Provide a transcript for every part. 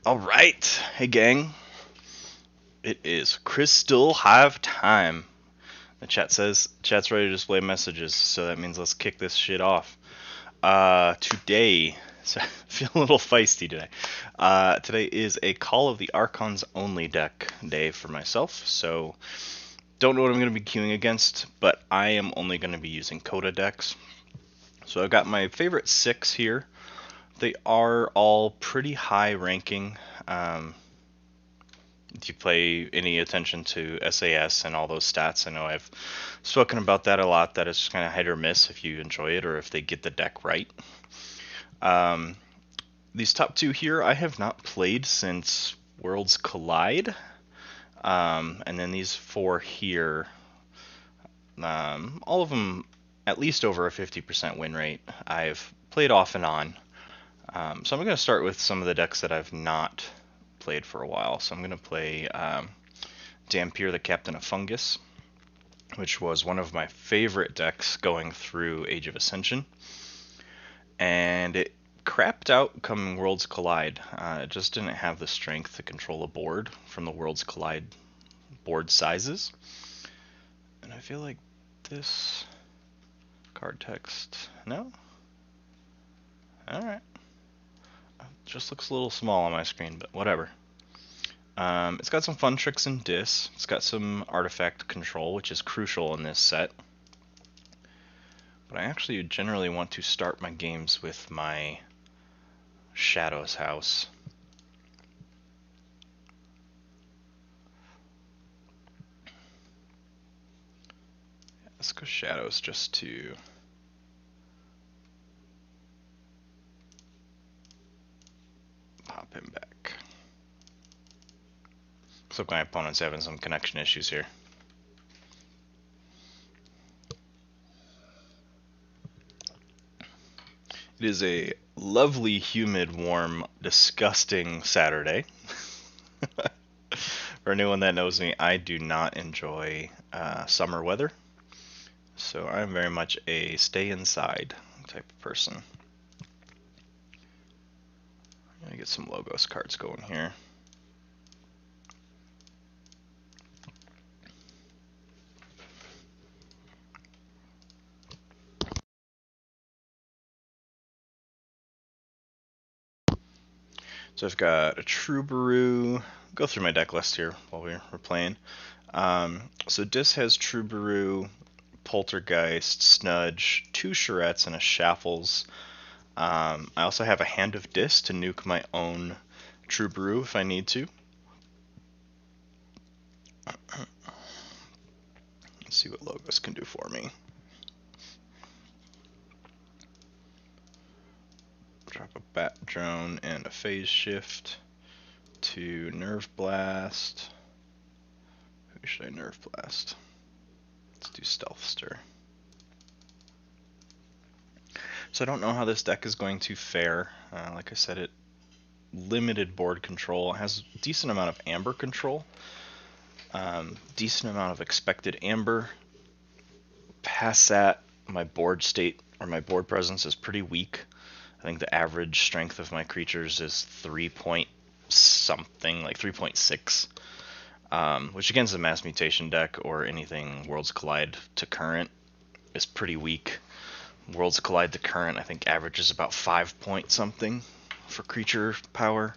All right, hey gang, it is Crystal Hive time. The chat says chat's ready to display messages, so that means let's kick this shit off. Today, so I feel a little feisty today. Today is a Call of the Archons only deck day for myself, so don't know what I'm going to be queuing against, but I am only going to be using CotA decks. So I've got my favorite 6 here. They are all pretty high ranking. Do you pay any attention to SAS and all those stats? I know I've spoken about that a lot, that it's kind of hit or miss if you enjoy it or if they get the deck right. Um, these top 2 here I have not played since Worlds Collide. And then these 4 here, all of them at least over a 50% win rate. I've played off and on. So I'm going to start with some of the decks that I've not played for a while. So I'm going to play Dampier, the Captain of Fungus, which was one of my favorite decks going through Age of Ascension. And it crapped out coming Worlds Collide. It just didn't have the strength to control a board from the Worlds Collide board sizes. And I feel like this card text, no? Alright. Just looks a little small on my screen, but whatever. It's got some fun tricks in Dis. It's got some artifact control, which is crucial in this set. But I actually generally want to start my games with my Shadows house. Let's go Shadows just to pop him back. Looks like my opponent's having some connection issues here. It is a lovely, humid, warm, disgusting Saturday. For anyone that knows me, I do not enjoy summer weather. So I'm very much a stay inside type of person. I'm gonna get some Logos cards going here. So I've got a Troubadour. Go through my deck list here while we're playing. So Dis has Troubadour, Poltergeist, Snudge, 2 Charettes, and a Shaffles. I also have a Hand of Dis to nuke my own Troubadour if I need to. Let's see what Logos can do for me. Drop a Bat Drone and a Phase Shift to Nerve Blast. Who should I Nerve Blast? Let's do Stealth Stir. So I don't know how this deck is going to fare. Like I said, it limited board control. It has a decent amount of amber control. Decent amount of expected amber. Past that, my board state or my board presence is pretty weak. I think the average strength of my creatures is 3 point something, like 3.6. Which against a Mass Mutation deck or anything Worlds Collide to current is pretty weak. Worlds Collide to current, I think, averages about 5 point something for creature power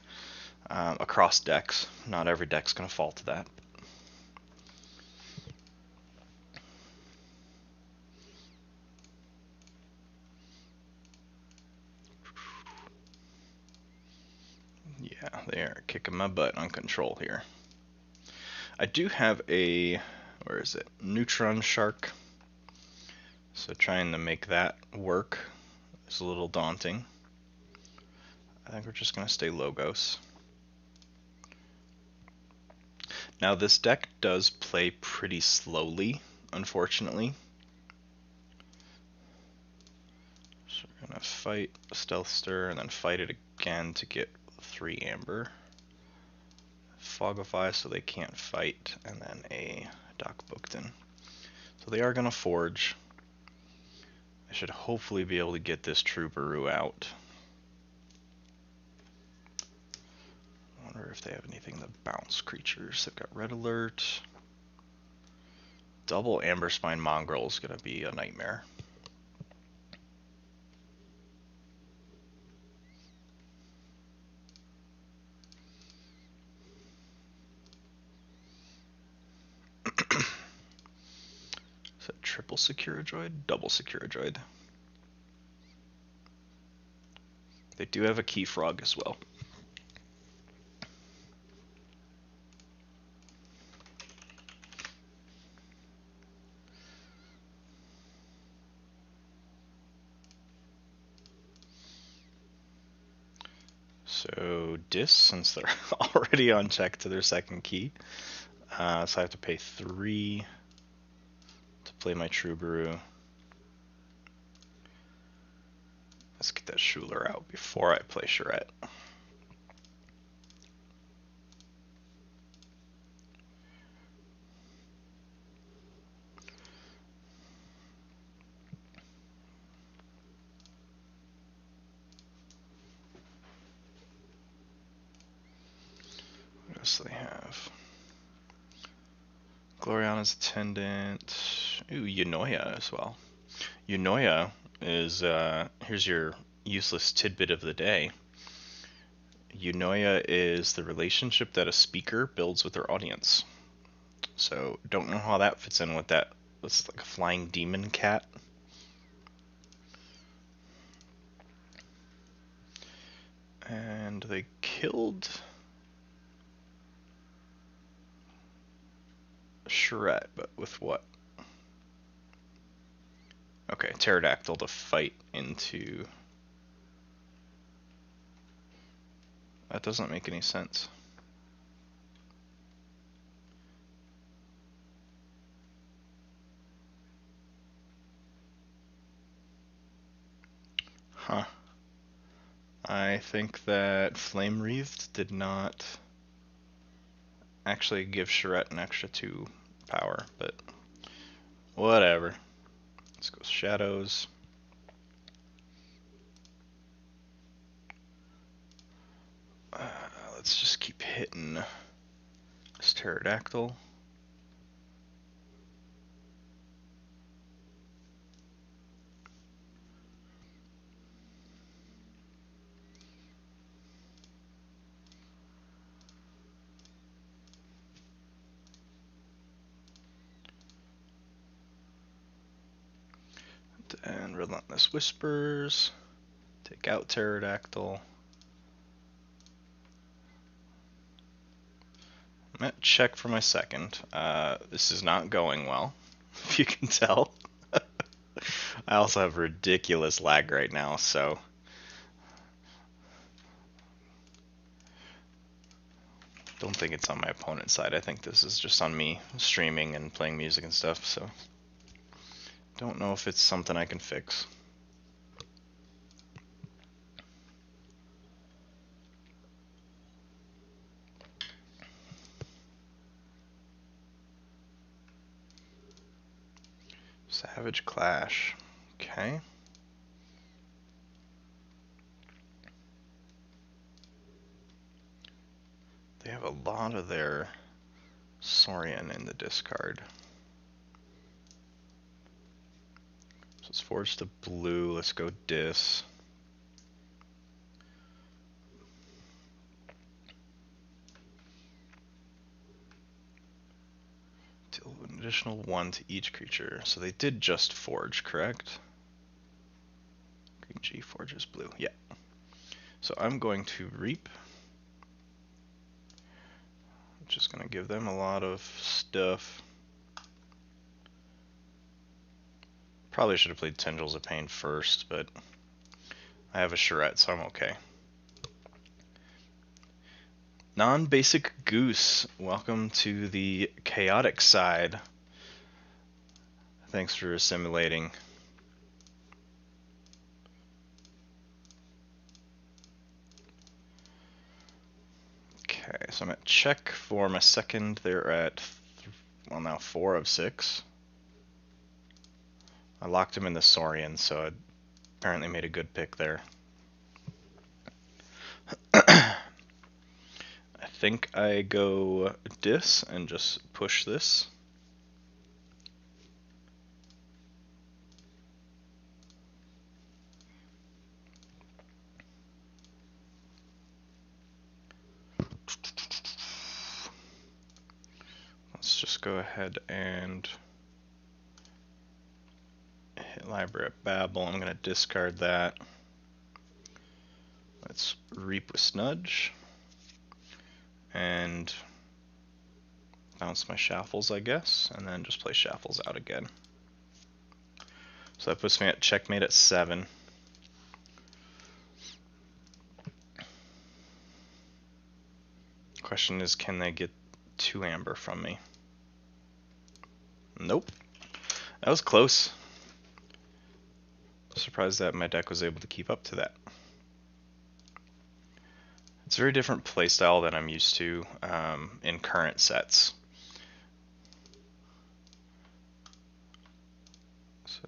across decks. Not every deck's going to fall to that. Yeah, they are kicking my butt on control here. I do have a, where is it? Neutron Shark. So trying to make that work is a little daunting. I think we're just going to stay Logos. Now this deck does play pretty slowly, unfortunately. So we're going to fight Stealth Stir and then fight it again to get 3 amber. Fogify so they can't fight, and then a Doc Bookton. So they are going to Forge. I should hopefully be able to get this Troubadour out. if they have anything that bounce creatures. They've got Red Alert. Double Amber Spine Mongrel is going to be a nightmare. Is that triple Securajoid? Double Securajoid. They do have a Key Frog as well. So Dis, since they're already on check to their second key, so I have to pay 3 to play my Troubadour. Let's get that Schuler out before I play Charette. What else do they have? Gloriana's Attendant. Ooh, Eunoia as well. Eunoia is, here's your useless tidbit of the day. Eunoia is the relationship that a speaker builds with their audience. So, don't know how that fits in with that. It's like a flying demon cat. And they killed Charette, but with what? Okay, Pterodactyl to fight into... That doesn't make any sense. Huh. I think that Flame Wreathed did not actually give Charette an extra 2 power, but whatever. Let's go Shadows. Let's just keep hitting this Pterodactyl. And Relentless Whispers. Take out Pterodactyl. I'm at check for my second. This is not going well, if you can tell. I also have ridiculous lag right now, so... Don't think it's on my opponent's side. I think this is just on me streaming and playing music and stuff, so... Don't know if it's something I can fix. Savage Clash. Okay. They have a lot of their Saurian in the discard. So let's forge to blue. Let's go Dis. Deal an additional 1 to each creature. So they did just forge, correct? Green G forges blue. Yeah. So I'm going to reap. I'm just going to give them a lot of stuff. Probably should have played Tendrils of Pain first, but I have a Charette, so I'm okay. Non-basic Goose, welcome to the chaotic side. Thanks for assimilating. Okay, so I'm at check for my second. They're at, well, now 4 of 6. I locked him in the Saurian, so I apparently made a good pick there. I think I go dis and just push this. Let's just go ahead and hit Library of Babel. I'm going to discard that. Let's Reap with Snudge and bounce my Shaffles, I guess, and then just play Shaffles out again. So that puts me at checkmate at 7. Question is, can they get 2 amber from me? Nope. That was close. Surprised that my deck was able to keep up to that. It's a very different playstyle than I'm used to in current sets. So,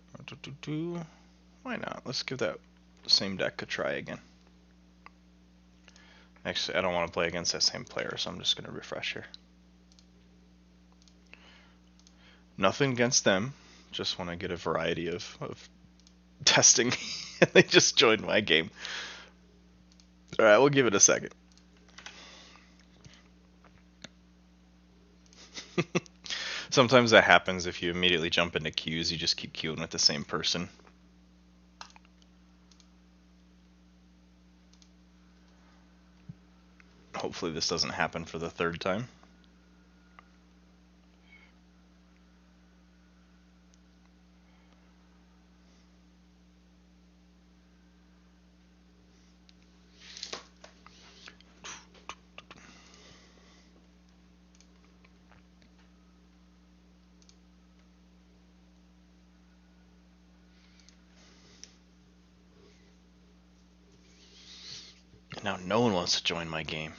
why not? Let's give that same deck a try again. Actually, I don't want to play against that same player, so I'm just going to refresh here. Nothing against them. Just want to get a variety of testing. They just joined my game. Alright, we'll give it a second. Sometimes that happens if you immediately jump into queues, you just keep queuing with the same person. Hopefully this doesn't happen for the 3rd time. Now no one wants to join my game.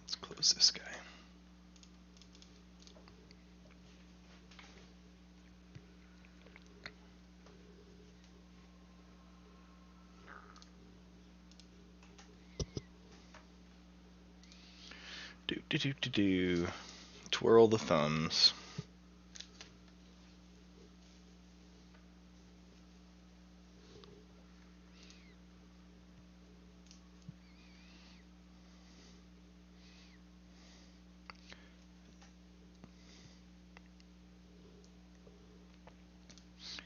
Let's close this guy. Do. Twirl the thumbs.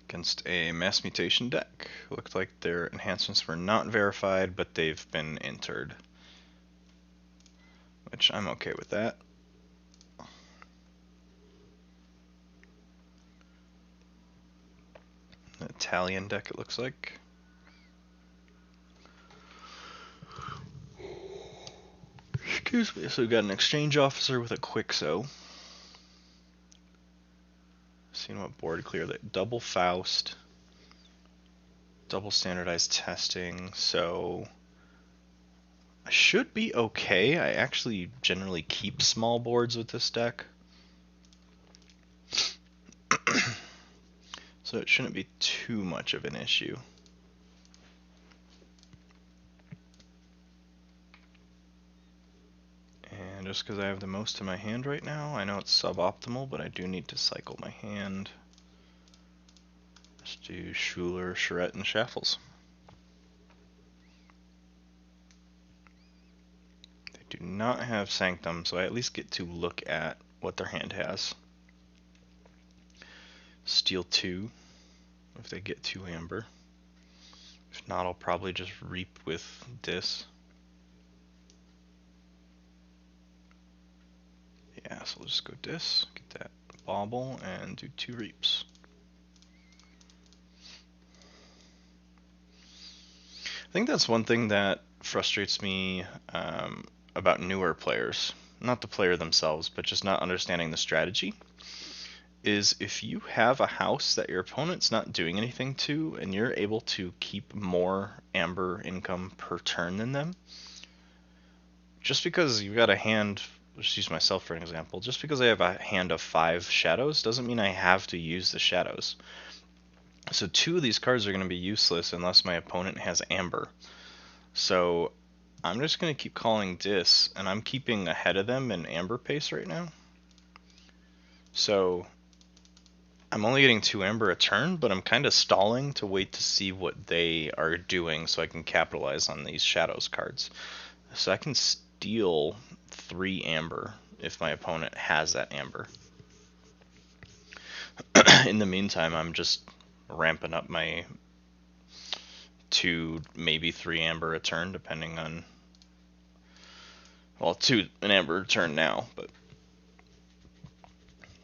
Against a mass mutation deck. Looked like their enhancements were not verified, but they've been entered. Which I'm okay with that. An Italian deck, it looks like. Excuse me. So we've got an exchange officer with a Quixo. Seeing what board clear that. Double Faust. Double standardized testing. So I should be okay. I actually generally keep small boards with this deck. So it shouldn't be too much of an issue. And just because I have the most in my hand right now, I know it's suboptimal, but I do need to cycle my hand. Let's do Schuler, Charette, and Shaffles. They do not have Sanctum, so I at least get to look at what their hand has. Steal 2 if they get 2 amber. If not, I'll probably just Reap with Dis. Yeah, so we'll just go Dis, get that Bauble, and do 2 Reaps. I think that's one thing that frustrates me about newer players. Not the player themselves, but just not understanding the strategy. Is if you have a house that your opponent's not doing anything to, and you're able to keep more amber income per turn than them, just because you've got a hand, let's use myself for an example, just because I have a hand of 5 shadows doesn't mean I have to use the shadows. So 2 of these cards are going to be useless unless my opponent has amber. So I'm just going to keep calling dis, and I'm keeping ahead of them in amber pace right now. So I'm only getting 2 amber a turn, but I'm kind of stalling to wait to see what they are doing so I can capitalize on these shadows cards. So I can steal 3 amber if my opponent has that amber. In the meantime, I'm just ramping up my 2, maybe 3 amber a turn, depending on, well, 2 an amber a turn now, but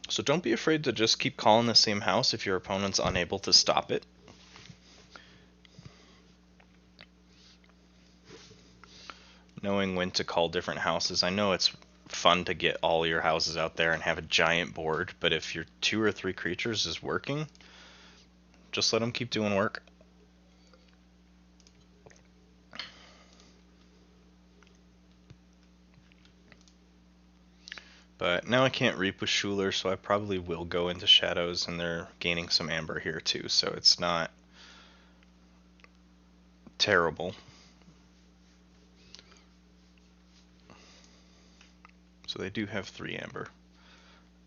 so don't be afraid to just keep calling the same house if your opponent's unable to stop it. Knowing when to call different houses. I know it's fun to get all your houses out there and have a giant board, but if your 2 or 3 creatures is working, just let them keep doing work. But now I can't reap with Schuler, so I probably will go into shadows, and they're gaining some amber here too, so it's not terrible. So they do have 3 amber.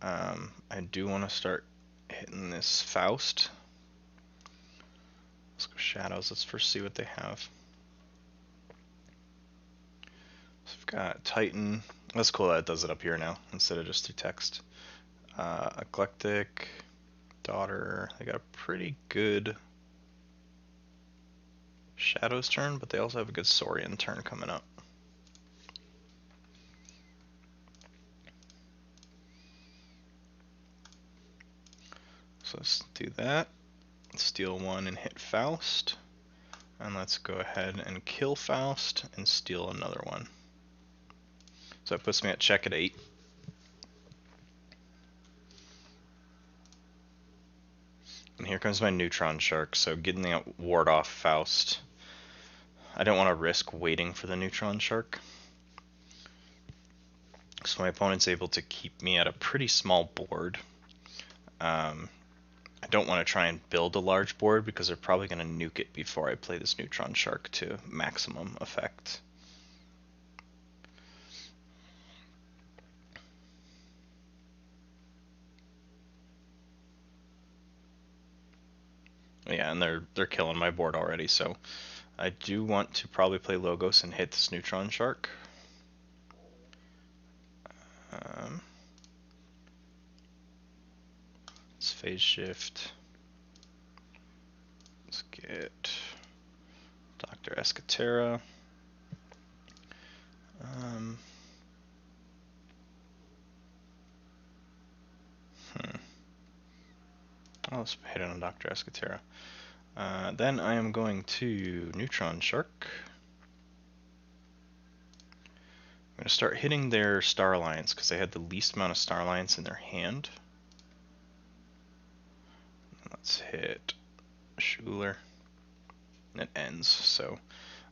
I do want to start hitting this Faust. Let's go shadows. Let's first see what they have. So I've got Titan. That's cool that it does it up here now instead of just through text. Eclectic, Daughter. They got a pretty good Shadows turn, but they also have a good Saurian turn coming up. So let's do that. Steal 1 and hit Faust. And let's go ahead and kill Faust and steal another one. So that puts me at check at 8. And here comes my Neutron Shark, so getting the ward off Faust. I don't want to risk waiting for the Neutron Shark. So my opponent's able to keep me at a pretty small board. I don't want to try and build a large board because they're probably going to nuke it before I play this Neutron Shark to maximum effect. Yeah, and they're killing my board already, so I do want to probably play Logos and hit this Neutron Shark. Let's phase shift. Let's get Dr. Escatera. Let's hit it on Dr. Escatera. Then I am going to Neutron Shark. I'm going to start hitting their Star Alliance because they had the least amount of Star Alliance in their hand. Let's hit Schuler. And it ends. So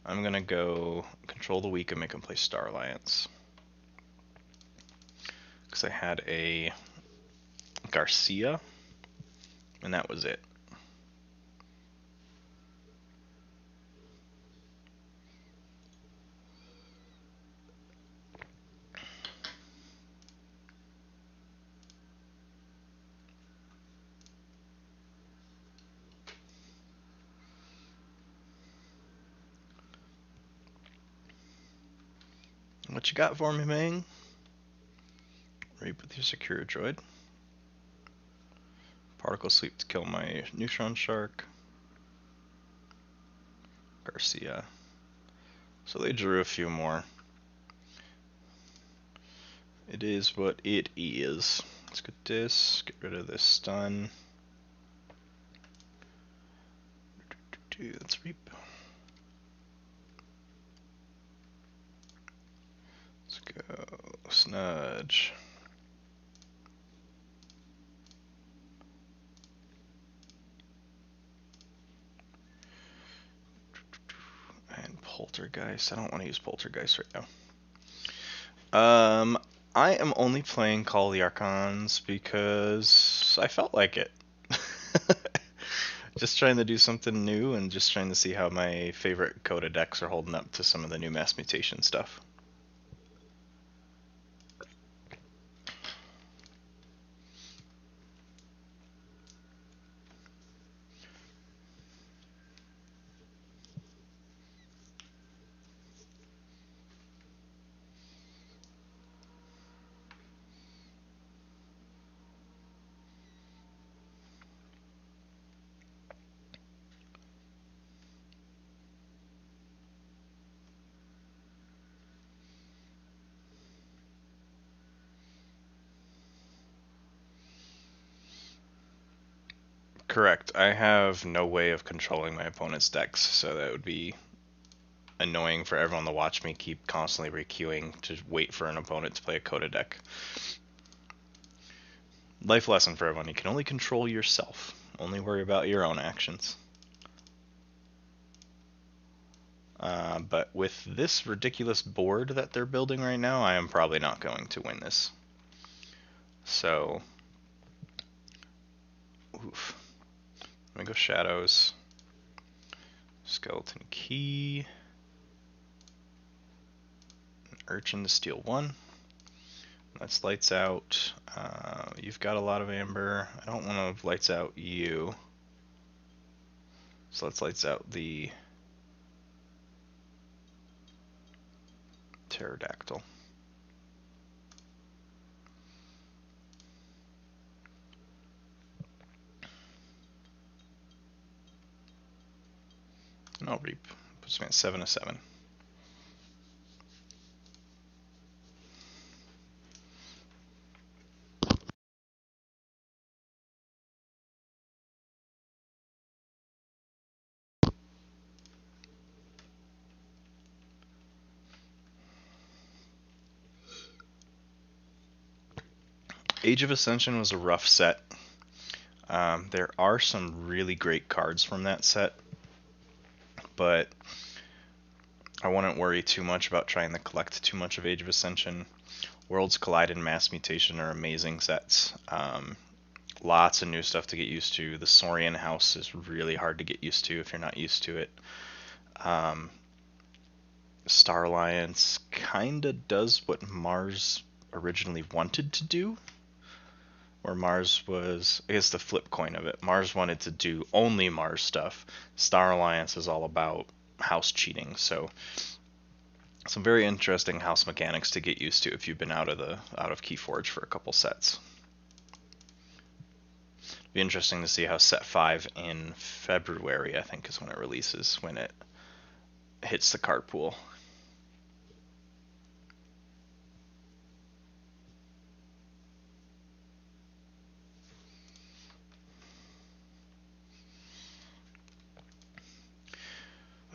I'm going to go control the weak and make them play Star Alliance. Because I had a Garcia, and that was it. What you got for me, Ming? Rape with your secure droid. Particle Sweep to kill my Neutron Shark. Garcia. So they drew a few more. It is what it is. Let's get this. Get rid of this stun. Let's reap. Let's go Snudge. And Poltergeist. I don't want to use Poltergeist right now. I am only playing Call of the Archons because I felt like it. Just trying to do something new and just trying to see how my favorite CotA decks are holding up to some of the new mass mutation stuff. Correct. I have no way of controlling my opponent's decks, so that would be annoying for everyone to watch me keep constantly requeuing to wait for an opponent to play a CotA deck. Life lesson for everyone, you can only control yourself. Only worry about your own actions. But with this ridiculous board that they're building right now, I am probably not going to win this. So, oof. Let me go Shadows. Skeleton Key. Urchin to steal 1. That's lights out. You've got a lot of amber. I don't want to lights out you. So let's lights out the pterodactyl. And I'll reap. Puts me at 7/7. Age of Ascension was a rough set. There are some really great cards from that set, but I wouldn't worry too much about trying to collect too much of Age of Ascension. Worlds Collide and Mass Mutation are amazing sets. Lots of new stuff to get used to. The Saurian House is really hard to get used to if you're not used to it. Star Alliance kinda does what Mars originally wanted to do, where Mars was, I guess, the flip coin of it. Mars wanted to do only Mars stuff. Star Alliance is all about house cheating, so some very interesting house mechanics to get used to if you've been out of Keyforge for a couple sets. Be interesting to see how set 5 in February, I think, is when it releases, when it hits the card pool.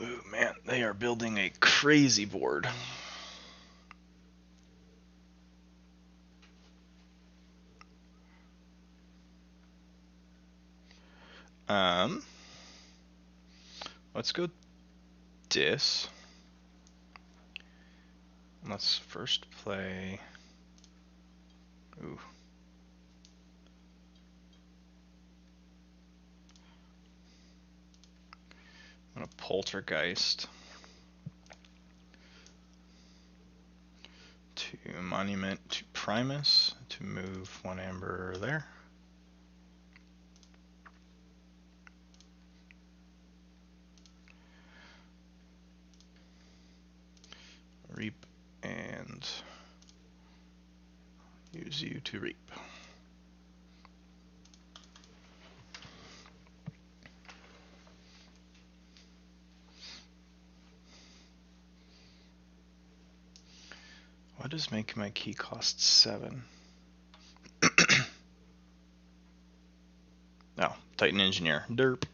Ooh, man, they are building a crazy board. Let's go Dis. Let's first play. Ooh. I'm gonna Poltergeist to Monument to Primus to move 1 amber there. Reap and use you to reap. What does make my key cost 7? Oh, Titan Engineer. Derp.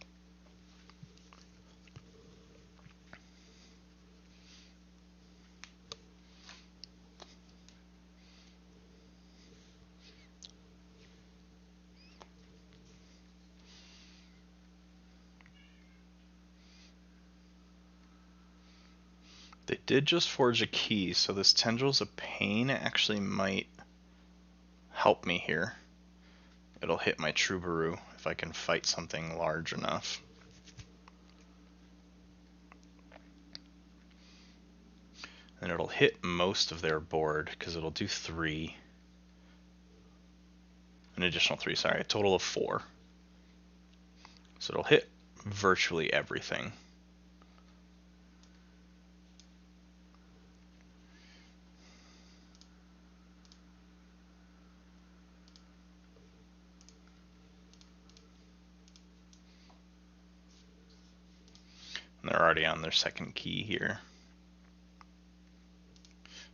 They did just forge a key, so this Tendrils of Pain actually might help me here it'll hit my Troubadour if I can fight something large enough. And it'll hit most of their board because it'll do 3. An additional 3, sorry, a total of 4. So it'll hit virtually everything. And they're already on their second key here.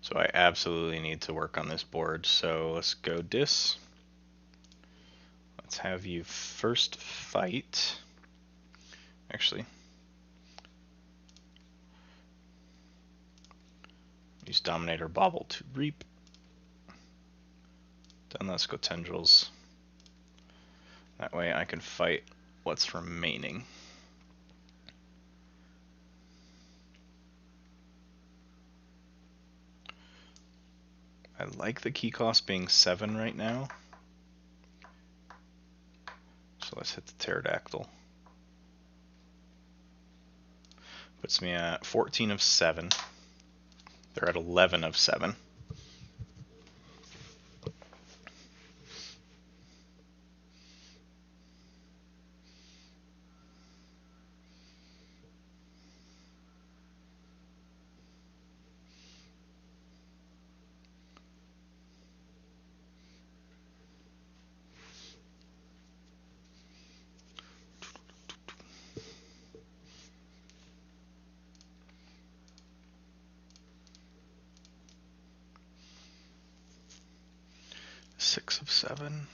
So I absolutely need to work on this board. So let's go dis. Let's have you first fight. Actually, use Dominator Bauble to reap. Then let's go Tendrils. That way I can fight what's remaining. I like the key cost being 7 right now. So let's hit the Pterodactyl. Puts me at 14 of 7. They're at 11 of 7. Six of 7.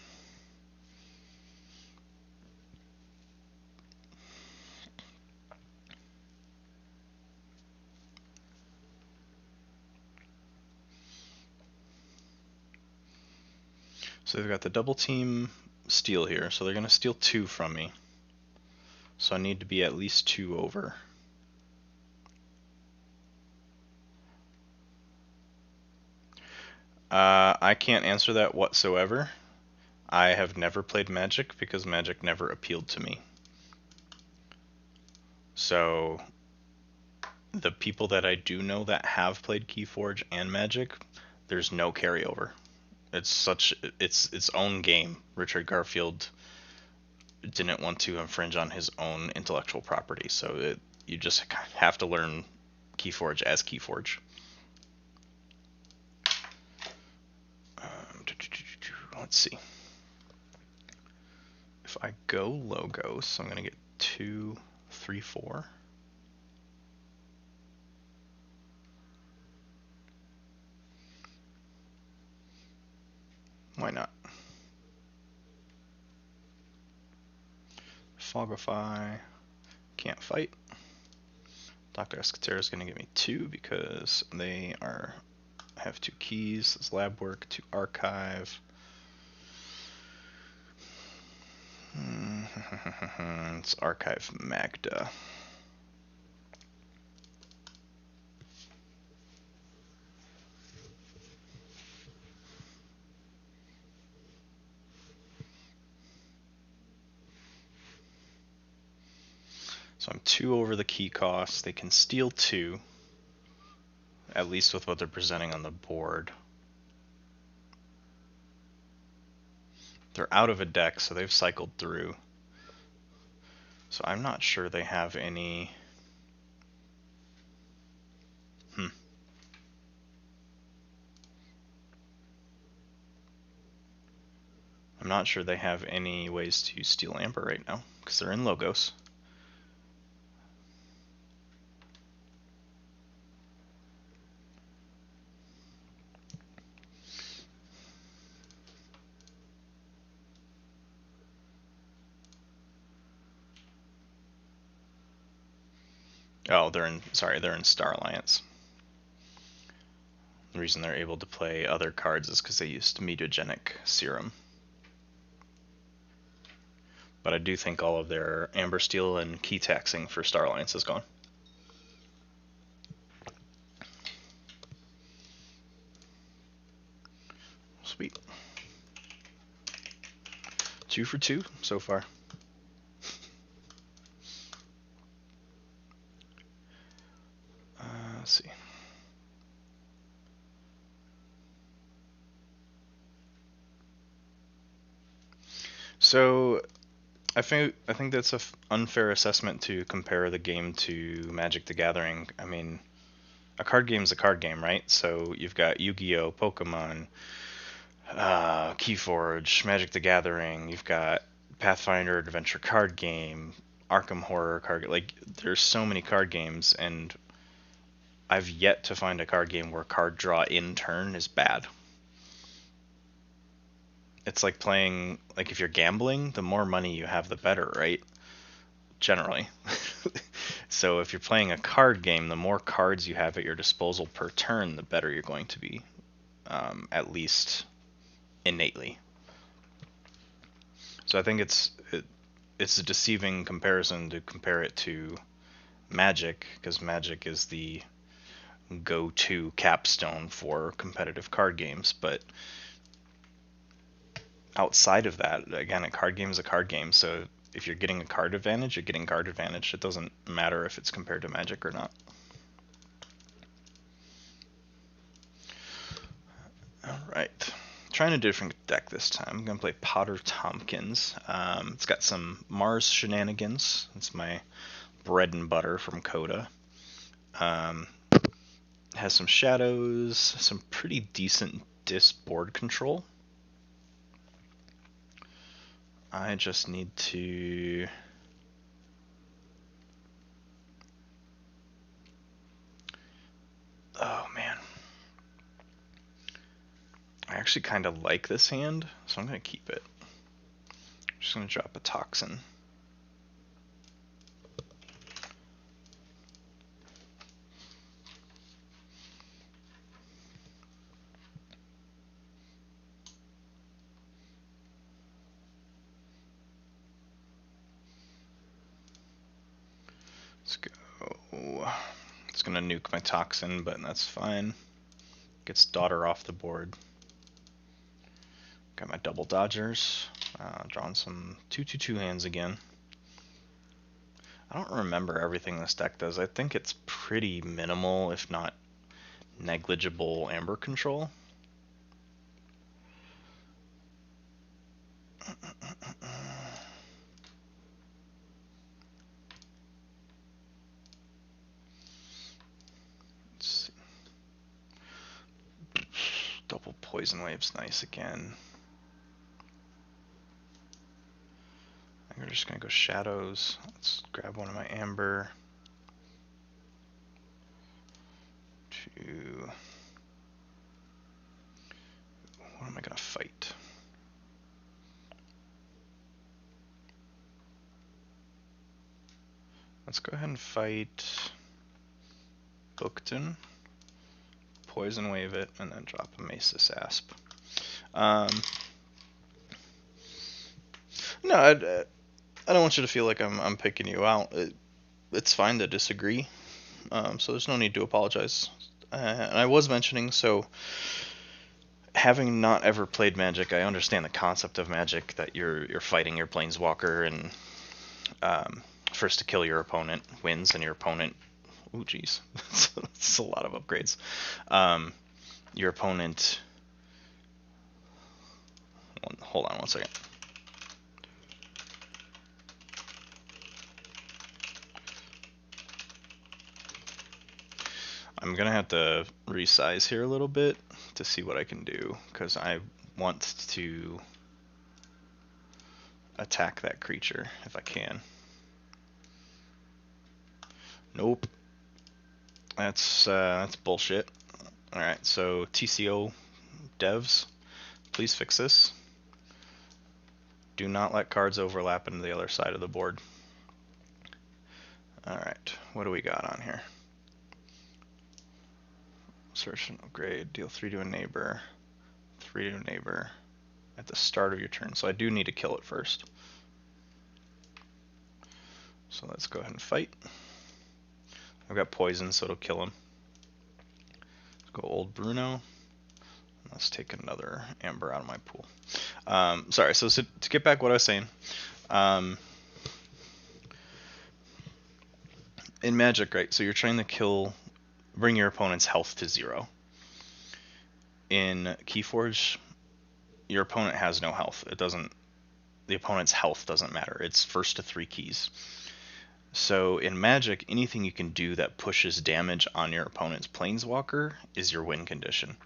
So they've got the double team steal here, so they're going to steal 2 from me. So I need to be at least 2 over. I can't answer that whatsoever. I have never played Magic because Magic never appealed to me. So the people that I do know that have played Keyforge and Magic, there's no carryover. It's its own game. Richard Garfield didn't want to infringe on his own intellectual property, so you just have to learn Keyforge as Keyforge. Let's see. If I go Logos, I'm going to get 2, 3, 4. Why not? Fogify. Can't fight. Dr. Escatera is going to give me 2 because they have 2 keys. It's lab work, 2 archive. It's archive Magda. So I'm 2 over the key cost. They can steal 2, at least with what they're presenting on the board. They're out of a deck, so they've cycled through. So I'm not sure they have any... I'm not sure they have any ways to steal Amber right now, because they're in Logos. Oh, they're in Star Alliance. The reason they're able to play other cards is because they used Mutagenic Serum. But I do think all of their Amber Steel and key taxing for Star Alliance is gone. Sweet. 2 for 2 so far. Let's see. So I think that's a unfair assessment to compare the game to Magic the Gathering. I mean, a card game is a card game, right? So you've got Yu-Gi-Oh, Pokemon, Keyforge, Magic the Gathering. You've got Pathfinder Adventure card game, Arkham Horror card. Like, there's so many card games, and I've yet to find a card game where card draw in turn is bad. It's like playing, like, if you're gambling, the more money you have, the better, right? Generally. So if you're playing a card game, the more cards you have at your disposal per turn, the better you're going to be, at least innately. So I think it's a deceiving comparison to compare it to Magic, because Magic is the go-to capstone for competitive card games. But outside of that, again, a card game is a card game. So if you're getting a card advantage, you're getting card advantage. It doesn't matter if it's compared to Magic or not. Alright, trying a different deck this time. I'm going to play Potter Tompkins. It's got some Mars shenanigans. It's my bread and butter from CotA. Has some shadows, some pretty decent board control. I just need to... Oh man. I actually kind of like this hand, so I'm going to keep it. I'm just going to drop a Toxin. Let's go. It's going to nuke my Toxin, but that's fine. Gets Daughter off the board. Got my double dodgers. Drawing some 2/2/2 hands again. I don't remember everything this deck does. I think it's pretty minimal, if not negligible, amber control. Let's see. Double Poison Wave's nice again. I think we're just gonna go shadows. Let's grab one of my amber. What am I gonna fight? Let's go ahead and fight Bookton, Poison Wave it, and then drop a Mace's Asp. No, I don't want you to feel like I'm picking you out. It's fine to disagree, so there's no need to apologize. And I was mentioning, so having not ever played Magic, I understand the concept of Magic, that you're fighting your Planeswalker, and first to kill your opponent wins, and your opponent, ooh geez, that's a lot of upgrades. Your opponent, hold on one second. I'm gonna have to resize here a little bit to see what I can do, because I want to attack that creature if I can. Nope. That's bullshit. Alright, so TCO devs, please fix this. Do not let cards overlap into the other side of the board. Alright, what do we got on here? Search and upgrade, deal 3 to a neighbor, 3 to a neighbor at the start of your turn. So I do need to kill it first. So let's go ahead and fight. I've got poison, so it'll kill him. Let's go old Bruno. Let's take another amber out of my pool. Sorry, so to get back what I was saying, in Magic, right, so you're trying to bring your opponent's health to 0. In Keyforge, your opponent has no health. The opponent's health doesn't matter. It's first to 3 keys. So in Magic, anything you can do that pushes damage on your opponent's Planeswalker is your win condition.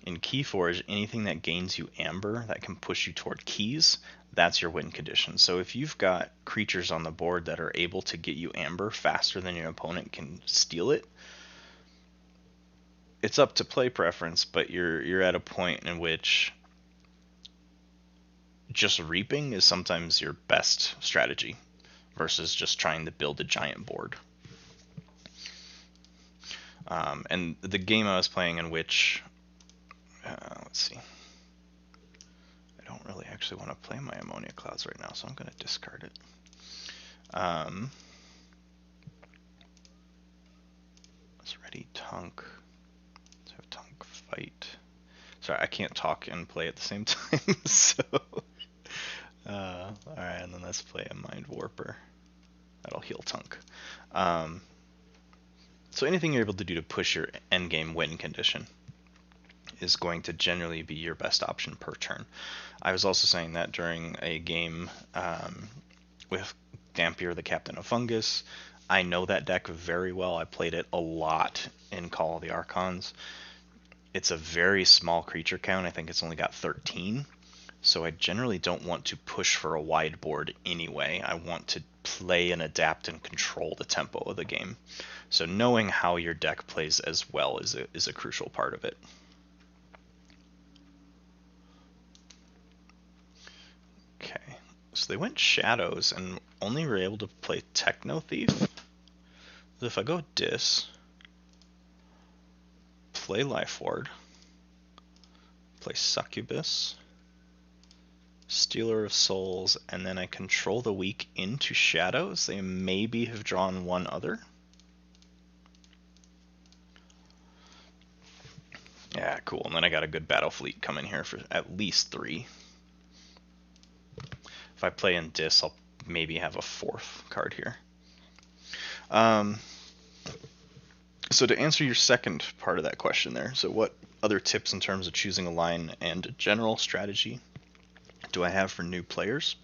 In Keyforge, anything that gains you amber that can push you toward keys, that's your win condition. So if you've got creatures on the board that are able to get you amber faster than your opponent can steal it, it's up to play preference, but you're at a point in which just reaping is sometimes your best strategy versus just trying to build a giant board. And the game I was playing in which, let's see, I don't really actually want to play my Ammonia Clouds right now, so I'm going to discard it. Let's ready Tunk. Let's have Tunk fight. Sorry, I can't talk and play at the same time, so... Alright, and then let's play a Mind Warper. That'll heal Tunk. So anything you're able to do to push your endgame win condition is going to generally be your best option per turn. I was also saying that during a game with Dampier, the Captain of Fungus. I know that deck very well. I played it a lot in Call of the Archons. It's a very small creature count. I think it's only got 13. So I generally don't want to push for a wide board anyway. I want to play and adapt and control the tempo of the game. So knowing how your deck plays as well is a crucial part of it. Okay, so they went Shadows and only were able to play Techno Thief. So if I go Dis, play Life Ward, play Succubus, Stealer of Souls, and then I control the weak into Shadows, they maybe have drawn one other. Yeah, cool. And then I got a good battle fleet coming here for at least 3. If I play in Dis, I'll maybe have a 4th card here. So to answer your second part of that question there, so what other tips in terms of choosing a line and general strategy do I have for new players?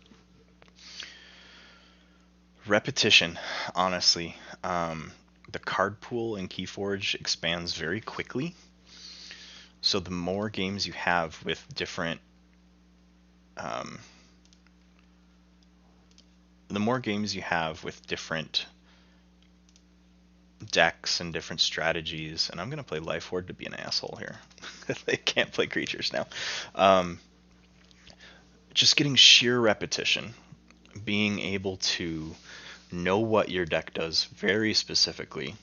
Repetition, honestly. The card pool in Keyforge expands very quickly. So the more games you have with different decks and different strategies, and I'm going to play Life Ward to be an asshole here. They can't play creatures now. Just getting sheer repetition, being able to know what your deck does very specifically,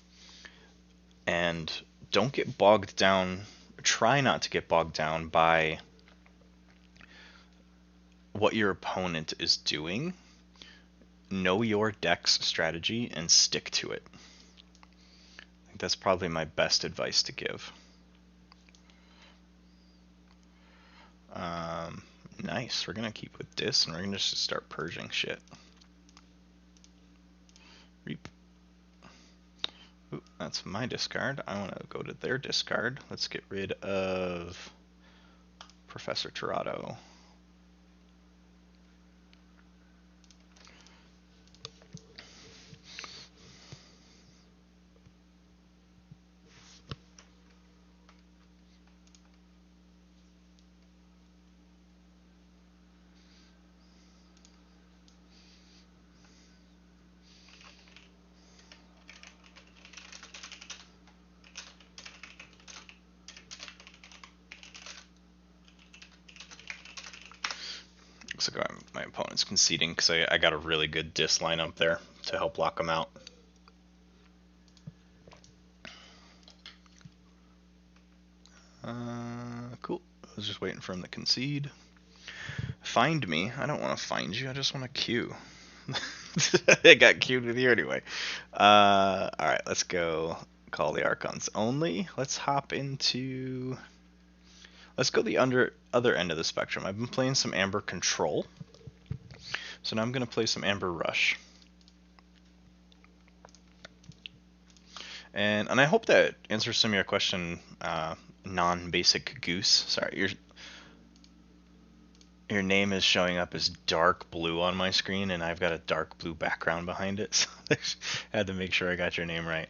and don't get bogged down, try not to get bogged down by what your opponent is doing. Know your deck's strategy and stick to it. I think that's probably my best advice to give. Nice, we're going to keep with Dis, and we're going to just start purging shit. Reap. Ooh, that's my discard. I want to go to their discard. Let's get rid of Professor Tirado. Looks like my opponent's conceding because I got a really good Dis line up there to help lock them out. Cool. I was just waiting for him to concede. Find me. I don't want to find you. I just want to queue. I got queued with you anyway. Alright, let's go Call the Archons only. Let's let's go the other end of the spectrum. I've been playing some Amber Control, so now I'm going to play some Amber Rush. And I hope that answers some of your question, non-basic goose. Sorry, your name is showing up as dark blue on my screen, and I've got a dark blue background behind it, so I had to make sure I got your name right.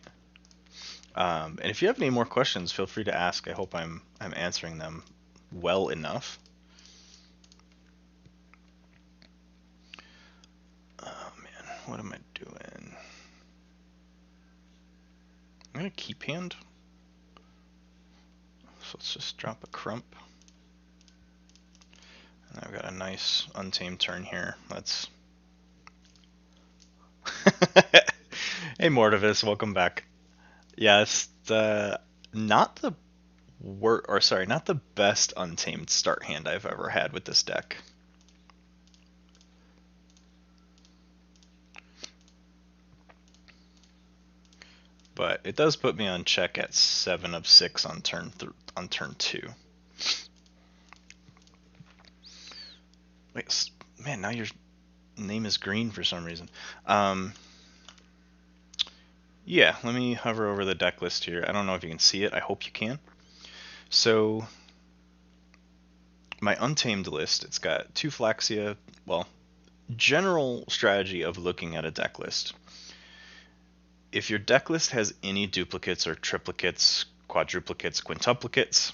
And if you have any more questions, feel free to ask. I hope I'm answering them well enough. Oh man, what am I doing? I'm gonna keep hand. So let's just drop a crump. And I've got a nice untamed turn here. Let's. Hey Mortivis, welcome back. Yeah, it's not the not the best untamed start hand I've ever had with this deck. But it does put me on check at 7 of 6 on turn 2. Wait, man, now your name is green for some reason. Yeah, let me hover over the deck list here. I don't know if you can see it. I hope you can. So, my untamed list, it's got 2 Flaxia. Well, general strategy of looking at a deck list. If your deck list has any duplicates or triplicates, quadruplicates, quintuplicates,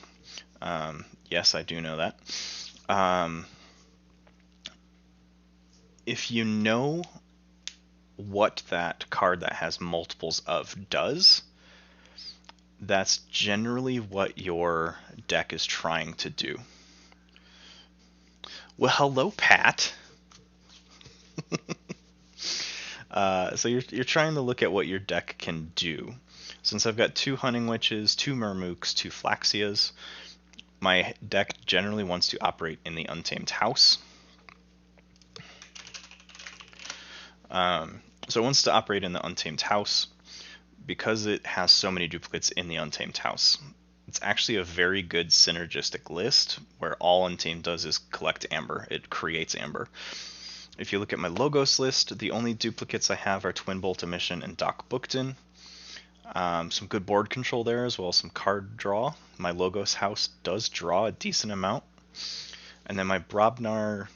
yes, I do know that. If you know what that card that has multiples of does, that's generally what your deck is trying to do. Well, hello, Pat. So you're trying to look at what your deck can do. Since I've got 2 Hunting Witches, 2 Murmooks, 2 Flaxias, my deck generally wants to operate in the Untamed House. So it wants to operate in the Untamed House because it has so many duplicates in the Untamed House. It's actually a very good synergistic list where all Untamed does is collect Amber. It creates Amber. If you look at my Logos list, the only duplicates I have are Twin Bolt Emission and Doc Bookton. Some good board control there, as well as some card draw. My Logos house does draw a decent amount. And then my Brobnar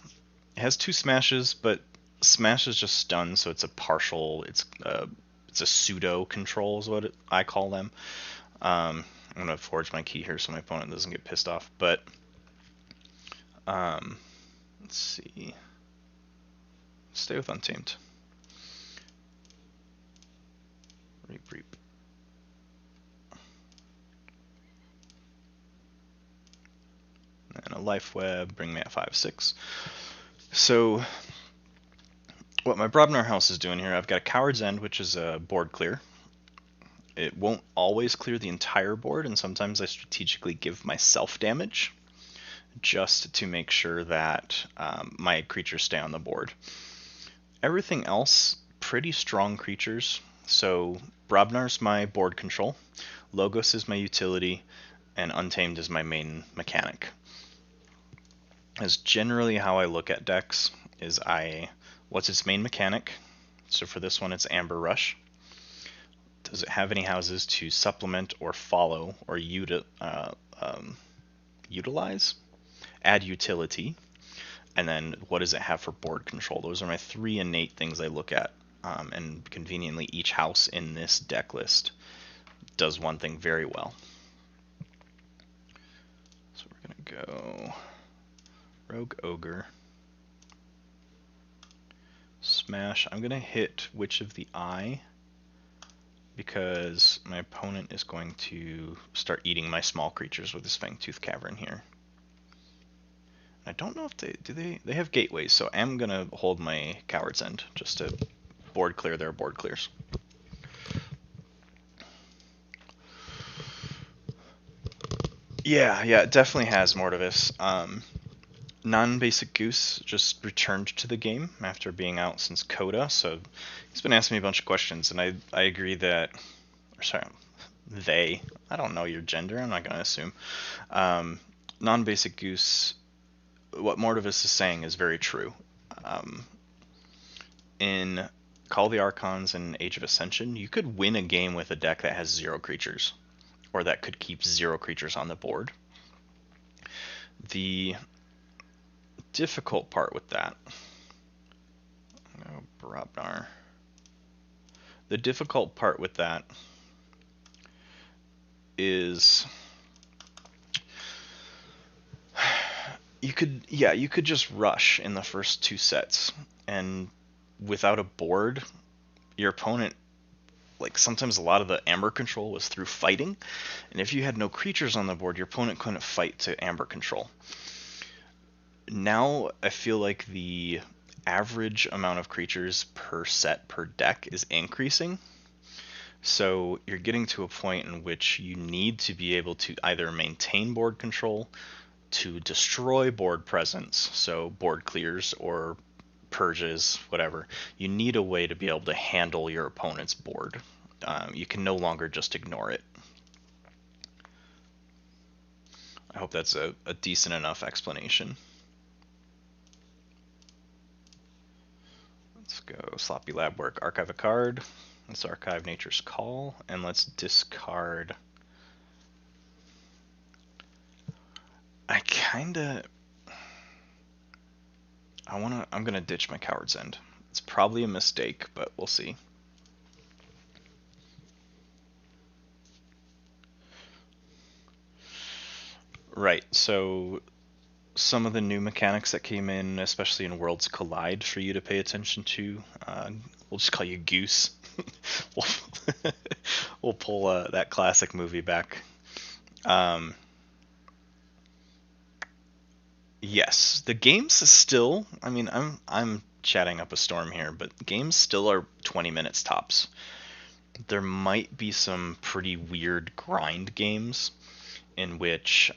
has 2 smashes, but smash is just stun, so it's a partial, it's a pseudo control is what I call them. I'm going to forge my key here so my opponent doesn't get pissed off, but let's see. Stay with Untamed. Reap. And a Life Web, bring me at 5/6. So what my Brobnar house is doing here, I've got a Coward's End, which is a board clear. It won't always clear the entire board, and sometimes I strategically give myself damage just to make sure that my creatures stay on the board. Everything else, pretty strong creatures. So Brobnar's my board control, Logos is my utility, and Untamed is my main mechanic. As generally how I look at decks is what's its main mechanic? So for this one, it's Amber Rush. Does it have any houses to supplement or follow or utilize? Add utility. And then what does it have for board control? Those are my 3 innate things I look at. And conveniently, each house in this deck list does one thing very well. So we're going to go Rogue Ogre. Smash. I'm going to hit Witch of the Eye because my opponent is going to start eating my small creatures with his Fangtooth Cavern here. I don't know if they have gateways, so I'm going to hold my Coward's End just to board clear their board clears. Yeah, it definitely has Mortivis. Non-basic Goose just returned to the game after being out since CotA, so he's been asking me a bunch of questions, and I agree that, I don't know your gender, I'm not going to assume. non-basic goose, what Mordovus is saying is very true. In Call of the Archons and Age of Ascension, you could win a game with a deck that has 0 creatures, or that could keep 0 creatures on the board. The difficult part with that, Brobnar. The difficult part with that is you could just rush in the first 2 sets, and without a board, your opponent, like, sometimes a lot of the amber control was through fighting, and if you had no creatures on the board, your opponent couldn't fight to amber control. Now I feel like the average amount of creatures per set per deck is increasing, so you're getting to a point in which you need to be able to either maintain board control, to destroy board presence, so board clears or purges, whatever. You need a way to be able to handle your opponent's board. You can no longer just ignore it. I hope that's a decent enough explanation. Let's go sloppy lab work. Archive a card. Let's archive Nature's Call, and let's discard. I'm gonna ditch my Coward's End. It's probably a mistake, but we'll see. Right, so some of the new mechanics that came in, especially in Worlds Collide, for you to pay attention to. We'll just call you Goose. We'll pull that classic movie back. Yes, the games still. I mean, I'm chatting up a storm here, but games still are 20 minutes tops. There might be some pretty weird grind games in which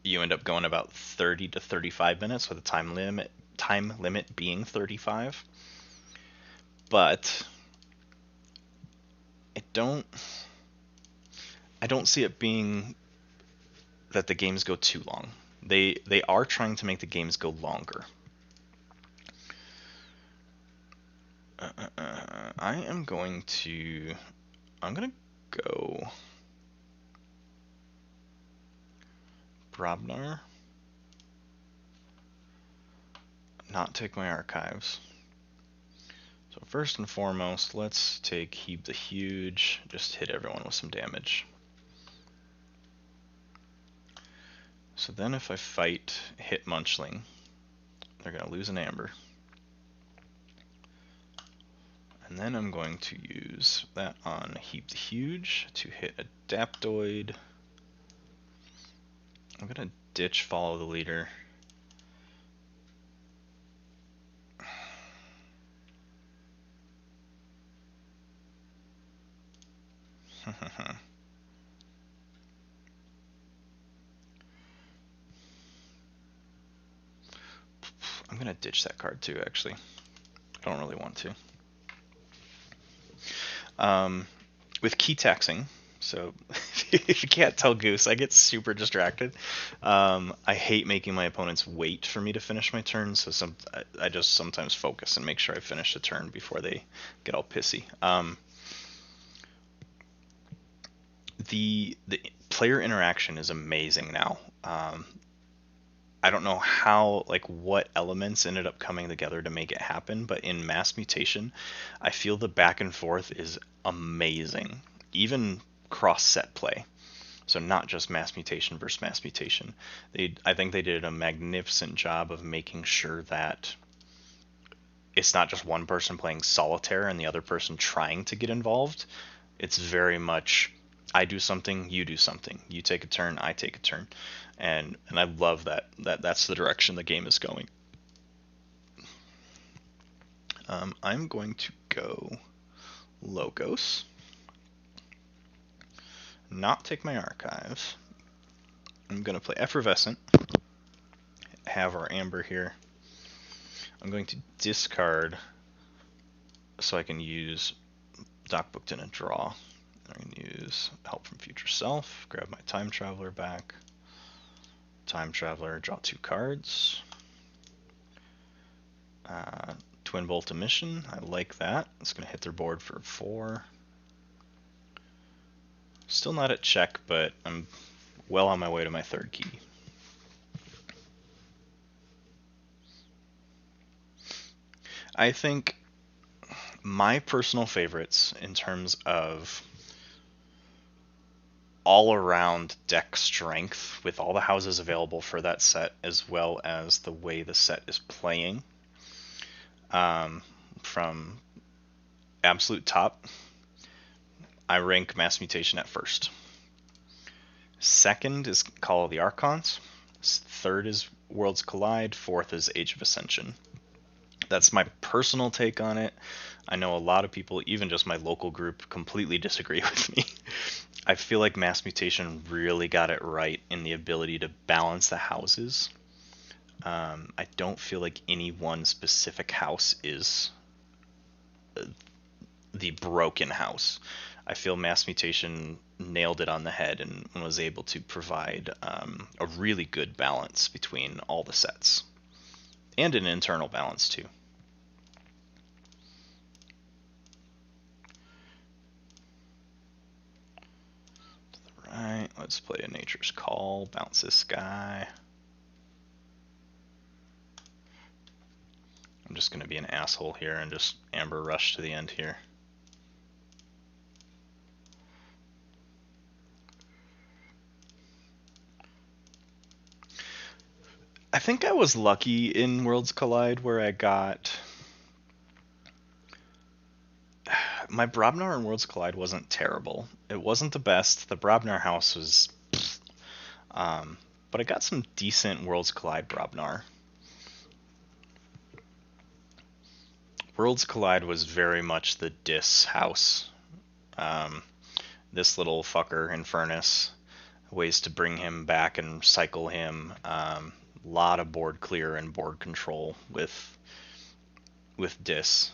you end up going about 30 to 35 minutes with a time limit being 35. But I don't see it being that the games go too long. They are trying to make the games go longer. I'm gonna go Brobnar. Not take my archives. So first and foremost, let's take Heap the Huge. Just hit everyone with some damage. So then if I fight hit Munchling, they're going to lose an Amber. And then I'm going to use that on Heap the Huge to hit Adaptoid. I'm going to ditch Follow the Leader. I'm going to ditch that card too, actually. I don't really want to. With key taxing, so if you can't tell Goose, I get super distracted. I hate making my opponents wait for me to finish my turn, so I just sometimes focus and make sure I finish the turn before they get all pissy. The player interaction is amazing now. I don't know how, like, what elements ended up coming together to make it happen, but in Mass Mutation, I feel the back and forth is amazing. Even cross-set play. So not just Mass Mutation versus Mass Mutation. I think they did a magnificent job of making sure that it's not just one person playing solitaire and the other person trying to get involved. It's very much, I do something, you do something. You take a turn, I take a turn. And I love that's the direction the game is going. I'm going to go Logos. Not take my archives. I'm going to play Effervescent. Have our Amber here. I'm going to discard so I can use Doc Booked in a draw. I can use Help from Future Self, grab my Time Traveler back. Time Traveler, draw 2 cards. Twin Bolt Emission, I like that. It's going to hit their board for 4. Still not at check, but I'm well on my way to my 3rd key. I think my personal favorites in terms of all-around deck strength with all the houses available for that set, as well as the way the set is playing, from absolute top, I rank Mass Mutation at first. Second is Call of the Archons. Third is Worlds Collide. 4th is Age of Ascension. That's my personal take on it. I know a lot of people, even just my local group, completely disagree with me. I feel like Mass Mutation really got it right in the ability to balance the houses. I don't feel like any one specific house is the broken house. I feel Mass Mutation nailed it on the head and was able to provide a really good balance between all the sets. And an internal balance too. To the right, let's play a Nature's Call, bounce this guy. I'm just going to be an asshole here and just Amber Rush to the end here. I think I was lucky in Worlds Collide where I got... My Brobnar in Worlds Collide wasn't terrible. It wasn't the best. The Brobnar house was... but I got some decent Worlds Collide Brobnar. Worlds Collide was very much the Dis house. This little fucker, Infernus, ways to bring him back and cycle him. Lot of board clear and board control with Dis.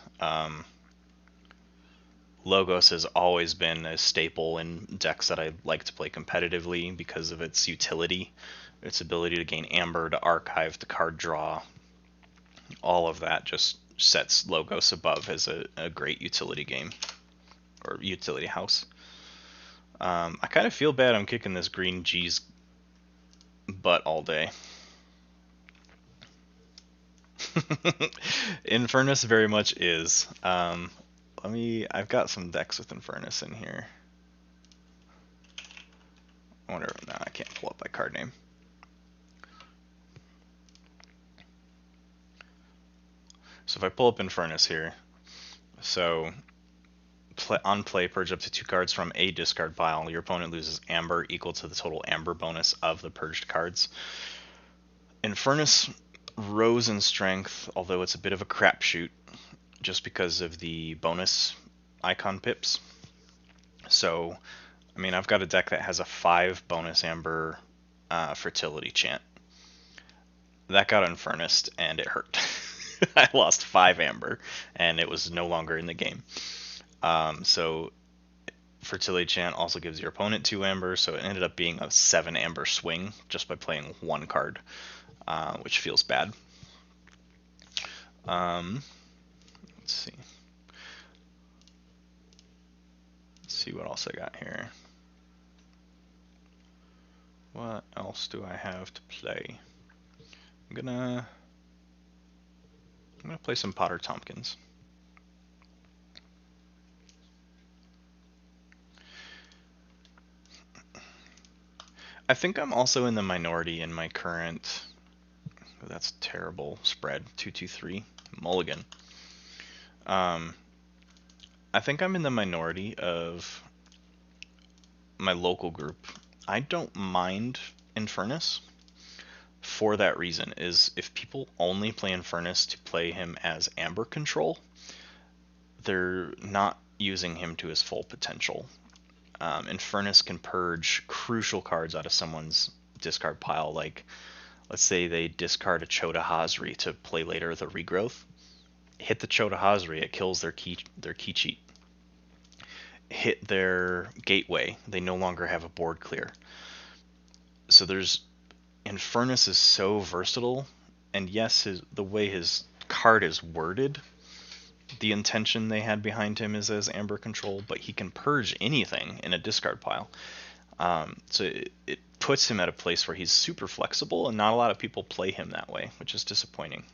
Logos has always been a staple in decks that I like to play competitively because of its utility, its ability to gain Amber, to archive, to card draw. All of that just sets Logos above as a great utility game, or utility house. I kind of feel bad I'm kicking this green G's butt all day. Infernus very much is. I've got some decks with Infernus in here. I wonder, no, I can't pull up by card name. So if I pull up Infernus here, so on play, purge up to 2 cards from a discard pile. Your opponent loses Amber equal to the total Amber bonus of the purged cards. Infernus rose in strength, although it's a bit of a crapshoot, just because of the bonus icon pips. So, I mean, I've got a deck that has a 5 bonus Amber fertility chant. That got Infernused, and it hurt. I lost 5 Amber, and it was no longer in the game. So, fertility chant also gives your opponent 2 Amber, so it ended up being a 7 Amber swing just by playing 1 card, which feels bad. Let's see. Let's see what else I got here. What else do I have to play? I'm gonna play some Potter Tompkins. I think I'm also in the minority in my current... Oh, that's a terrible spread. 2-2-3. Mulligan. I think I'm in the minority of my local group. I don't mind Infernus for that reason, is if people only play Infernus to play him as Amber control, they're not using him to his full potential. Infernus can purge crucial cards out of someone's discard pile, like let's say they discard a Chota Hazri to play later the regrowth. Hit the Chota Hazri, it kills their key cheat. hit their gateway, they no longer have a board clear. So there's Infernus is so versatile, and yes, the way his card is worded, the intention they had behind him is as Amber control, but he can purge anything in a discard pile. So it puts him at a place where he's super flexible, and not a lot of people play him that way, which is disappointing.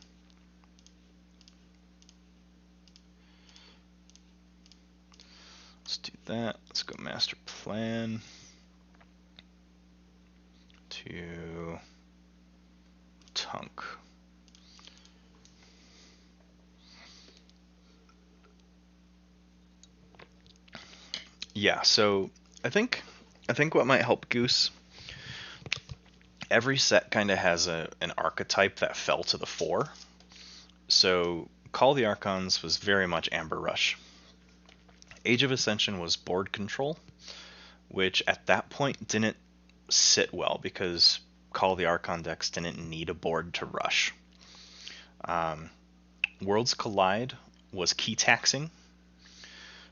Let's do that. Let's go master plan to Tunk. Yeah, so I think what might help Goose, every set kind of has an archetype that fell to the fore. So Call the Archons was very much Amber Rush. Age of Ascension was board control, which at that point didn't sit well because Call the Archon decks didn't need a board to rush. Worlds Collide was key taxing,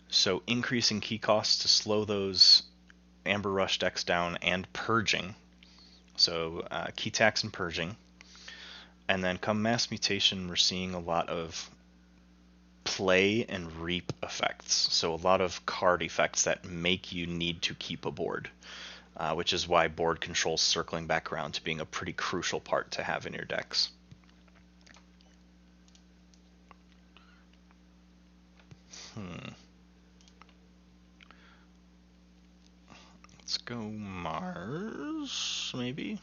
so increasing key costs to slow those Amber Rush decks down, and purging. So key tax and purging. And then come Mass Mutation, we're seeing a lot of play and reap effects. So a lot of card effects that make you need to keep a board, which is why board control's circling back around to being a pretty crucial part to have in your decks. Let's go Mars, maybe?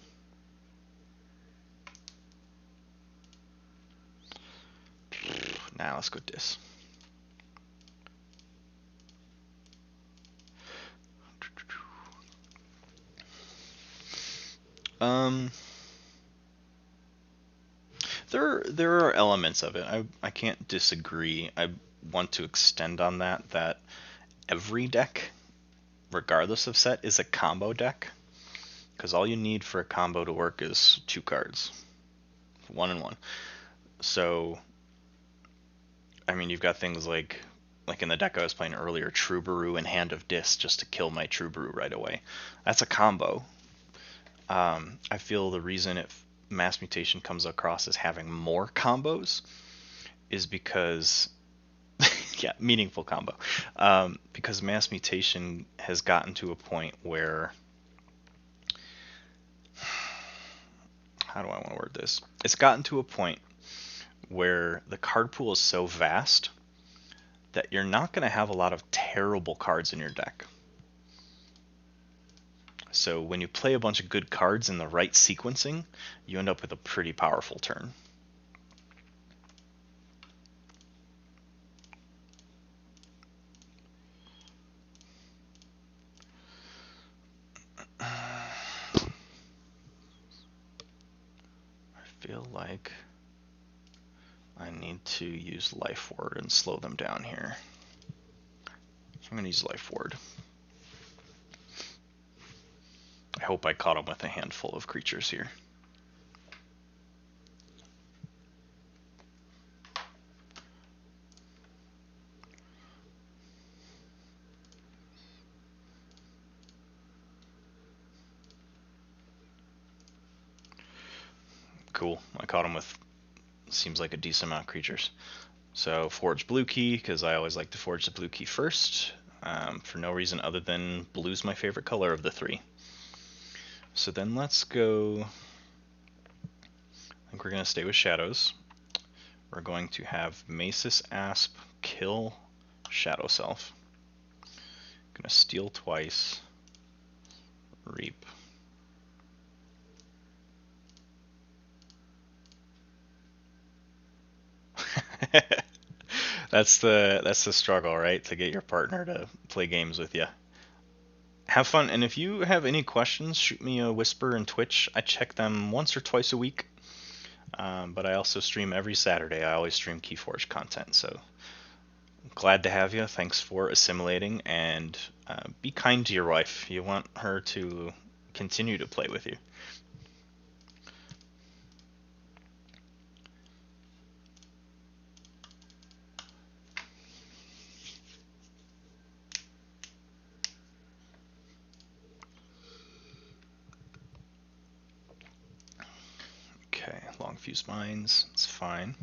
Now let's go Dis. There are elements of it. I can't disagree. I want to extend on that every deck, regardless of set, is a combo deck. Because all you need for a combo to work is 2 cards. 1 and 1. So, I mean, you've got things like in the deck I was playing earlier, Troubadour and Hand of Dis just to kill my Troubadour right away. That's a combo. I feel the reason Mass Mutation comes across as having more combos is because, yeah, meaningful combo. Because Mass Mutation has gotten to a point where, how do I want to word this? It's gotten to a point where the card pool is so vast that you're not going to have a lot of terrible cards in your deck. So when you play a bunch of good cards in the right sequencing, you end up with a pretty powerful turn. I feel like I need to use Life Ward and slow them down here. So I'm going to use Life Ward. I hope I caught him with a handful of creatures here. Cool. I caught him with, seems like, a decent amount of creatures. So forge blue key, because I always like to forge the blue key first, for no reason other than blue's my favorite color of the 3. So then let's go, I think we're going to stay with Shadows. We're going to have Macis Asp kill Shadow Self. Going to steal twice, reap. That's the struggle, right? To get your partner to play games with you. Have fun, and if you have any questions, shoot me a whisper in Twitch. I check them once or twice a week, but I also stream every Saturday. I always stream Keyforge content, so glad to have you. Thanks for assimilating, and be kind to your wife. You want her to continue to play with you. use mines. It's fine.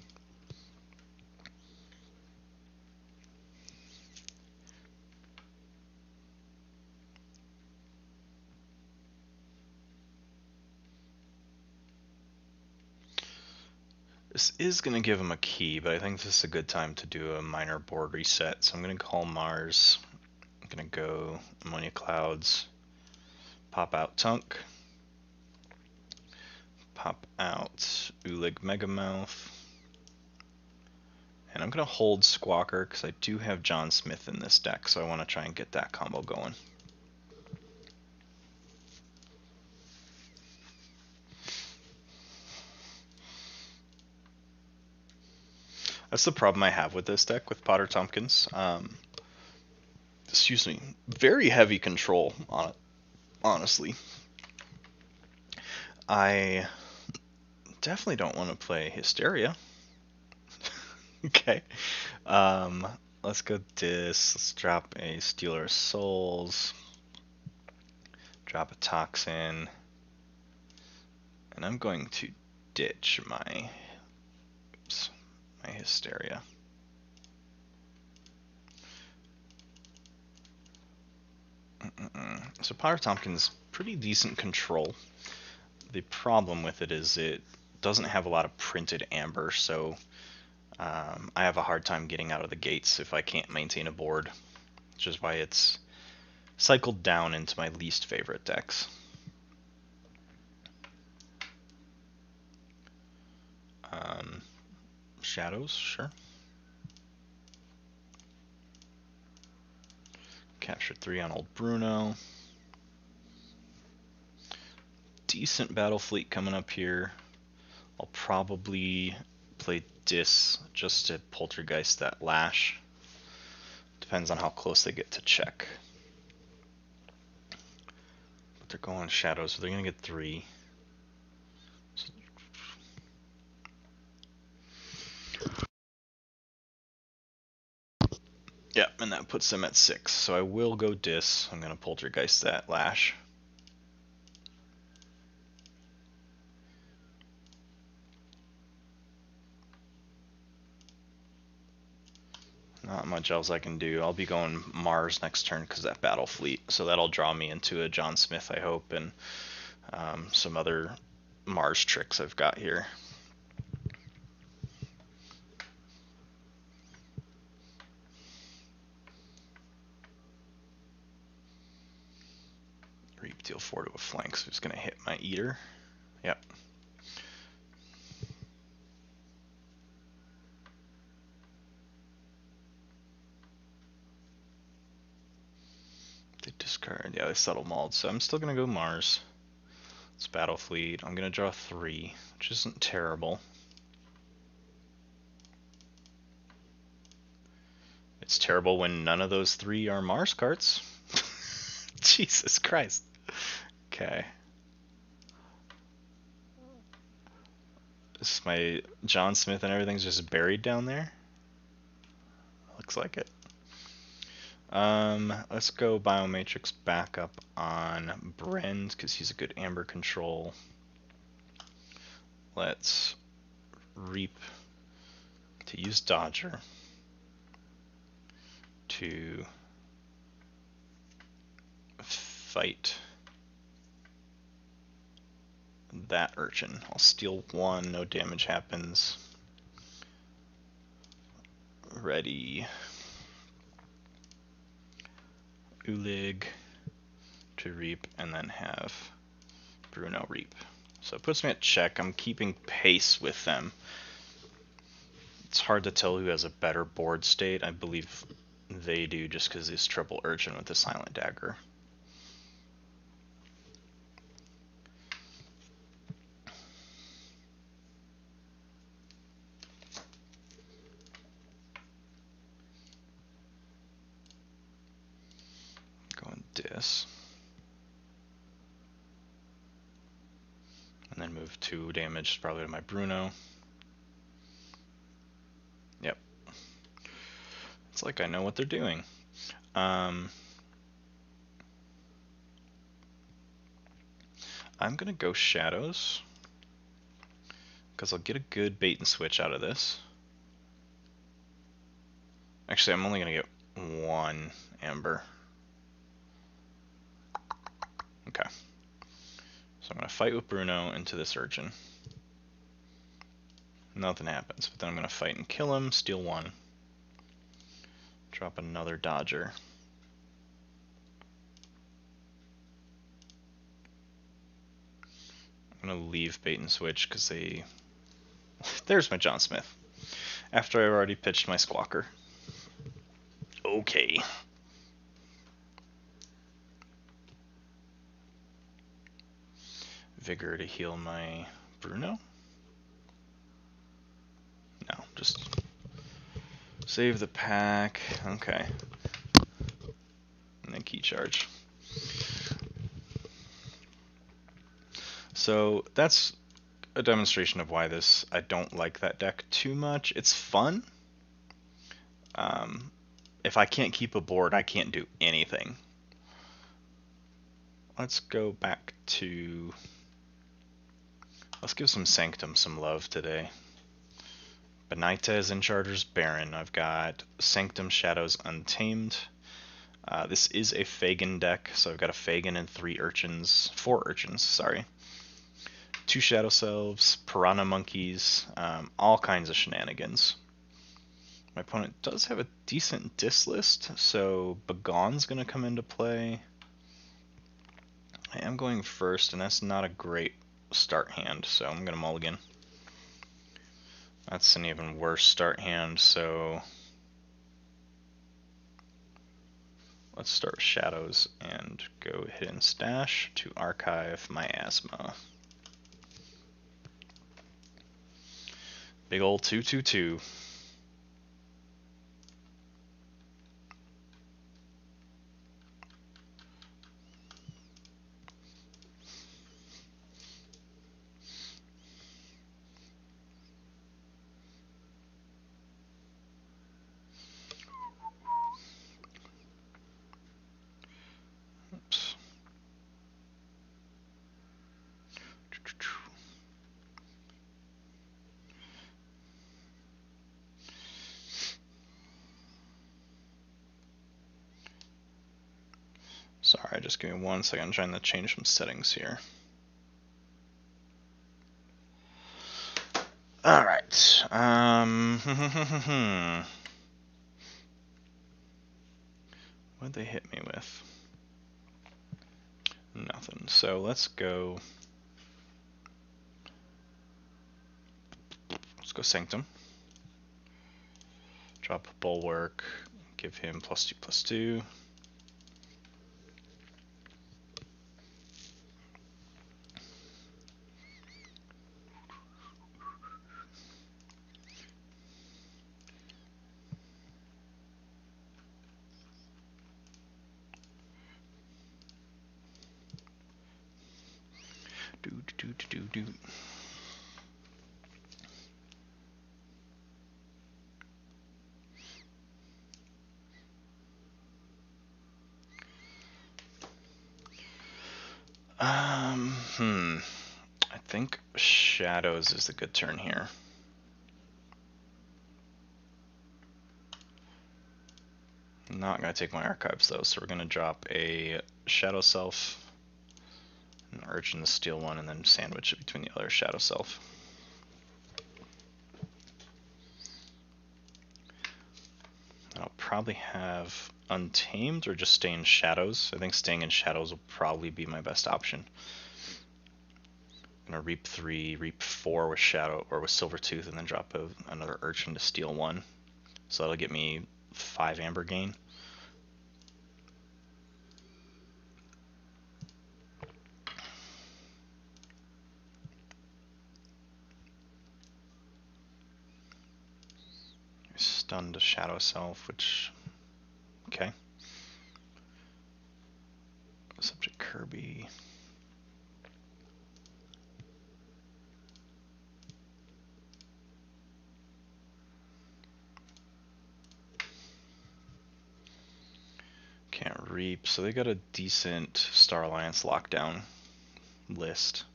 This is going to give him a key, but I think this is a good time to do a minor board reset. So I'm going to call Mars. I'm going to go Ammonia Clouds, pop out Tunk, pop out Ulig Megamouth, and I'm going to hold Squawker because I do have John Smith in this deck, so I want to try and get that combo going. That's the problem I have with this deck with Potter Tompkins. Excuse me. Very heavy control on it, honestly. I definitely don't want to play Hysteria. Okay. Let's go Dis. Let's drop a Stealer of Souls. Drop a Toxin. And I'm going to ditch my Hysteria. So Potter Tompkins, pretty decent control. The problem with it is it doesn't have a lot of printed amber, so I have a hard time getting out of the gates if I can't maintain a board, which is why it's cycled down into my least favorite decks. Shadows, sure. Capture 3 on old Bruno. Decent battle fleet coming up here. I'll probably play Dis just to poltergeist that Lash. Depends on how close they get to check. But they're going Shadows, so they're going to get 3. Yeah, and that puts them at 6. So I will go Dis. I'm going to poltergeist that Lash. Not much else I can do. I'll be going Mars next turn because that battle fleet. So that'll draw me into a John Smith, I hope, and some other Mars tricks I've got here. Reap, deal 4 to a flank, so he's going to hit my Eater. Yep. They discard. Yeah, they settle mauled, so I'm still going to go Mars. It's battle fleet. I'm going to draw 3, which isn't terrible. It's terrible when none of those 3 are Mars cards. Jesus Christ. Okay. This is my John Smith and everything's just buried down there. Looks like it. Let's go Biomatrix back up on Brend because he's a good amber control. Let's Reap to use Dodger to fight that Urchin. I'll steal 1, no damage happens. Ready. Ulig to Reap, and then have Bruno Reap. So it puts me at check. I'm keeping pace with them. It's hard to tell who has a better board state. I believe they do just because it's triple Urchin with the Silent Dagger. Going Dis. And then move 2 damage probably to my Bruno. Yep. It's like I know what they're doing. I'm gonna go Shadows because I'll get a good bait and switch out of this. Actually, I'm only going to get 1 amber. Okay. So I'm going to fight with Bruno into this Urchin. Nothing happens, but then I'm going to fight and kill him, steal 1. Drop another Dodger. I'm going to leave bait and switch because they... There's my John Smith. After I've already pitched my Squawker. Okay. Vigor to heal my Bruno? No, just save the pack. Okay. And then key charge. So that's a demonstration of why I don't like that deck too much. It's fun. If I can't keep a board, I can't do anything. Let's go back to... Let's give some Sanctum some love today. Benitez and Charters Baron. I've got Sanctum Shadows Untamed. This is a Fagin deck, so I've got a Fagin and 4 Urchins, sorry. 2 Shadow Selves, Piranha Monkeys, all kinds of shenanigans. My opponent does have a decent dis list, so Begone's going to come into play. I am going first, and that's not a great start hand, so I'm going to mulligan. That's an even worse start hand, so let's start with Shadows and go Hidden Stash to archive Miasma. Big ol' 2/2/2. Oops. Sorry, just give me 1 second. I'm trying to change some settings here. Alright. What'd they hit me with? Nothing. So let's go Sanctum. Drop Bulwark. Give him +2/+2. Do. I think Shadows is the good turn here. I'm not going to take my archives though, so we're going to drop a Shadow Self, an Urchin to steal 1, and then sandwich it between the other Shadow Self. I'll probably have Untamed or just stay in Shadows. I think staying in Shadows will probably be my best option. I'm gonna reap 3, reap 4 with Shadow or with Silvertooth, and then drop another Urchin to steal 1. So that'll get me 5 amber gain. Stunned a Shadow Self, which okay. Subject Kirby. Can't reap, so they got a decent Star Alliance lockdown list.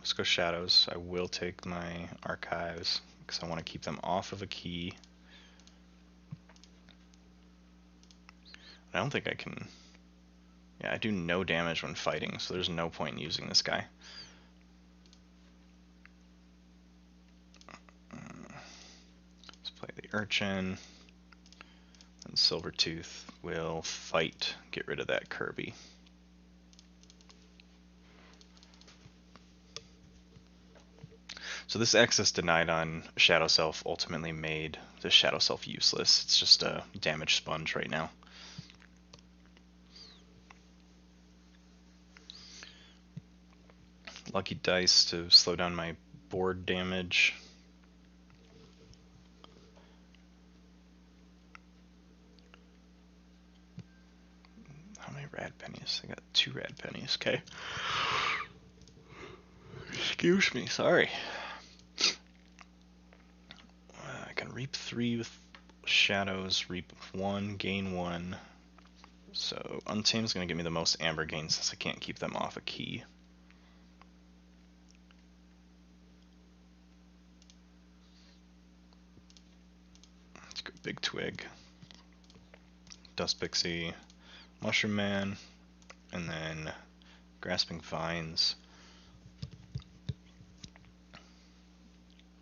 let's go shadows. I will take my archives because I want to keep them off of a key. I don't think I can... Yeah, I do no damage when fighting, so there's no point in using this guy. Let's play the Archon. And Silvertooth will fight, get rid of that Kirby. So this access denied on Shadow Self ultimately made the Shadow Self useless. It's just a damage sponge right now. Lucky dice to slow down my board damage. How many rad pennies? I got 2 rad pennies, okay. Excuse me, sorry. I can reap 3 with shadows, reap 1, gain 1. So Untamed is going to give me the most amber gain since I can't keep them off a key. Let's go Big Twig, Dust Pixie, Mushroom Man, and then Grasping Vines.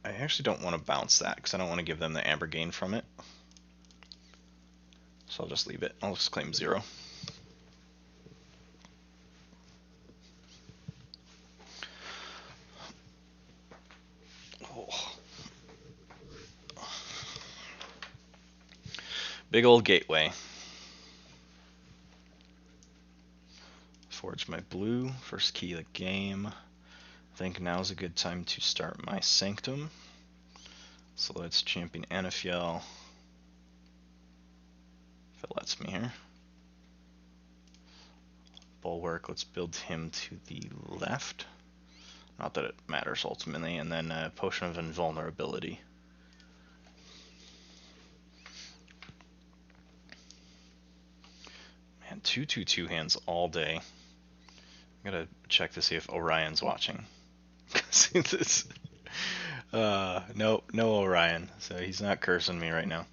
I actually don't want to bounce that because I don't want to give them the amber gain from it. So I'll just leave it. I'll just claim 0. Oh. Big old gateway. Forge my blue, first key of the game. I think now's a good time to start my Sanctum. So let's champion Anafiel. If it lets me here. Bulwark, let's build him to the left. Not that it matters ultimately. And then Potion of Invulnerability. Man, 2/2/2 hands all day. I gotta check to see if Orion's watching. No Orion, so he's not cursing me right now.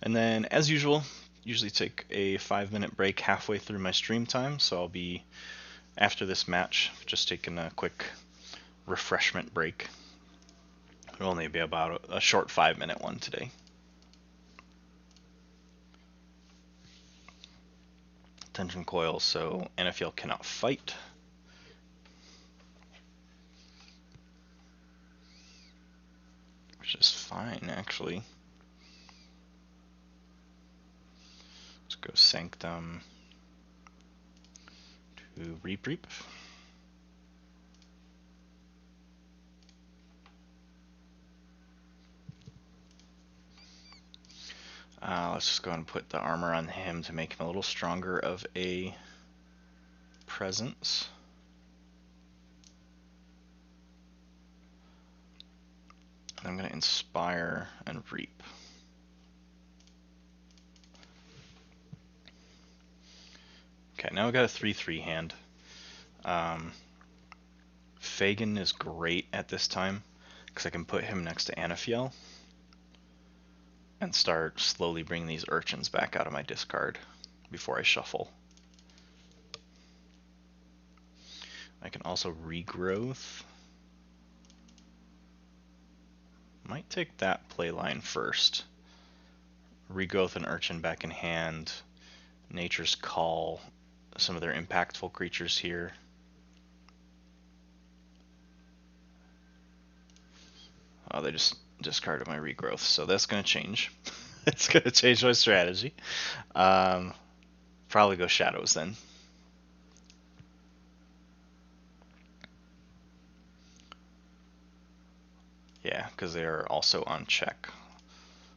And then, as usual, usually take a 5-minute break halfway through my stream time, so I'll be, after this match, just taking a quick refreshment break. It'll only be about a short 5-minute one today. Tension coil, so Anafiel cannot fight. Which is fine, actually. Let's go Sanctum to Reap. Let's just go and put the armor on him to make him a little stronger of a presence. I'm going to Inspire and Reap. Okay, now we've got a 3/3 hand. Fagin is great at this time because I can put him next to Anafiel and start slowly bringing these Archons back out of my discard before I shuffle. I can also Regrowth. Might take that playline first. Regrowth an Archon back in hand. Nature's Call some of their impactful creatures here. Oh, they just discarded my Regrowth, so that's going to change. It's going to change my strategy. Probably go Shadows then. Yeah, because they are also on check.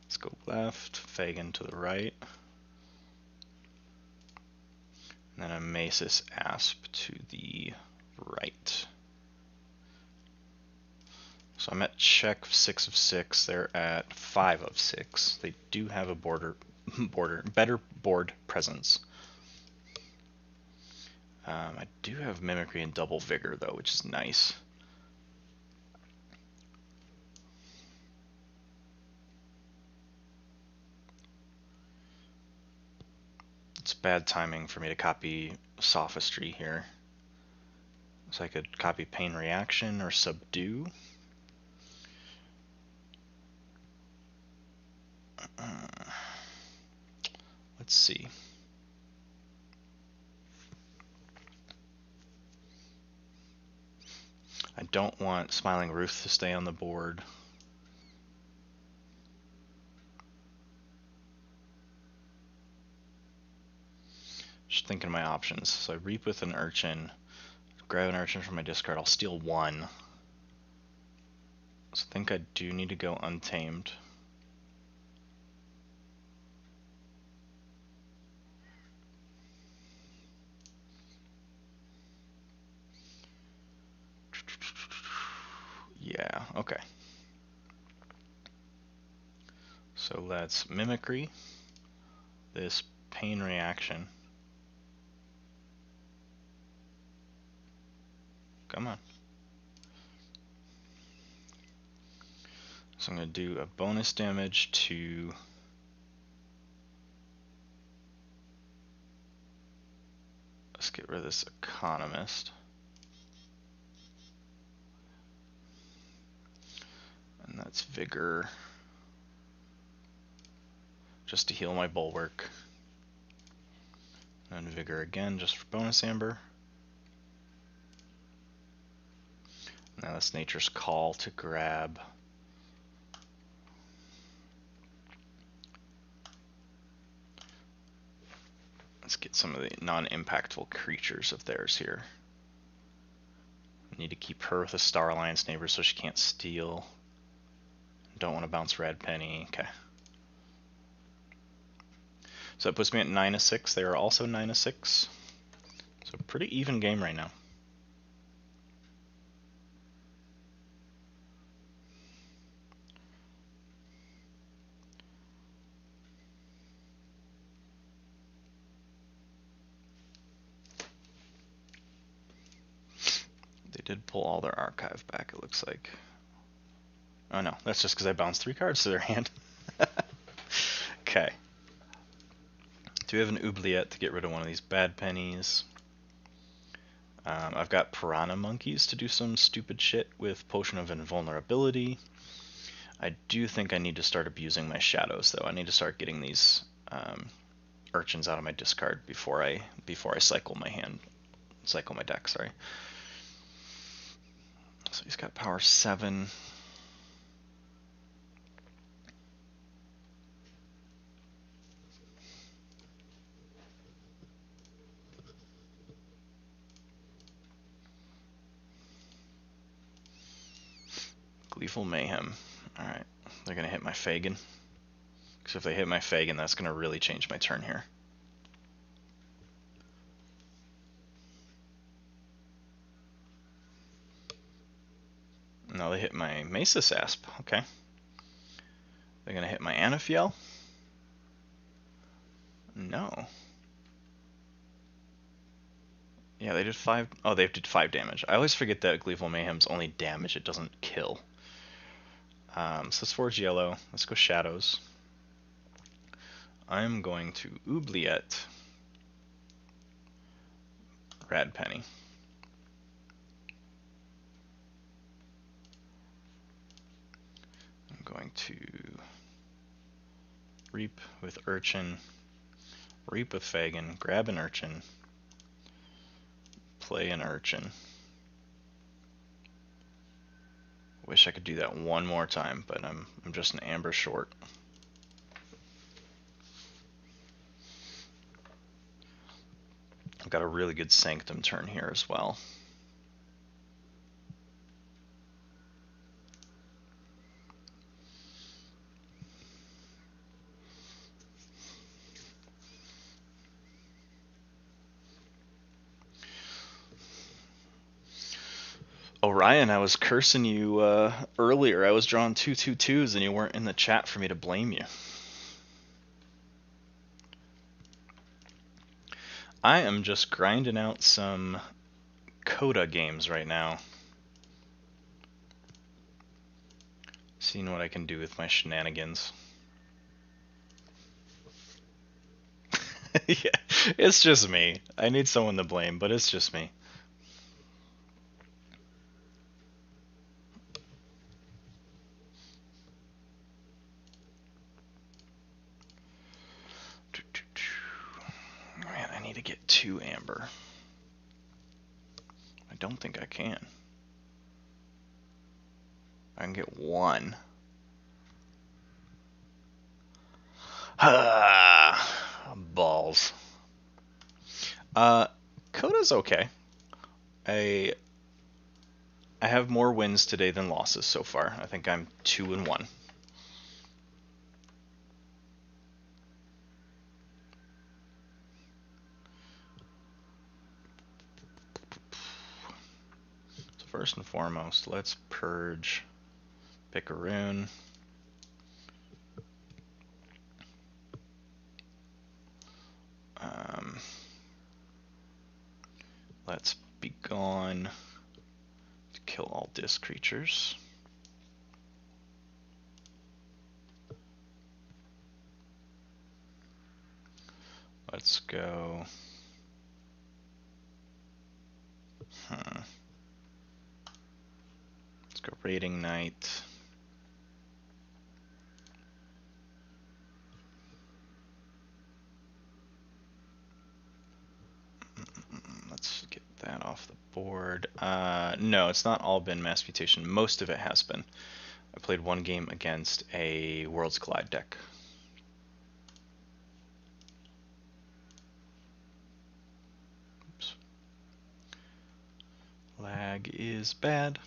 Let's go left, Fagin to the right. And then a Masis Asp to the right. So I'm at check 6 of 6. They're at 5 of 6. They do have a better board presence. I do have Mimicry and Double Vigor though, which is nice. It's bad timing for me to copy Sophistry here. So I could copy Pain Reaction or Subdue. Let's see. I don't want Smiling Ruth to stay on the board. Just thinking of my options. So I Reap with an Urchin, grab an Urchin from my discard, I'll steal 1. So I think I do need to go Untamed. Yeah, okay. So let's Mimicry this Pain Reaction. Come on. So I'm going to do a bonus damage to let's get rid of this Economist. And that's Vigor. Just to heal my Bulwark. And Vigor again, just for bonus Amber. Now that's Nature's Call to grab. Let's get some of the non-impactful creatures of theirs here. I need to keep her with a Star Alliance neighbor so she can't steal. Don't want to bounce Red Penny. Okay. So that puts me at 9 of 6. They are also 9 of 6. So pretty even game right now. They did pull all their archive back, it looks like. Oh no, that's just because I bounced 3 cards to their hand. Okay. Do we have an oubliette to get rid of one of these bad pennies? I've got Piranha Monkeys to do some stupid shit with Potion of Invulnerability. I do think I need to start abusing my shadows, though. I need to start getting these Urchins out of my discard before I cycle my deck. Sorry. So he's got power 7. Gleeful Mayhem. Alright, they're going to hit my Fagin. Because if they hit my Fagin, that's going to really change my turn here. No, they hit my Mesa Sasp. Okay. They're going to hit my Anafiel? No. Yeah, they did 5. Oh, they did 5 damage. I always forget that Gleeful Mayhem's only damage, it doesn't kill. So let's forge yellow. Let's go shadows. I'm going to oubliette Rad Penny. I'm going to Reap with Urchin, Reap with Fagin, grab an Urchin, play an Urchin. Wish I could do that one more time, but I'm just an amber short. I've got a really good Sanctum turn here as well. Oh Ryan, I was cursing you earlier. I was drawing 2/2/2s and you weren't in the chat for me to blame you. I am just grinding out some CotA games right now. Seeing what I can do with my shenanigans. Yeah, it's just me. I need someone to blame, but it's just me. Man, I need to get 2 amber. I don't think I can. I can get 1. Balls. CotA's okay. I have more wins today than losses so far. I think I'm 2-1. So first and foremost, let's purge. Pick a rune. Let's be gone to kill all disc creatures. Let's go. Let's go Raiding Knight. Let's get that off the board. No, it's not all been Mass Mutation. Most of it has been. I played one game against a Worlds Collide deck. Oops. Lag is bad.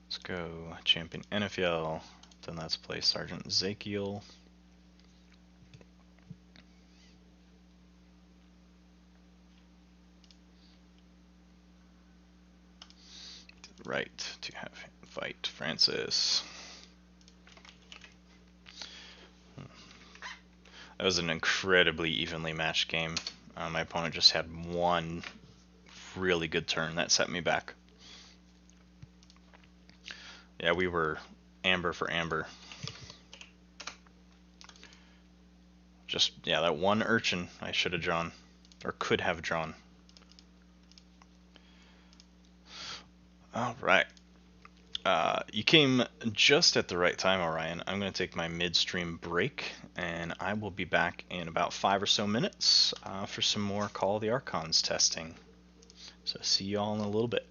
Let's go Champion NFL. Then let's play Sergeant Ezekiel. Right to have him fight Francis. That was an incredibly evenly matched game. My opponent just had one really good turn that set me back. Yeah, we were amber for amber. Just, yeah, that one urchin I should have drawn, or could have drawn. All right. You came just at the right time, Orion. I'm going to take my midstream break, and I will be back in about 5 or so minutes for some more Call of the Archons testing. So see you all in a little bit.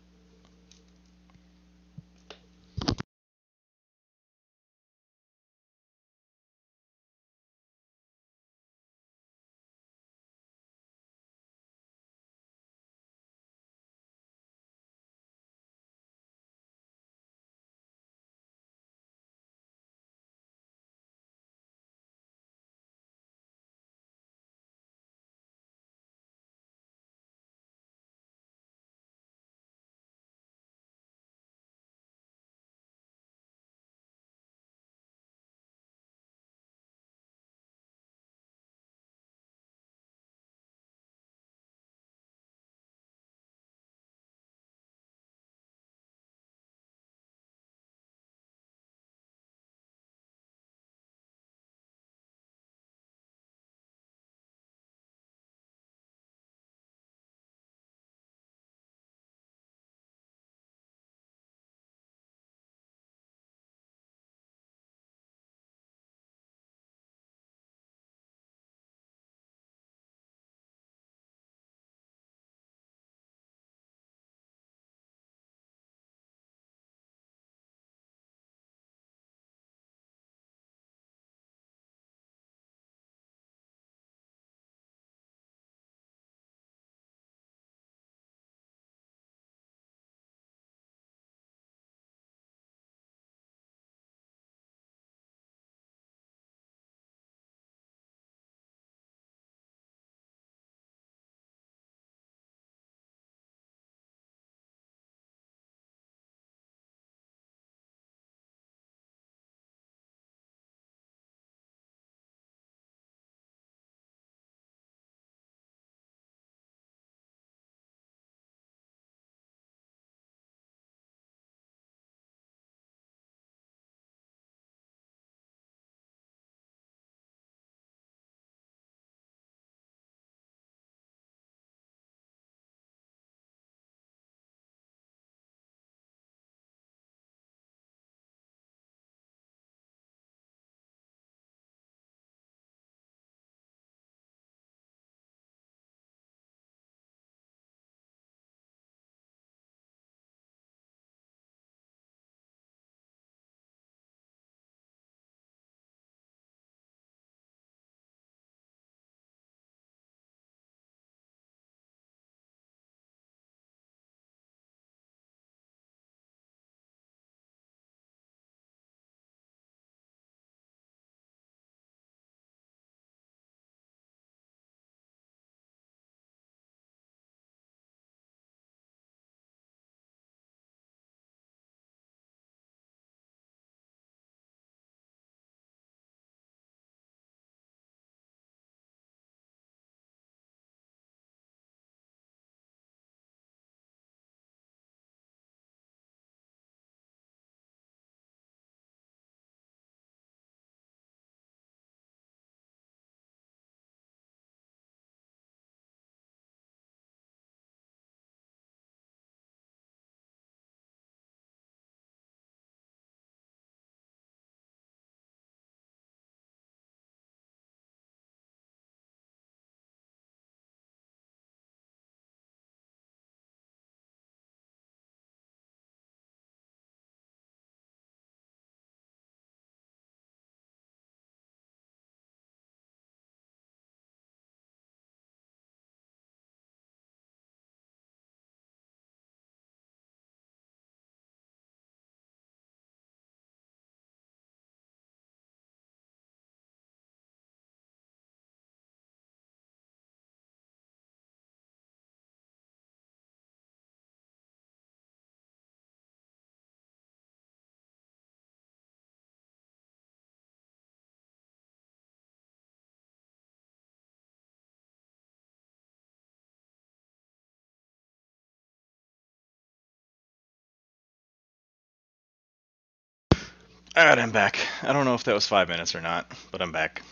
Alright, I'm back. I don't know if that was 5 minutes or not, but I'm back.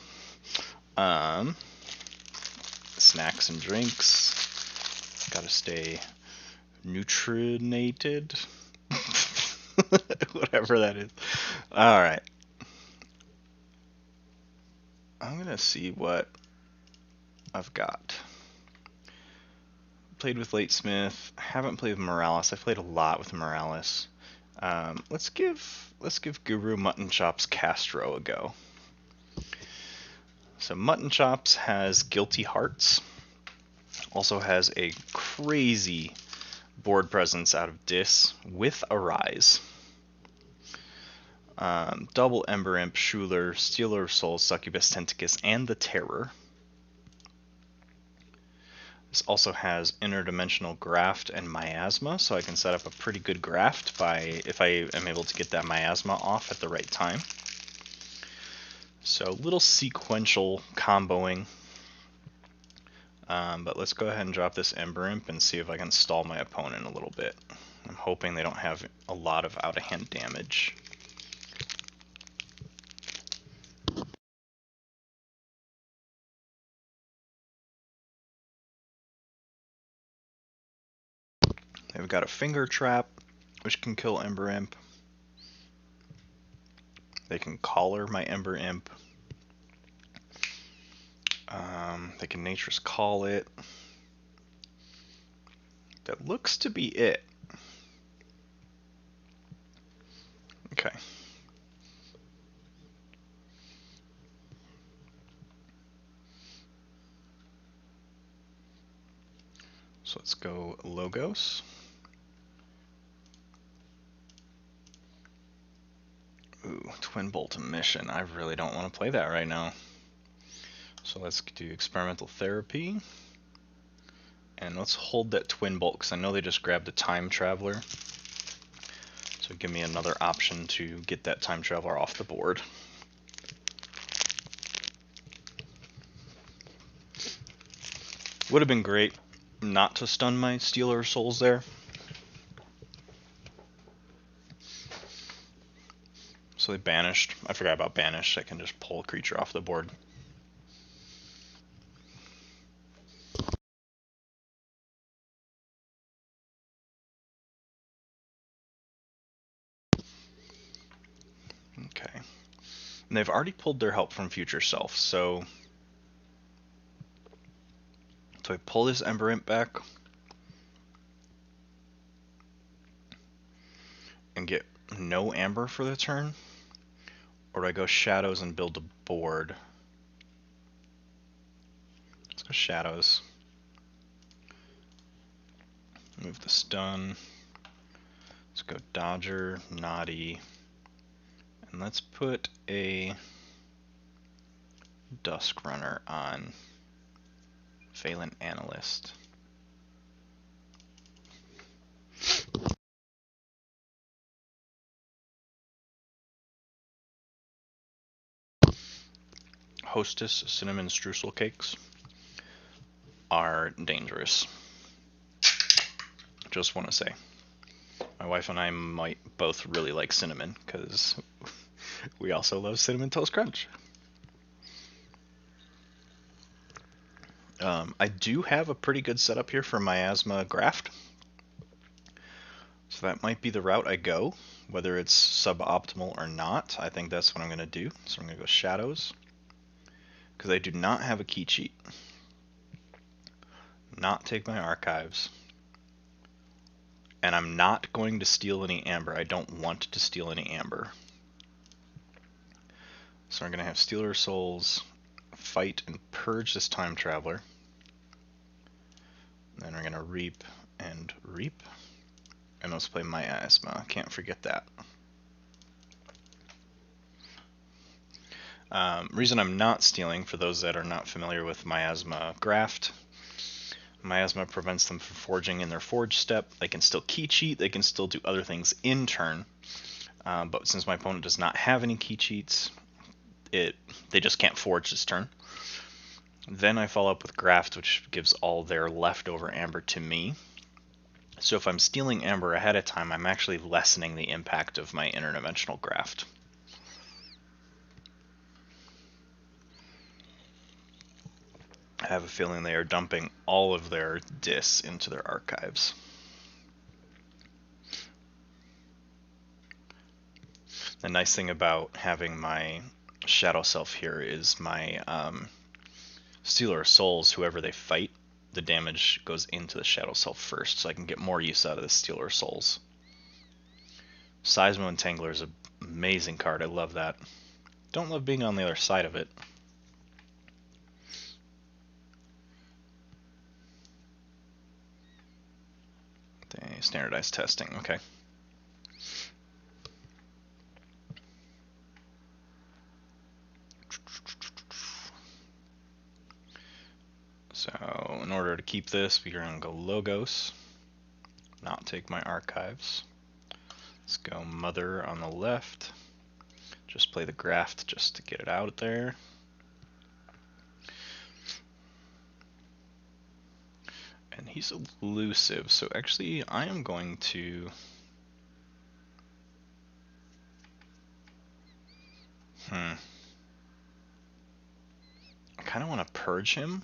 Snacks and drinks. Gotta stay nutrinated. Whatever that is. Alright. I'm gonna see what I've got. Played with Latesmith. Haven't played with Morales. I've played a lot with Morales. Let's give Guru Mutton Chops Castro a go. So Mutton Chops has Guilty Hearts. Also has a crazy board presence out of Dis with Arise. Double Ember Imp, Schuler, Stealer of Souls, Succubus, Tentacus, and the Terror. This also has Interdimensional Graft and Miasma, so I can set up a pretty good graft if I am able to get that Miasma off at the right time. So little sequential comboing. But let's go ahead and drop this Ember Imp and see if I can stall my opponent a little bit. I'm hoping they don't have a lot of out-of-hand damage. They've got a Finger Trap, which can kill Ember Imp. They can Collar my Ember Imp. They can Nature's Call it. That looks to be it. Okay. So let's go Logos. Ooh, Twin Bolt Emission. I really don't want to play that right now. So let's do Experimental Therapy. And let's hold that Twin Bolt, because I know they just grabbed a Time Traveler. So give me another option to get that Time Traveler off the board. Would have been great not to stun my Stealer of Souls there. So they banished. I forgot about banish. I can just pull a creature off the board. Okay. And they've already pulled their Help from Future Self, so do I pull this Ember Imp back and get no Amber for the turn? Or do I go Shadows and build a board? Let's go Shadows. Move the stun. Let's go Dodger, Naughty. And let's put a Dusk Runner on Phelan Analyst. Hostess cinnamon streusel cakes are dangerous. Just want to say. My wife and I might both really like cinnamon, because we also love Cinnamon Toast Crunch. I do have a pretty good setup here for Miasma Graft. So that might be the route I go, whether it's suboptimal or not. I think that's what I'm going to do. So I'm going to go Shadows, because I do not have a key cheat. Not take my archives. And I'm not going to steal any Amber. I don't want to steal any Amber. So I'm going to have Stealer Souls fight and purge this Time Traveler. Then we're going to Reap and Reap. And let's play Miasma. Can't forget that. Reason I'm not stealing, for those that are not familiar with Miasma Graft, Miasma prevents them from forging in their forge step. They can still key cheat, they can still do other things in turn. But since my opponent does not have any key cheats, they just can't forge this turn. Then I follow up with Graft, which gives all their leftover Amber to me. So if I'm stealing Amber ahead of time, I'm actually lessening the impact of my interdimensional Graft. I have a feeling they are dumping all of their dis into their archives. The nice thing about having my Shadow Self here is my Stealer of Souls, whoever they fight, the damage goes into the Shadow Self first, so I can get more use out of the Stealer of Souls. Seismo Entangler is an amazing card. I love that. Don't love being on the other side of it. They standardized testing, okay. So in order to keep this, we're going to go Logos, not take my archives. Let's go Mother on the left. Just play the Graft just to get it out there. And he's elusive, so actually I am going to... I kind of want to purge him.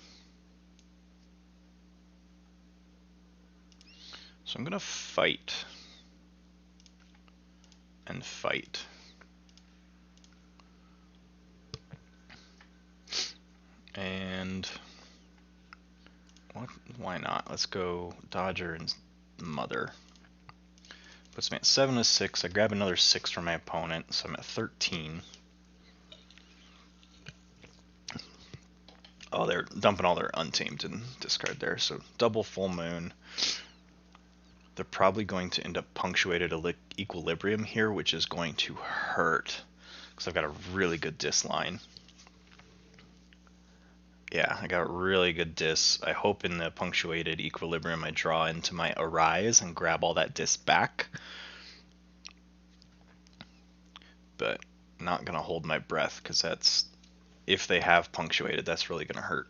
So I'm going to fight. And fight. And... what? Why not? Let's go Dodger and Mother. Puts me at 7 to 6. I grab another 6 from my opponent, so I'm at 13. Oh, they're dumping all their Untamed and discard there, so double Full Moon. They're probably going to end up punctuated Equilibrium here, which is going to hurt, because I've got a really good dis line. Yeah, I got really good dis. I hope in the punctuated Equilibrium I draw into my Arise and grab all that dis back. But not going to hold my breath, because that's, if they have punctuated, that's really going to hurt.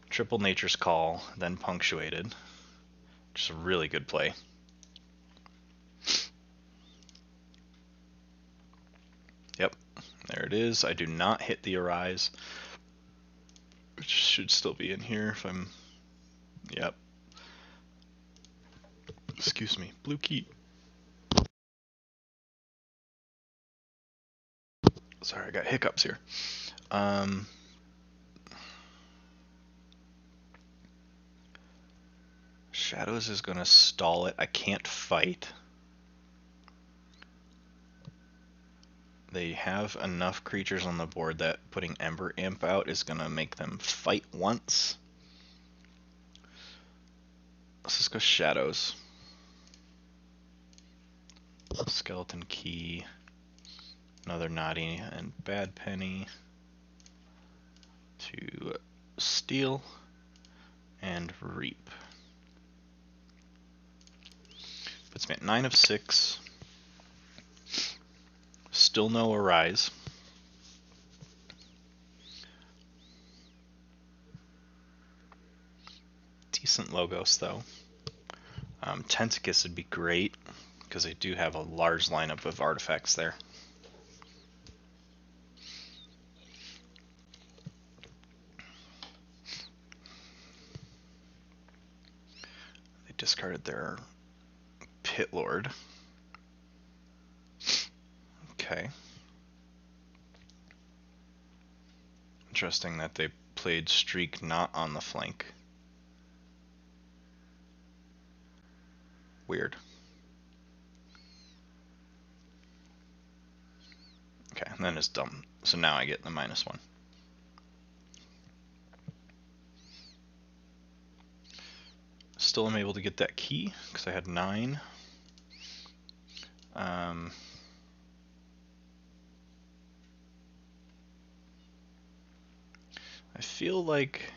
Triple Nature's Call, then punctuated. Just a really good play. Yep, there it is. I do not hit the Arise, which should still be in here if I'm... Yep. Excuse me. Blue key. Sorry, I got hiccups here. Shadows is going to stall it. I can't fight. They have enough creatures on the board that putting Ember Imp out is going to make them fight once. Let's just go Shadows. Skeleton Key. Another Naughty and Bad Penny. To steal and reap. Puts me at 9 of 6. Still no Arise. Decent Logos though. Tentacus would be great because they do have a large lineup of artifacts there. They discarded their Pit Lord. Okay. Interesting that they played Streak not on the flank. Weird. Okay, and then it's dumb. So now I get the -1. Still am able to get that key because I had 9. I feel like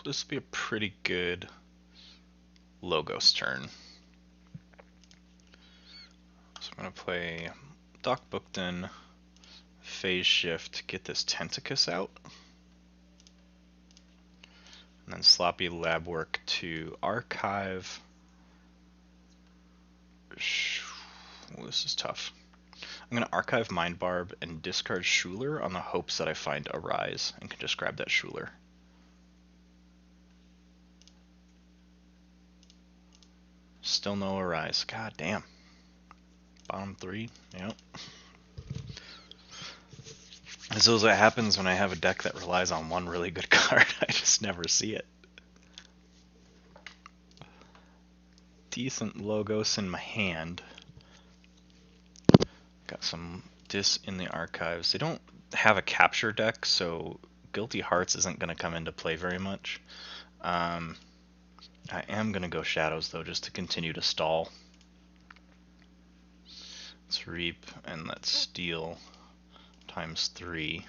this would be a pretty good Logos turn. So I'm going to play Doc Bookton, Phase Shift, get this Tentacus out. And then Sloppy Lab Work to archive. Well, this is tough. I'm going to archive Mind Barb and discard Schuler on the hopes that I find a Rise and can just grab that Schuler. Still no Arise. God damn. Bottom 3. Yep. This is what happens when I have a deck that relies on one really good card. I just never see it. Decent Logos in my hand. Got some Dis in the archives. They don't have a capture deck, so Guilty Hearts isn't going to come into play very much. I am going to go Shadows, though, just to continue to stall. Let's Reap and let's Steal times 3.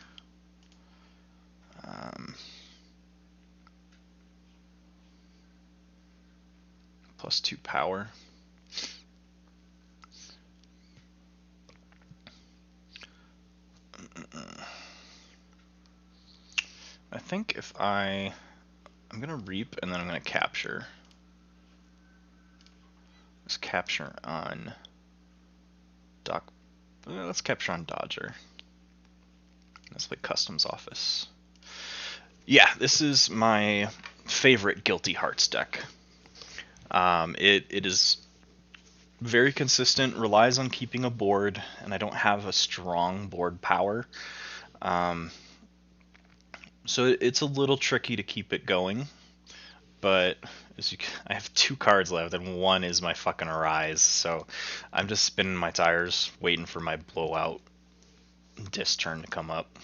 Plus 2 power. I think if I'm gonna Reap and then I'm gonna Capture. Let's Capture on let's Capture on Dodger. Let's play Customs Office. Yeah, this is my favorite Guilty Hearts deck. It is very consistent, relies on keeping a board, and I don't have a strong board power. So it's a little tricky to keep it going, but I have 2 cards left, and one is my fucking Arise, so I'm just spinning my tires, waiting for my blowout Dis turn to come up,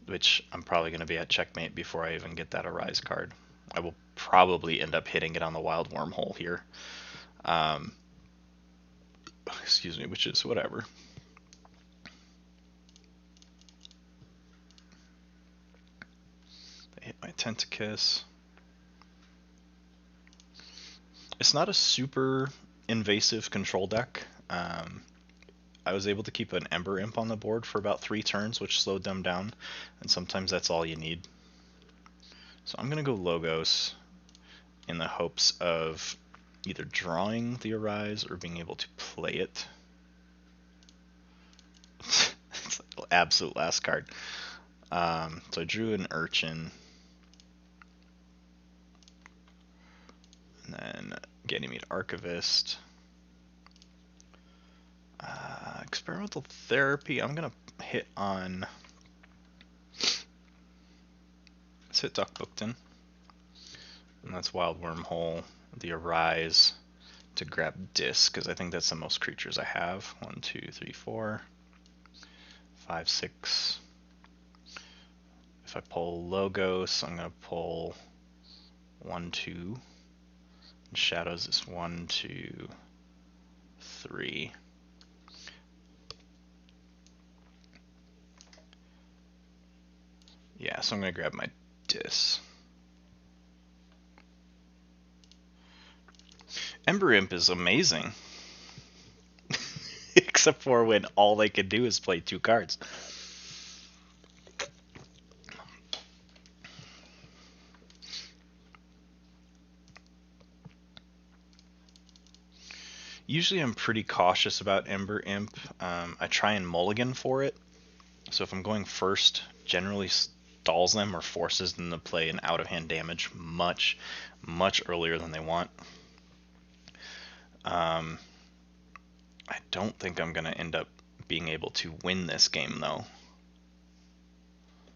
which I'm probably going to be at checkmate before I even get that Arise card. I will probably end up hitting it on the Wild Wormhole here. Excuse me, which is whatever. I hit my Tentacus. It's not a super invasive control deck. I was able to keep an Ember Imp on the board for about 3 turns, which slowed them down, and sometimes that's all you need. So I'm going to go Logos in the hopes of either drawing the Arise or being able to play it. It's the absolute last card. So I drew an Urchin. And then Ganymede Archivist. Experimental Therapy. I'm going to hit on... Let's hit Duck Bookton. And that's Wild Wormhole. The Arise to grab Disc, because I think that's the most creatures I have. 1, 2, 3, 4, 5, 6. If I pull Logos, I'm going to pull 1, 2. And Shadows is 1, 2, 3. Yeah, so I'm going to grab my Dis. Ember Imp is amazing. Except for when all they can do is play 2 cards. Usually I'm pretty cautious about Ember Imp. I try and mulligan for it. So if I'm going first, generally stalls them or forces them to play an out-of-hand damage much, much earlier than they want. I don't think I'm going to end up being able to win this game, though.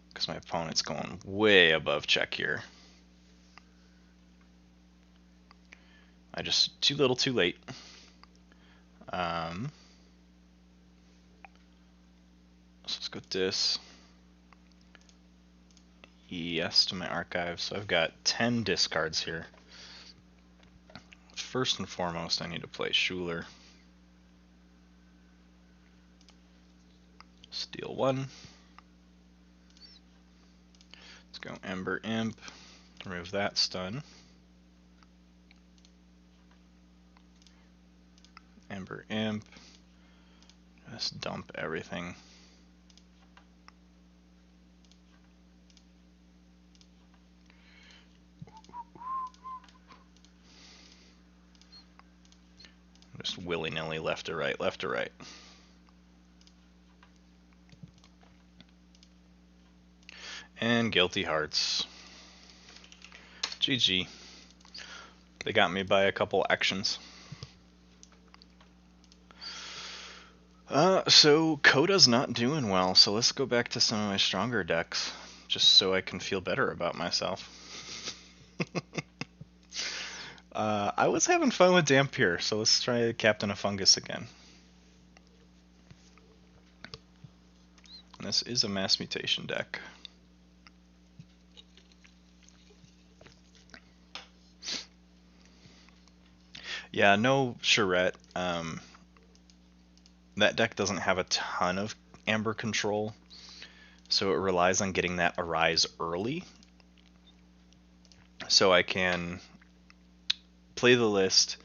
Because my opponent's going way above check here. I just, too little, too late. So let's go with this. Yes to my archive. So I've got 10 discards here. First and foremost, I need to play Schuler. Steal 1. Let's go Ember Imp. Remove that stun. Ember Imp. Just dump everything. Just willy-nilly left to right, left to right. And Guilty Hearts. GG. They got me by a couple actions. So CotA's not doing well, so let's go back to some of my stronger decks, just so I can feel better about myself. I was having fun with Dampier, so let's try Captain of Fungus again. And this is a mass mutation deck. Yeah, no Charette. That deck doesn't have a ton of Amber control, so it relies on getting that Arise early. So I can play the list,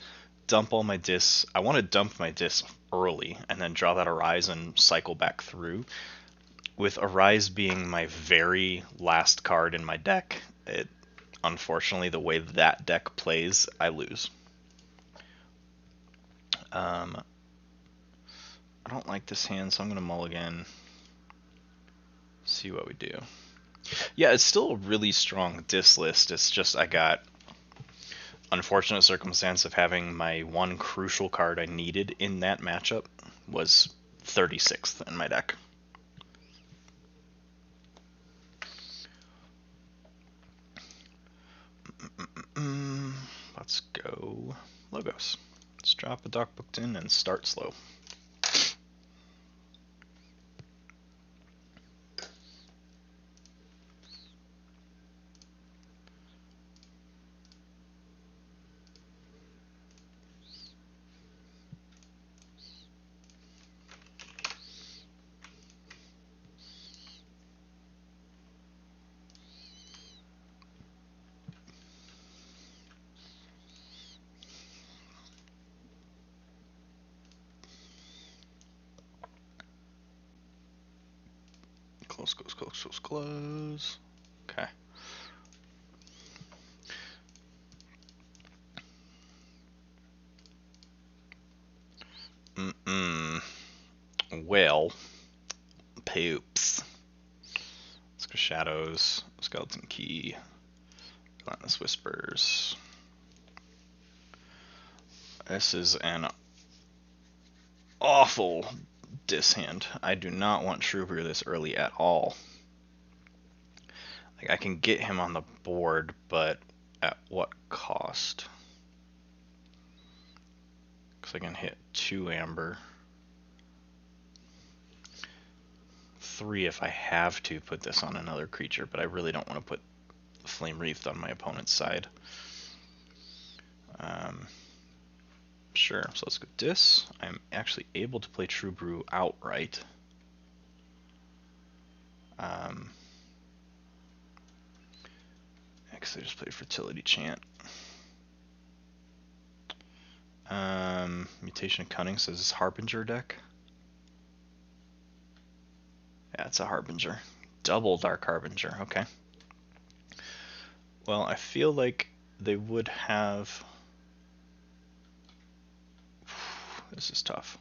dump all my discs. I want to dump my discs early and then draw that Arise and cycle back through. With Arise being my very last card in my deck, unfortunately, the way that deck plays, I lose. I don't like this hand, so I'm going to mulligan. See what we do. Yeah, it's still a really strong disc list. It's just I got unfortunate circumstance of having my one crucial card I needed in that matchup was 36th in my deck. Let's go Logos. Let's drop a Doc Booked in and start slow. Close. Okay. Well, poops. Let's go Shadows, Skeleton Key, Relentless Whispers. This is an awful dishand. I do not want Shrewber this early at all. Like, I can get him on the board, but at what cost? Because I can hit 2 Amber. 3 if I have to put this on another creature, but I really don't want to put Flame Wreath on my opponent's side. Sure, so let's go Dis. I'm actually able to play True Brew outright. Actually, I just played Fertility Chant. Mutation of Cunning says it's Harbinger deck. Yeah, it's a Harbinger. Double Dark Harbinger, okay. Well, I feel like they would have... This is tough.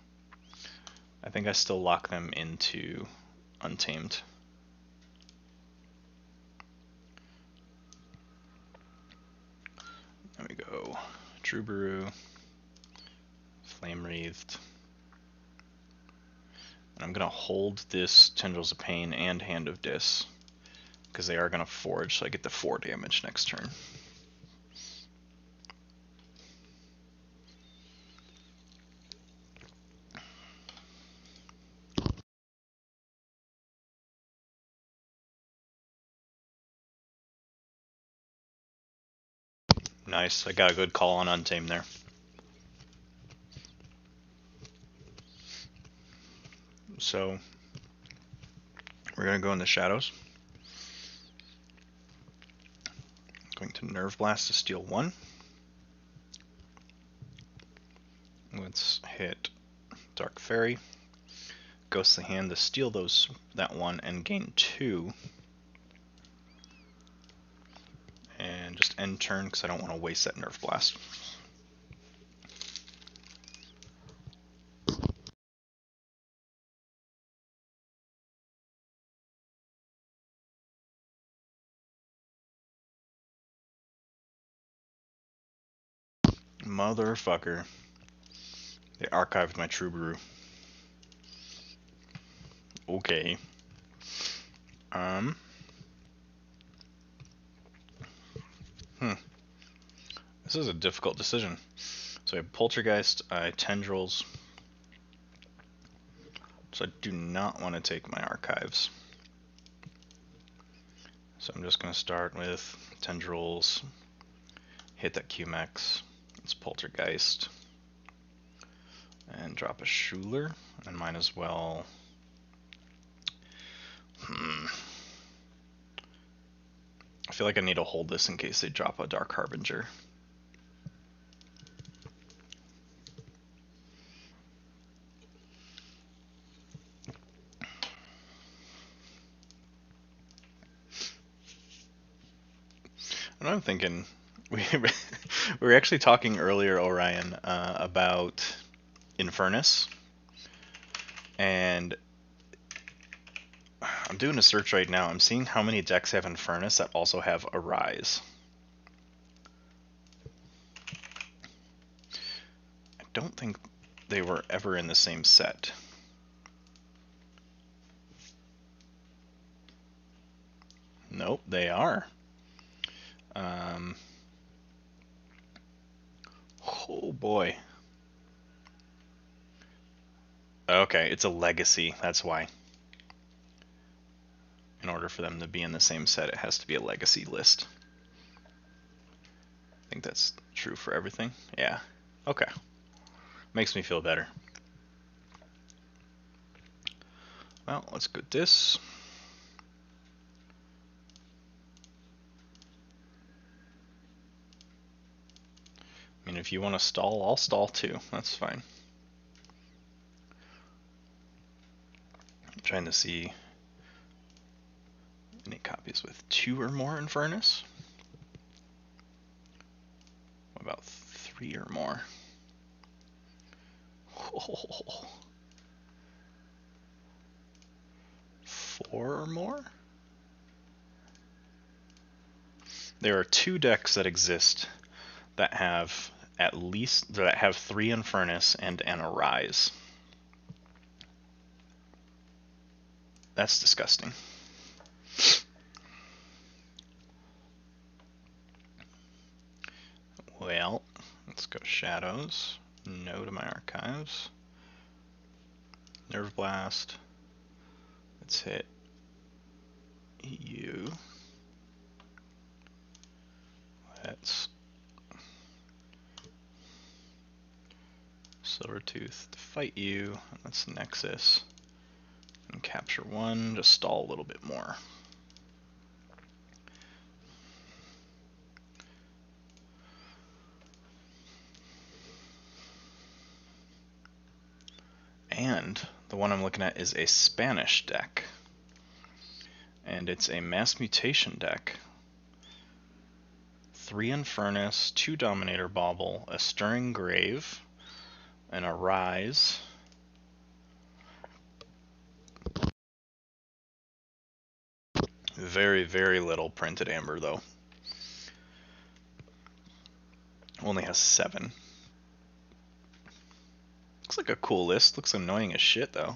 I think I still lock them into Untamed. There we go. True Brew, Flame Wreathed. And I'm going to hold this Tendrils of Pain and Hand of Dis, because they are going to forge, so I get the 4 damage next turn. Nice, I got a good call on Untamed there. So, we're going to go in the Shadows. Going to Nerve Blast to steal 1. Let's hit Dark Fairy. Ghostly Hand to steal that 1 and gain 2. And just end turn because I don't want to waste that Nerve Blast. Motherfucker. They archived my Troubadour. Okay. This is a difficult decision. So I have Poltergeist, I have Tendrils. So I do not want to take my archives. So I'm just going to start with Tendrils, hit that QMax, it's Poltergeist, and drop a Schuler, and might as well... I feel like I need to hold this in case they drop a Dark Harbinger. And I'm thinking, we were actually talking earlier, Orion, about Infernus, and I'm doing a search right now. I'm seeing how many decks have Infernus that also have Arise. I don't think they were ever in the same set. Nope, they are. Oh boy. Okay, it's a legacy, that's why. In order for them to be in the same set, it has to be a legacy list. I think that's true for everything. Yeah. Okay. Makes me feel better. Well, let's go this. I mean, if you want to stall, I'll stall too. That's fine. I'm trying to see any copies with 2 or more Infernus. What about 3 or more? Oh. 4 or more? There are 2 decks that exist that have at least 3 Infernus and an Arise. That's disgusting. Well, let's go Shadows. No to my archives. Nerve Blast. Let's hit you. Let's Silvertooth to fight you. Let's Nexus and capture 1. Just stall a little bit more. And the one I'm looking at is a Spanish deck. And it's a Mass Mutation deck. 3 Infernus, 2 Dominator Bauble, a Stirring Grave, an Arise. Very, very little printed amber though. Only has 7. Looks like a cool list. Looks annoying as shit though.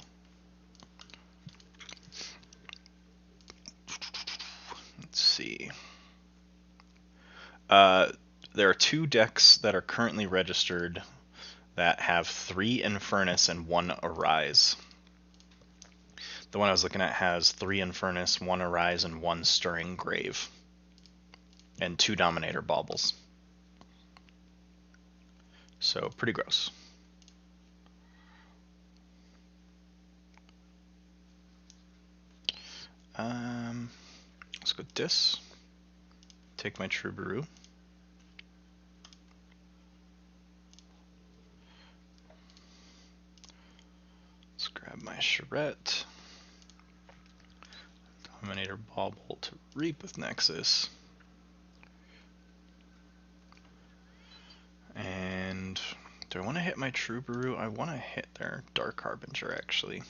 Let's see. There are 2 decks that are currently registered that have 3 Infernus and 1 Arise. The one I was looking at has 3 Infernus, 1 Arise, and 1 Stirring Grave. And 2 Dominator Baubles. So, pretty gross. Let's go this. Take my Troubadour. Let's grab my Charette. Dominator Bauble to Reap with Nexus. And do I want to hit my Troubadour? I want to hit their Dark Harbinger actually.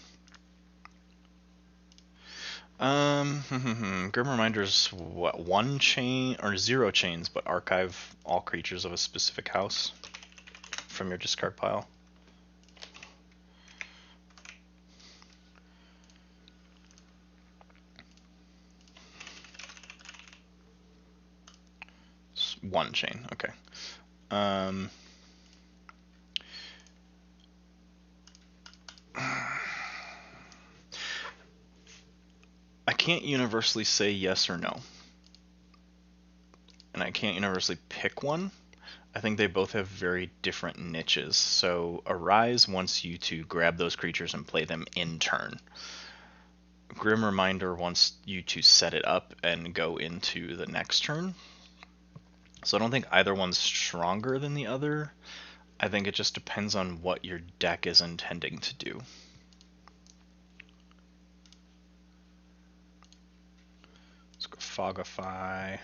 Grim Reminder's what, 1 chain or 0 chains, but archive all creatures of a specific house. from your discard pile. It's one chain, okay. I can't universally say yes or no. And I can't universally pick one. I think they both have very different niches. So Arise wants you to grab those creatures and play them in turn. Grim Reminder wants you to set it up and go into the next turn. So I don't think either one's stronger than the other. I think it just depends on what your deck is intending to do. Let's go Fogify,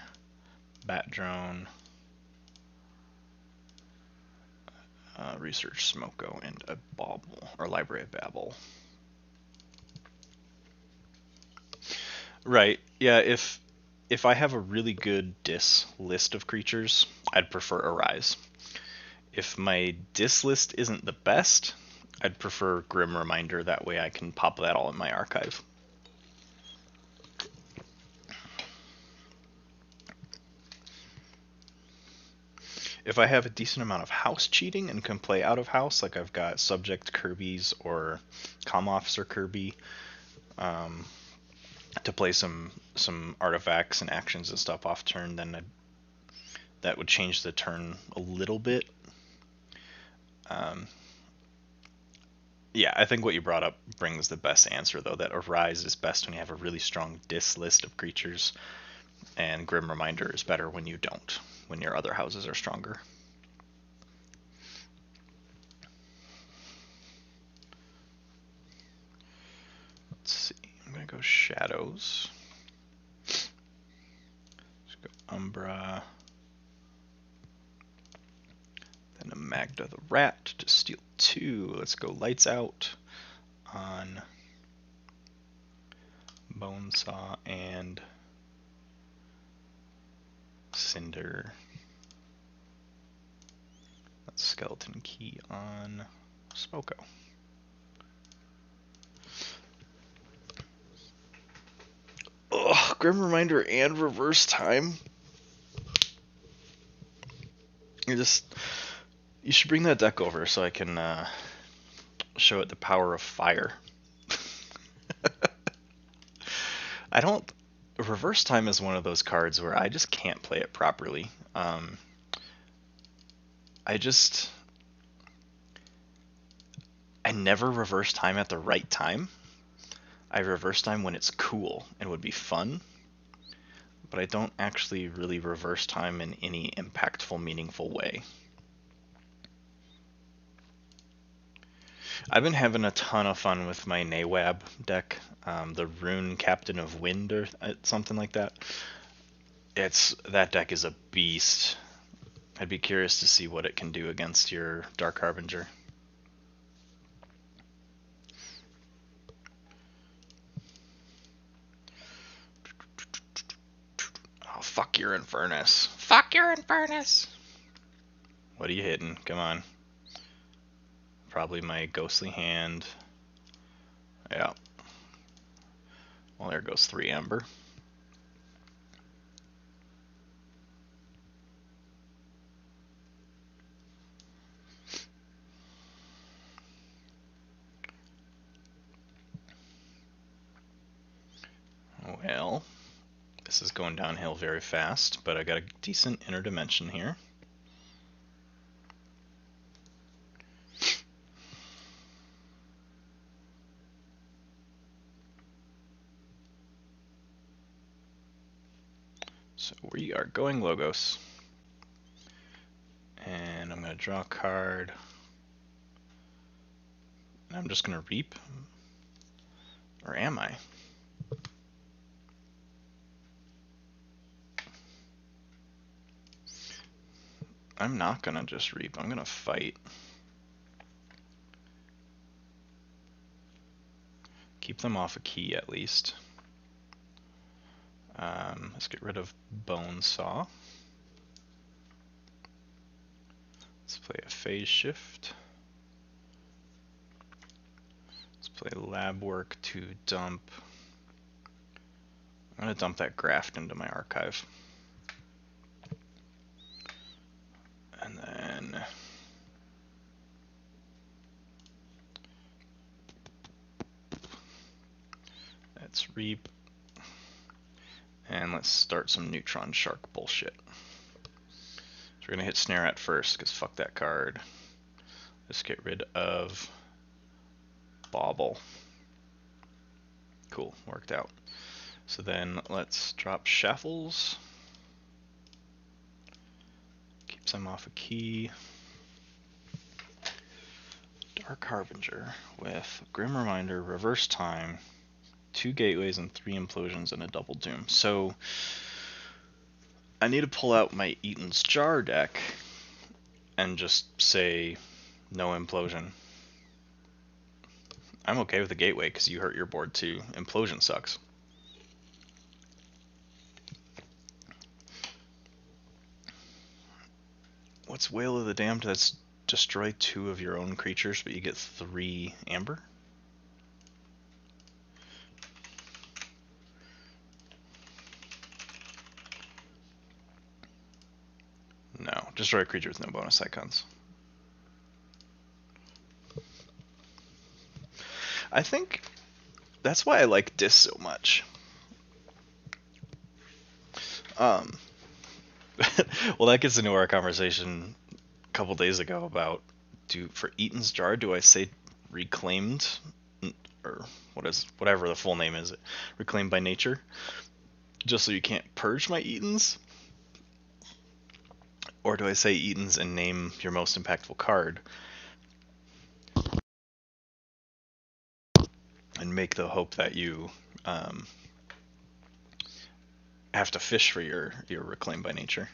Bat Drone, Research Smoko, and a Bauble, or Library of Babel. Right, yeah, if I have a really good dis list of creatures, I'd prefer Arise. If my dis list isn't the best, I'd prefer Grim Reminder, that way I can pop that all in my archive. If I have a decent amount of house cheating and can play out of house, like I've got Subject Kirby's or Comm Officer Kirby, to play some artifacts and actions and stuff off turn, then that would change the turn a little bit. Yeah, I think what you brought up brings the best answer, though, that Arise is best when you have a really strong dis list of creatures, and Grim Reminder is better when you don't, when your other houses are stronger. Let's see, I'm going to go Shadows. Let's go Umbra. Then a Magda the Rat to steal 2. Let's go Lights Out on Bonesaw and Cinder. That's Skeleton Key on Smoko. Ugh, Grim Reminder and Reverse Time. You should bring that deck over so I can show it the power of fire. Reverse Time is one of those cards where I just can't play it properly. I never reverse time at the right time. I reverse time when it's cool and would be fun, but I don't actually really reverse time in any impactful, meaningful way. I've been having a ton of fun with my Nawab deck, the Rune Captain of Wind or something like that. That deck is a beast. I'd be curious to see what it can do against your Dark Harbinger. Oh, fuck your Infernus. Fuck your Infernus! What are you hitting? Come on. Probably my Ghostly Hand. Yeah. Well, there goes 3 Ember. Well, this is going downhill very fast, but I got a decent inner dimension here. So we are going Logos. And I'm going to draw a card. And I'm just going to Reap. Or am I? I'm not going to just Reap. I'm going to fight. Keep them off a key at least. Let's get rid of Bonesaw. Let's play a phase shift. Let's play lab work to dump. I'm going to dump that graft into my archive. And then let's reap. And let's start some neutron shark bullshit. So we're going to hit snare at first, because fuck that card. Let's get rid of Bauble. Cool, worked out. So then let's drop Shaffles. Keeps them off a key. Dark Harbinger with Grim Reminder, Reverse Time, 2 Gateways and 3 Implosions and a Double Doom. So I need to pull out my Eaton's Jar deck and just say no Implosion. I'm okay with the Gateway because you hurt your board too. Implosion sucks. What's Wail of the Damned? That's destroy 2 of your own creatures, but you get 3 amber? No, destroy a creature with no bonus icons. I think that's why I like Dis so much. Well, that gets into our conversation a couple days ago about for Eaton's Jar, do I say Reclaimed, or whatever the full name is, Reclaimed by Nature, just so you can't purge my Eatons? Or do I say Eaton's and name your most impactful card? And make the hope that you have to fish for your Reclaimed by Nature.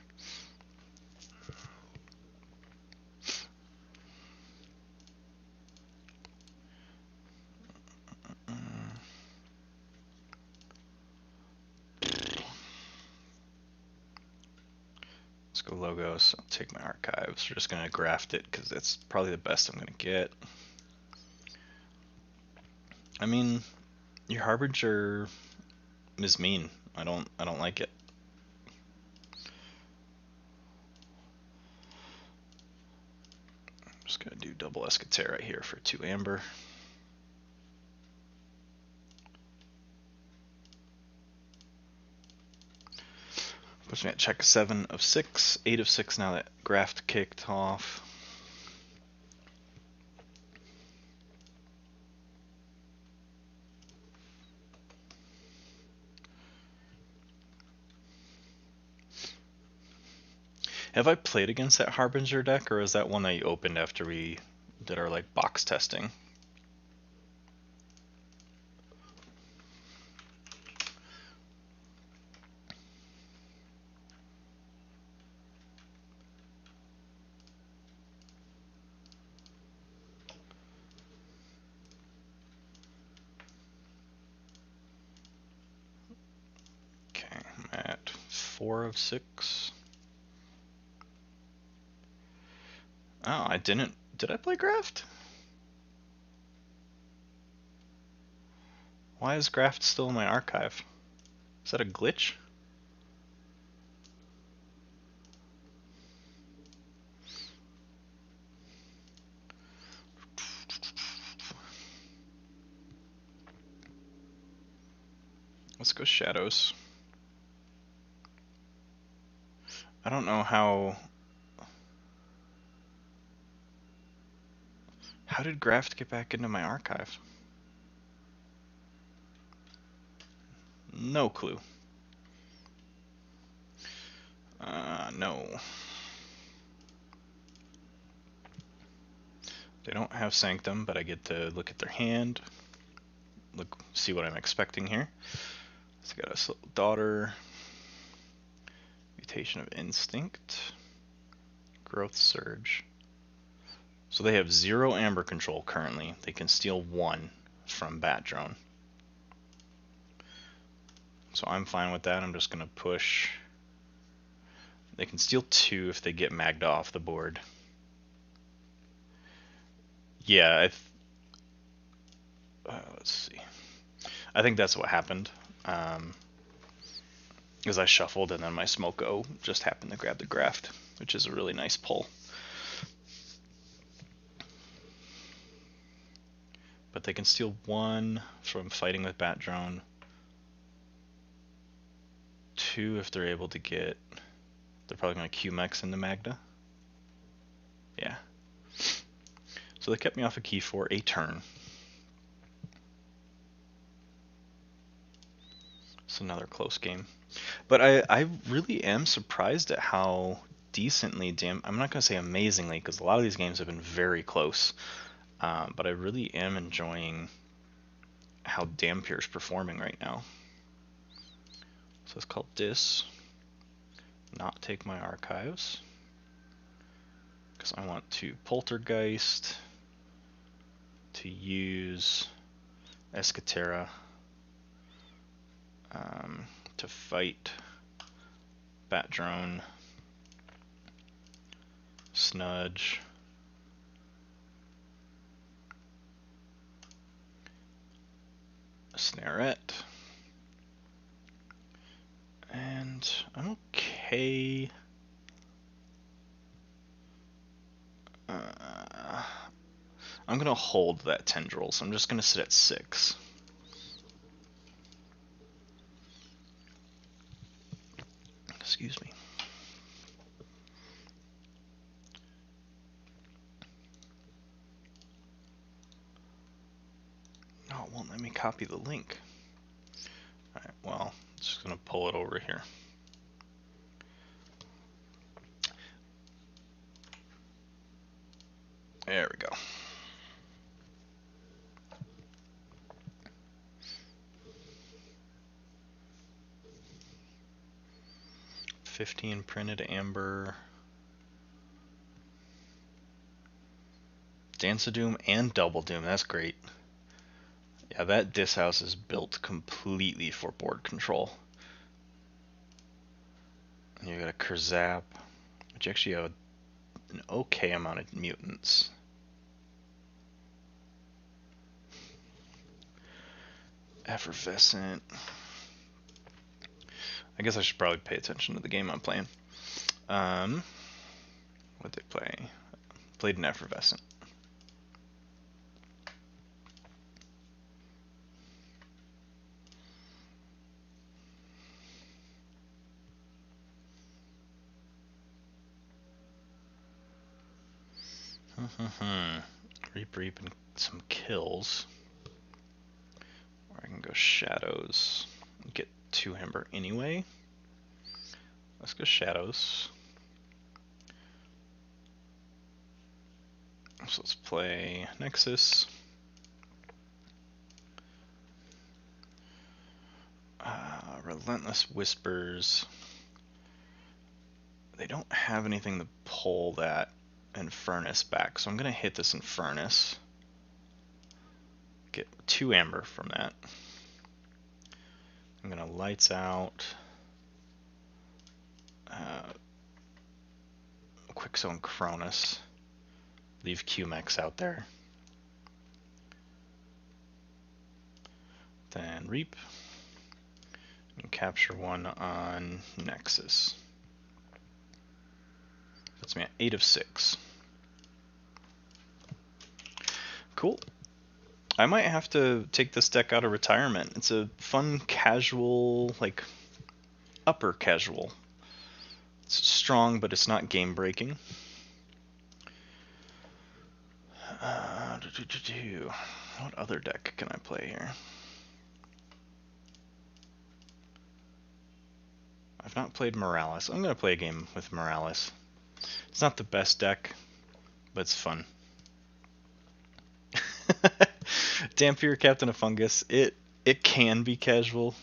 Let's go logos. I'll take my archives. We're just going to graft it because that's probably the best I'm going to get. I mean, your Harbinger is mean. I don't like it. I'm just going to do double Escater right here for 2 amber. Puts me at check 7 of 6, 8 of 6 now that graft kicked off. Have I played against that Harbinger deck, or is that one that you opened after we did our like box testing? Okay, I'm at 4 of 6. Oh, I didn't. Did I play Graft? Why is Graft still in my archive? Is that a glitch? Let's go Shadows. I don't know how... How did Graft get back into my archive? No clue. No. They don't have Sanctum, but I get to look at their hand. See what I'm expecting here. So I got a Daughter, Mutation of Instinct, Growth Surge. So they have 0 amber control currently. They can steal 1 from Bat Drone. So I'm fine with that. I'm just going to push. They can steal 2 if they get Magda off the board. Yeah, let's see. I think that's what happened. Because I shuffled and then my Smoko just happened to grab the Graft, which is a really nice pull. But they can steal 1 from fighting with Bat Drone. 2 if they're able to get... They're probably going to Q-Mex into Magda. Yeah. So they kept me off a key for a turn. It's another close game. But I really am surprised at how decently I'm not going to say amazingly, because a lot of these games have been very close. But I really am enjoying how Dampier's performing right now. So it's called Dis. Not take my archives. Because I want to Poltergeist to use Escatera to fight Bat Drone, Snudge, Snarette, and I'm okay. I'm gonna hold that Tendril, so I'm just gonna sit at 6. Excuse me. Oh, it won't let me copy the link. Alright, well, I'm just gonna pull it over here. There we go. $15 printed amber. Dance of Doom and Double Doom, that's great. Yeah, that Dis House is built completely for board control. And you got a Kerzap, which actually have an okay amount of mutants. Effervescent. I guess I should probably pay attention to the game I'm playing. What'd they play? Played an Effervescent. Reap and some kills. Or I can go Shadows and get 2 Ember anyway. Let's go Shadows. So let's play Nexus. Relentless Whispers. They don't have anything to pull that Infernus back, so I'm going to hit this Infernus. Get 2 Amber from that. I'm going to Lights Out. Quickzone Cronus. Leave Q-Mex out there. Then Reap. And capture 1 on Nexus. Puts me at 8 of 6. Cool. I might have to take this deck out of retirement. It's a fun, casual, like, upper casual. It's strong, but it's not game-breaking. What other deck can I play here? I've not played Morales. I'm going to play a game with Morales. It's not the best deck, but it's fun. Dampier, Captain of Fungus. It can be casual.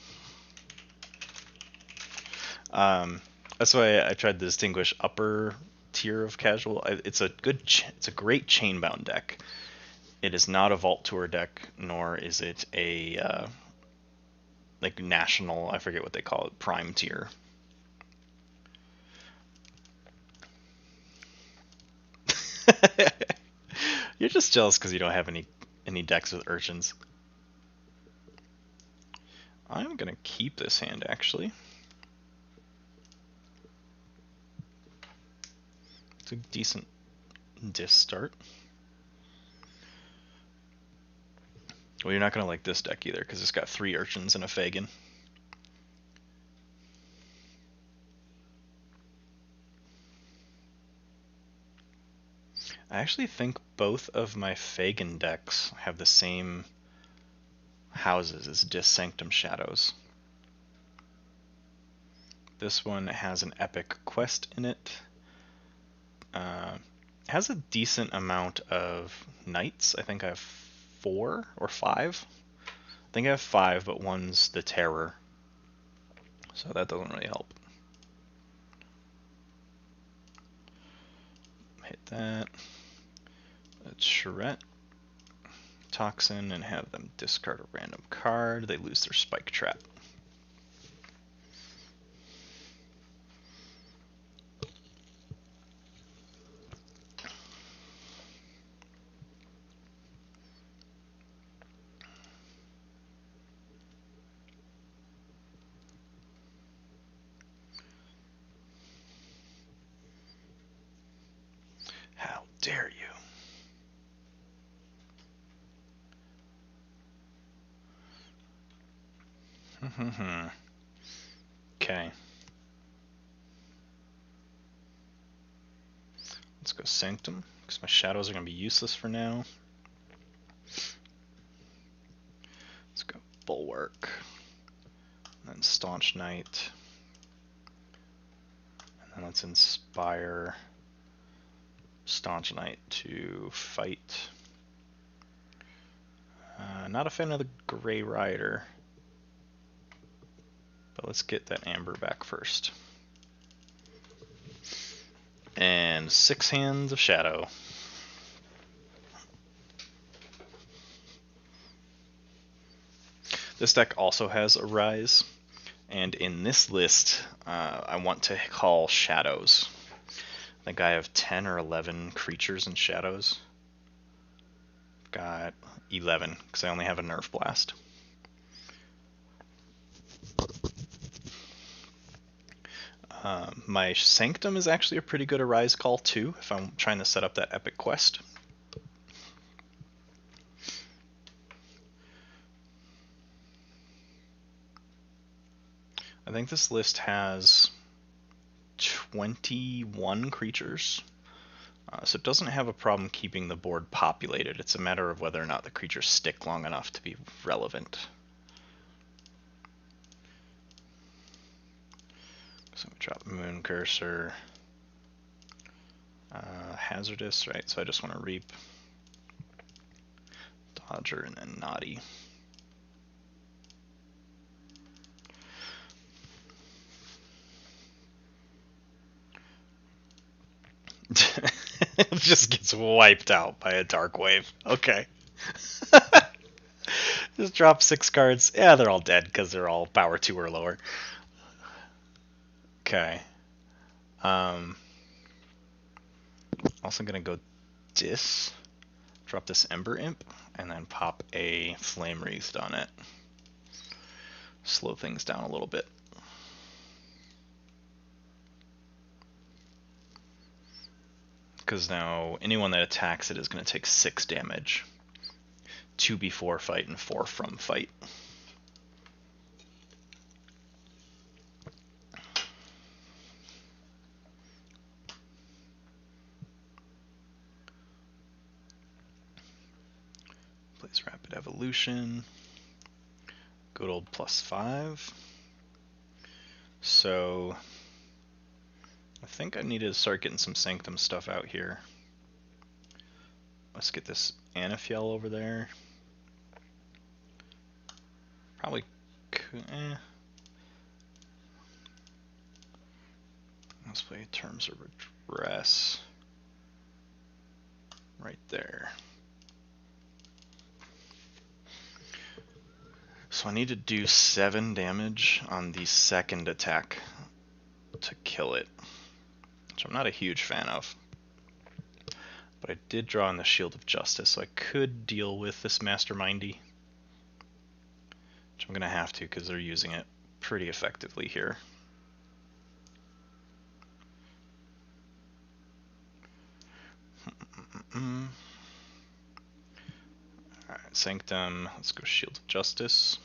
That's why I tried to distinguish upper tier of casual. It's a great chainbound deck. It is not a Vault Tour deck, nor is it a like national. I forget what they call it, prime tier. You're just jealous because you don't have any decks with Urchins. I'm gonna keep this hand actually. It's a decent disc start. Well, you're not gonna like this deck either because it's got 3 Urchins and a Fagin. I actually think both of my Fagin decks have the same houses as Disc Sanctum Shadows. This one has an epic quest in it. Has a decent amount of knights. I think I have 4 or 5. I think I have 5, but one's the Terror. So that doesn't really help. Hit that. Let's Charette, Toxin, and have them discard a random card. They lose their Spike Trap. How dare you? Okay. Let's go Sanctum, because my shadows are going to be useless for now. Let's go Bulwark, and then Staunch Knight, and then let's inspire Staunch Knight to fight. Not a fan of the Grey Rider, but let's get that Amber back first. And 6 hands of Shadow. This deck also has a Rise, and in this list, I want to call Shadows. I think I have 10 or 11 creatures in Shadows. Got 11, because I only have a Nerf Blast. My Sanctum is actually a pretty good Arise call too, if I'm trying to set up that epic quest. I think this list has 21 creatures, so it doesn't have a problem keeping the board populated. It's a matter of whether or not the creatures stick long enough to be relevant. So we drop Moon Cursor, Hazardous, right? So I just want to Reap, Dodger, and then Naughty. It just gets wiped out by a Dark Wave. Okay. Just drop 6 cards. Yeah, they're all dead because they're all power 2 or lower. Okay. Also gonna go Dis. Drop this Ember Imp, and then pop a Flame Wreath on it. Slow things down a little bit. Because now anyone that attacks it is going to take 6 damage. 2 before fight and 4 from fight. Plays Rapid Evolution. Good old +5. So I think I need to start getting some Sanctum stuff out here. Let's get this Anafiel over there. Probably Let's play Terms of Redress right there. So I need to do 7 damage on the second attack to kill it, which I'm not a huge fan of. But I did draw in the Shield of Justice, so I could deal with this Mastermindy. Which I'm going to have to because they're using it pretty effectively here. Alright, Sanctum. Let's go Shield of Justice.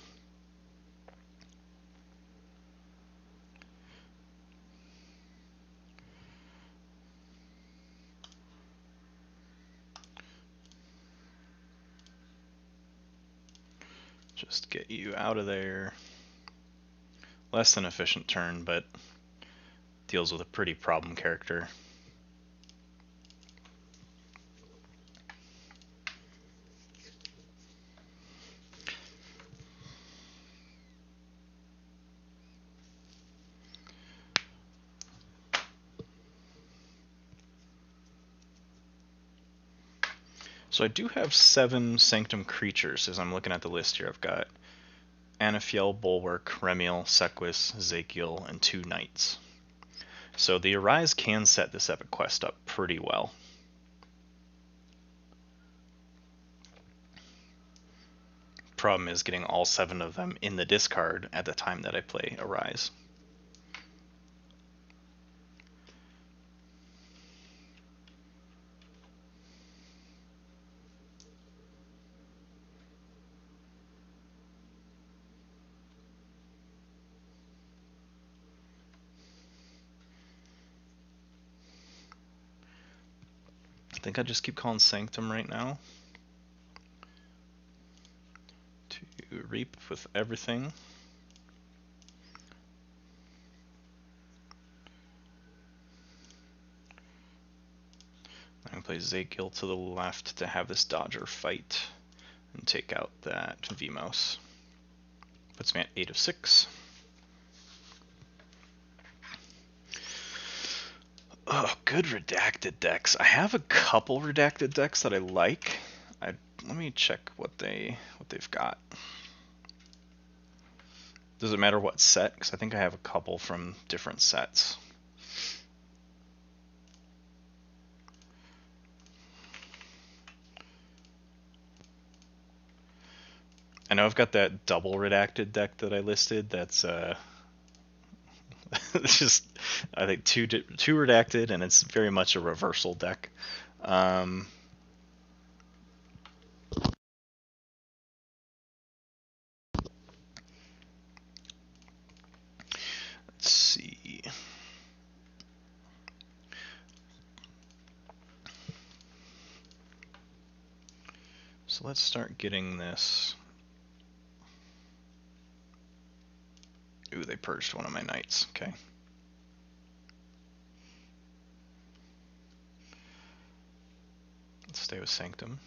Just get you out of there. Less than efficient turn, but deals with a pretty problem character. So I do have 7 Sanctum creatures as I'm looking at the list here. I've got Anafiel, Bulwark, Remiel, Sequus, Zakiel, and 2 Knights. So the Arise can set this epic quest up pretty well. Problem is getting all 7 of them in the discard at the time that I play Arise. I think I just keep calling Sanctum right now to reap with everything. I'm going to play Zakiel to the left to have this Dodger fight and take out that Vmos. Puts me at 8 of 6. Oh, good redacted decks. I have a couple redacted decks that I like. Let me check what they've got. Does it matter what set? Because I think I have a couple from different sets. I know I've got that double redacted deck that I listed. That's it's just, I think, two redacted, and it's very much a reversal deck. Let's see. So let's start getting this. Ooh, they purged one of my knights. Okay. Let's stay with Sanctum.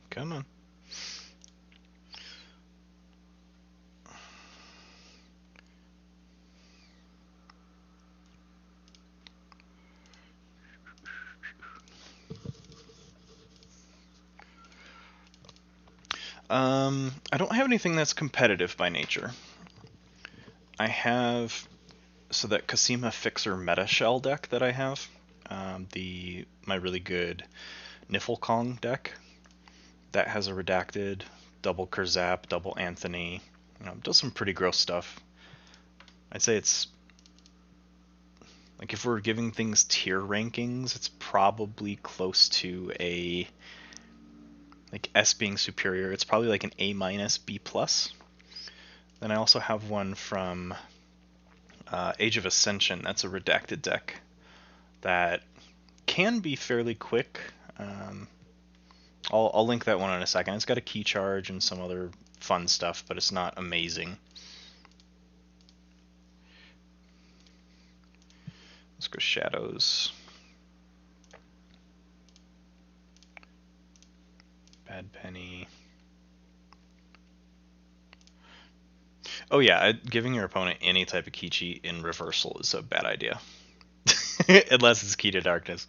Come on. I don't have anything that's competitive by nature. I have, so that Kasima Fixer Meta Shell deck that I have, my really good Niflkong deck, that has a redacted, double Kurzap, double Anthony, does some pretty gross stuff. I'd say it's, like, if we're giving things tier rankings, it's probably close to a, like, S being superior, it's probably like an A-, B+. Then I also have one from Age of Ascension. That's a redacted deck that can be fairly quick. I'll link that one in a second. It's got a key charge and some other fun stuff, but it's not amazing. Let's go Shadows. Bad Penny. Oh yeah, giving your opponent any type of key cheat in reversal is a bad idea. Unless it's Key to Darkness.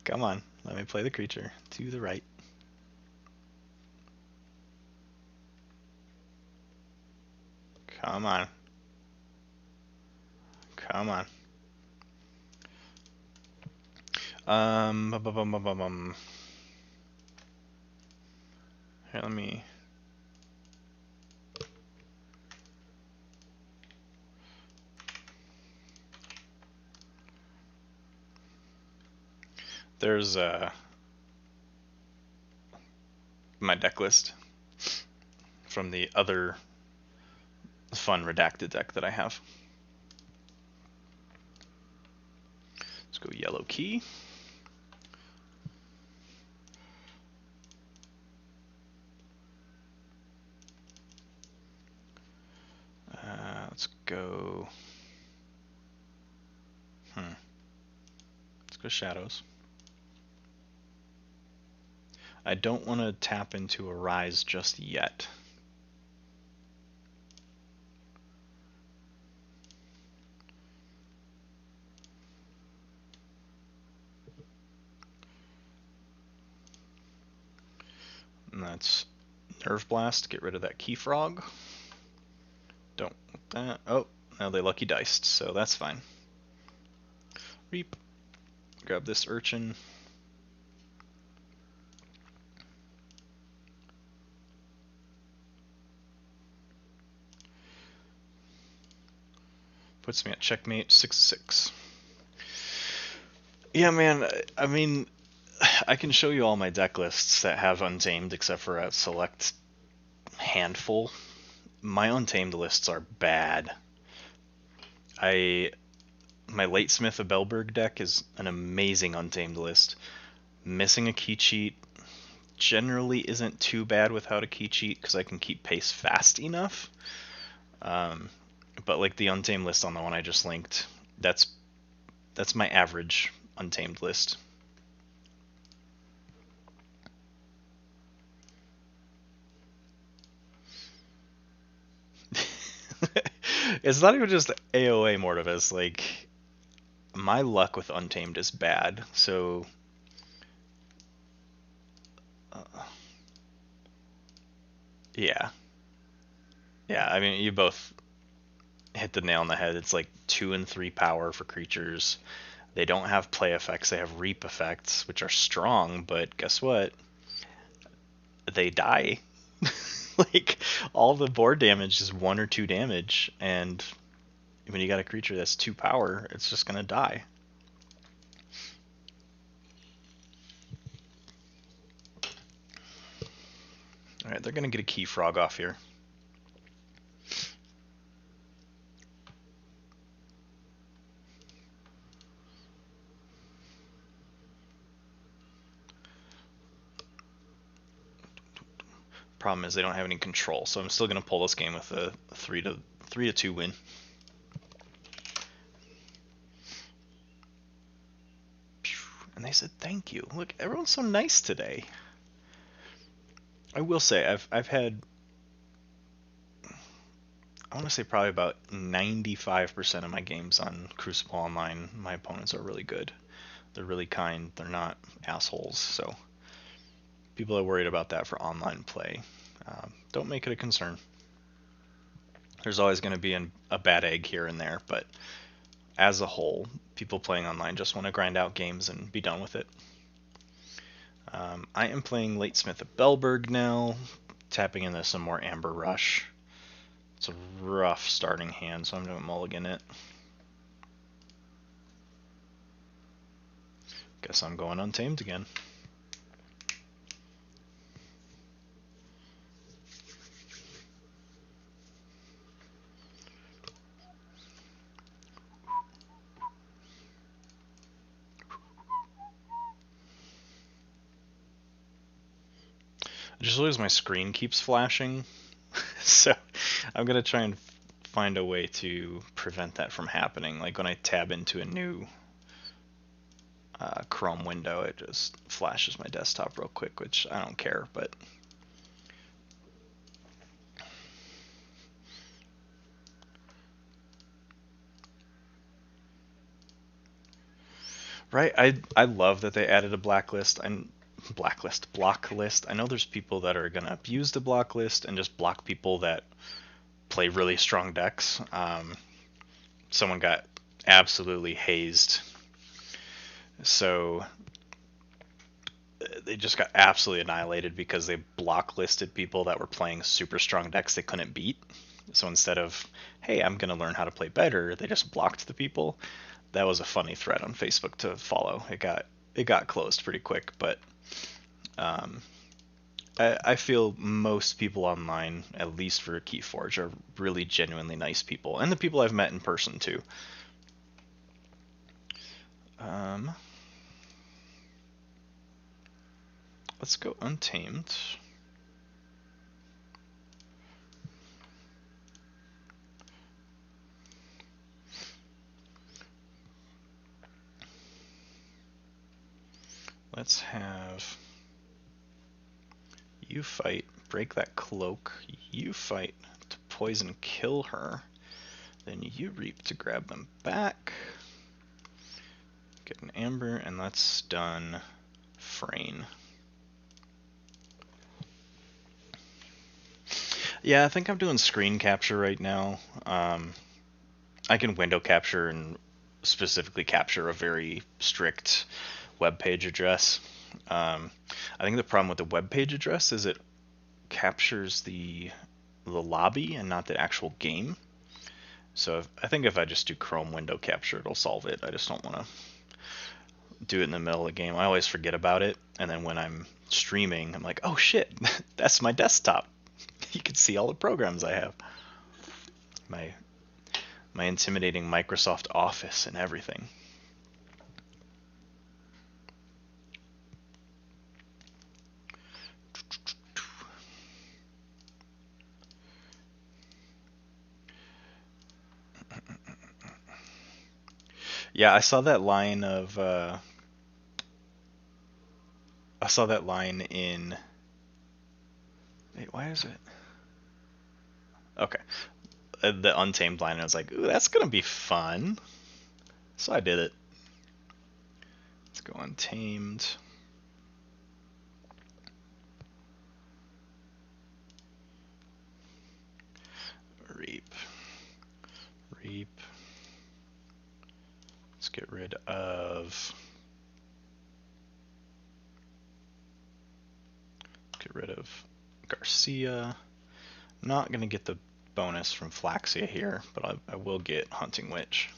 Come on, let me play the creature. To the right. Come on. Come on. Here, let me... There's my deck list from the other fun redacted deck that I have. Let's go yellow key. Let's go... Let's go shadows. I don't want to tap into a rise just yet. And that's Nerve Blast, get rid of that Key Frog. Don't want that. Oh, now they lucky diced, so that's fine. Reap. Grab this Urchin. Puts me at checkmate 6-6. Yeah, man, I mean, I can show you all my deck lists that have Untamed except for a select handful. My Untamed lists are bad. My Latesmith of Belberg deck is an amazing Untamed list. Missing a key cheat generally isn't too bad without a key cheat because I can keep pace fast enough. But like the Untamed list on the one I just linked, that's my average Untamed list. It's not even just AOA Mortivus, like my luck with Untamed is bad, so yeah. Yeah, I mean, you both hit the nail on the head. It's like 2 and 3 power for creatures. They don't have play effects, they have reap effects, which are strong, but guess what? They die. Like, all the board damage is 1 or 2 damage, and when you got a creature that's 2 power, it's just gonna die. Alright, they're gonna get a Key Frog off here. Problem is they don't have any control, so I'm still gonna pull this game with a 3-2 win. And they said thank you. Look, everyone's so nice today. I will say I've had, I want to say probably about 95% of my games on Crucible Online, my opponents are really good. They're really kind. They're not assholes. So people are worried about that for online play. Don't make it a concern. There's always going to be a bad egg here and there, but as a whole, people playing online just want to grind out games and be done with it. I am playing Latesmith of Belberg now, tapping into some more Amber Rush. It's a rough starting hand, so I'm going to mulligan it. Guess I'm going Untamed again. I just realized my screen keeps flashing, so I'm going to try and find a way to prevent that from happening. Like when I tab into a new Chrome window, it just flashes my desktop real quick, which I don't care, but right, I love that they added a block list. I know there's people that are gonna abuse the block list and just block people that play really strong decks. Someone got absolutely hazed, so they just got absolutely annihilated because they blocklisted people that were playing super strong decks they couldn't beat. So instead of, hey, I'm going to learn how to play better, they just blocked the people. That was a funny thread on Facebook to follow. It got closed pretty quick, but I feel most people online, at least for Keyforge, are really genuinely nice people, and the people I've met in person too. Let's go Untamed. Let's have you fight, break that cloak, you fight to poison kill her, then you reap to grab them back, get an amber, and let's stun Frayne. Yeah, I think I'm doing screen capture right now. I can window capture and specifically capture a very strict web page address. I think the problem with the web page address is it captures the lobby and not the actual game. So I think if I just do Chrome window capture, it'll solve it. I just don't want to do it in the middle of the game. I always forget about it, and then when I'm streaming, I'm like, oh shit, that's my desktop. You can see all the programs I have. My intimidating Microsoft Office and everything. Yeah, I saw that line of I saw that line in. Wait, why is it? Okay, the Untamed line. I was like, ooh, that's gonna be fun. So I did it. Let's go Untamed. Reap. Reap. Let's get rid of. Get rid of Garcia. Not gonna get the bonus from Flaxia here, but I will get Hunting Witch.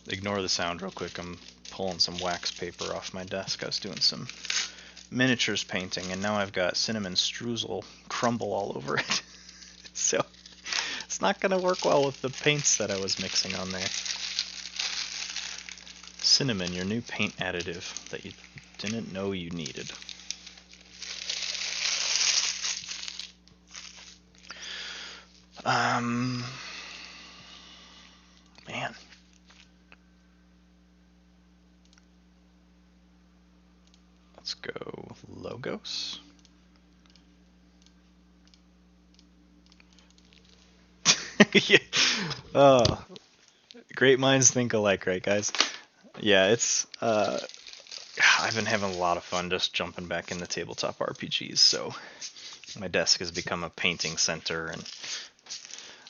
Ignore the sound real quick. I'm pulling some wax paper off my desk. I was doing some miniatures painting, and now I've got cinnamon streusel crumble all over it. So it's not going to work well with the paints that I was mixing on there. Cinnamon, your new paint additive that you didn't know you needed. Man. Let's go Logos. Yeah. Oh, great minds think alike, right, guys? Yeah, it's I've been having a lot of fun just jumping back into tabletop RPGs. So my desk has become a painting center, and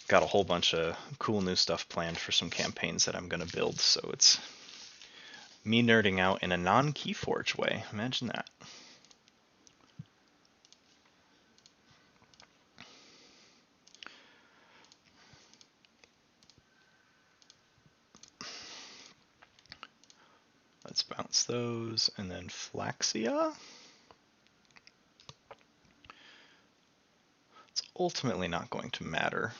got a whole bunch of cool new stuff planned for some campaigns that I'm going to build. So it's me nerding out in a non-Keyforge way. Imagine that. Let's bounce those, and then Flaxia. It's ultimately not going to matter.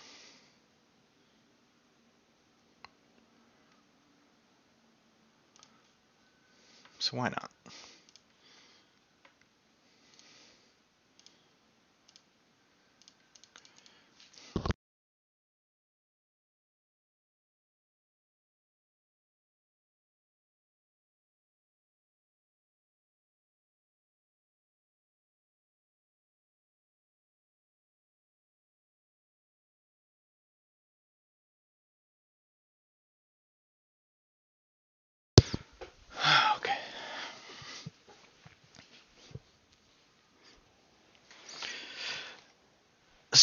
So why not?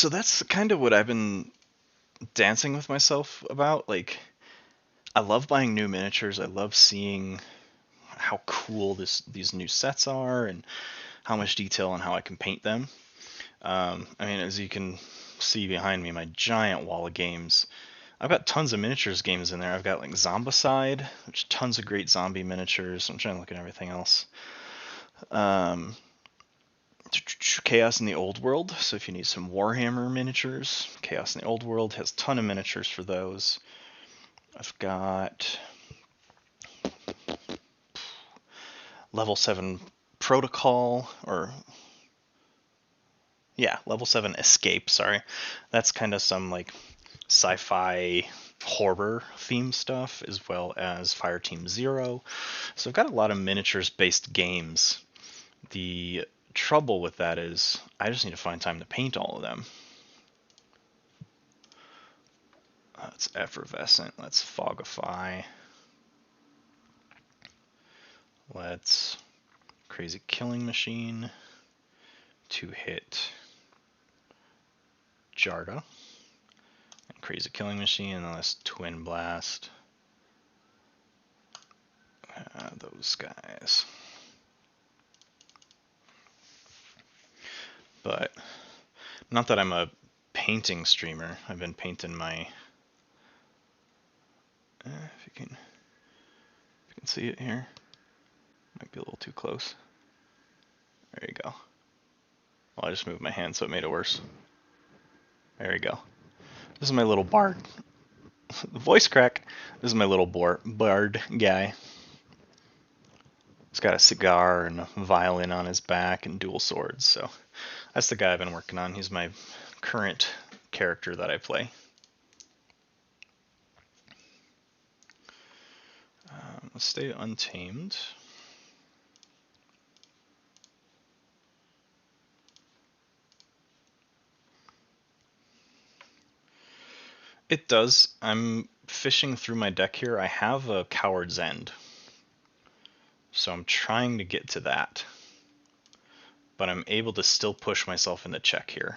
So that's kind of what I've been dancing with myself about. Like, I love buying new miniatures. I love seeing how cool these new sets are and how much detail and how I can paint them. I mean, as you can see behind me, my giant wall of games. I've got tons of miniatures games in there. I've got like Zombicide, which tons of great zombie miniatures. I'm trying to look at everything else. Um, Chaos in the Old World. So if you need some Warhammer miniatures, Chaos in the Old World has a ton of miniatures for those. I've got level 7 Protocol, or yeah, level 7 Escape, sorry. That's kind of some like sci-fi horror theme stuff, as well as Fireteam Zero. So I've got a lot of miniatures based games. The trouble with that is I just need to find time to paint all of them. Let's Effervescent, let's Fogify, let's Crazy Killing Machine, 2-hit Jarda, and Crazy Killing Machine, and then let's Twin Blast. Those guys. But not that I'm a painting streamer. I've been painting my if you can see it here. Might be a little too close. There you go. Well, I just moved my hand, so it made it worse. There you go. This is my little bard. Voice crack. This is my little bard guy. He's got a cigar and a violin on his back and dual swords. So that's the guy I've been working on. He's my current character that I play. Let's stay untamed. It does. I'm fishing through my deck here. I have a Coward's End. So I'm trying to get to that. But I'm able to still push myself in the check here.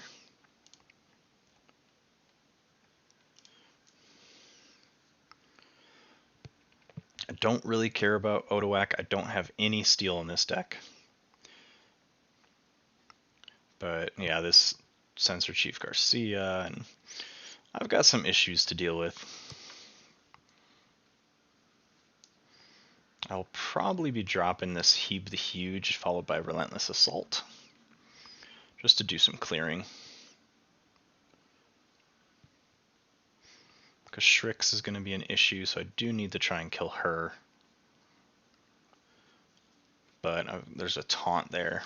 I don't really care about Otawak. I don't have any steel in this deck. But yeah, this Censor Chief Garcia, and I've got some issues to deal with. I'll probably be dropping this Heeb the Huge, followed by Relentless Assault, just to do some clearing. Because Shrix is going to be an issue, so I do need to try and kill her. But there's a taunt there.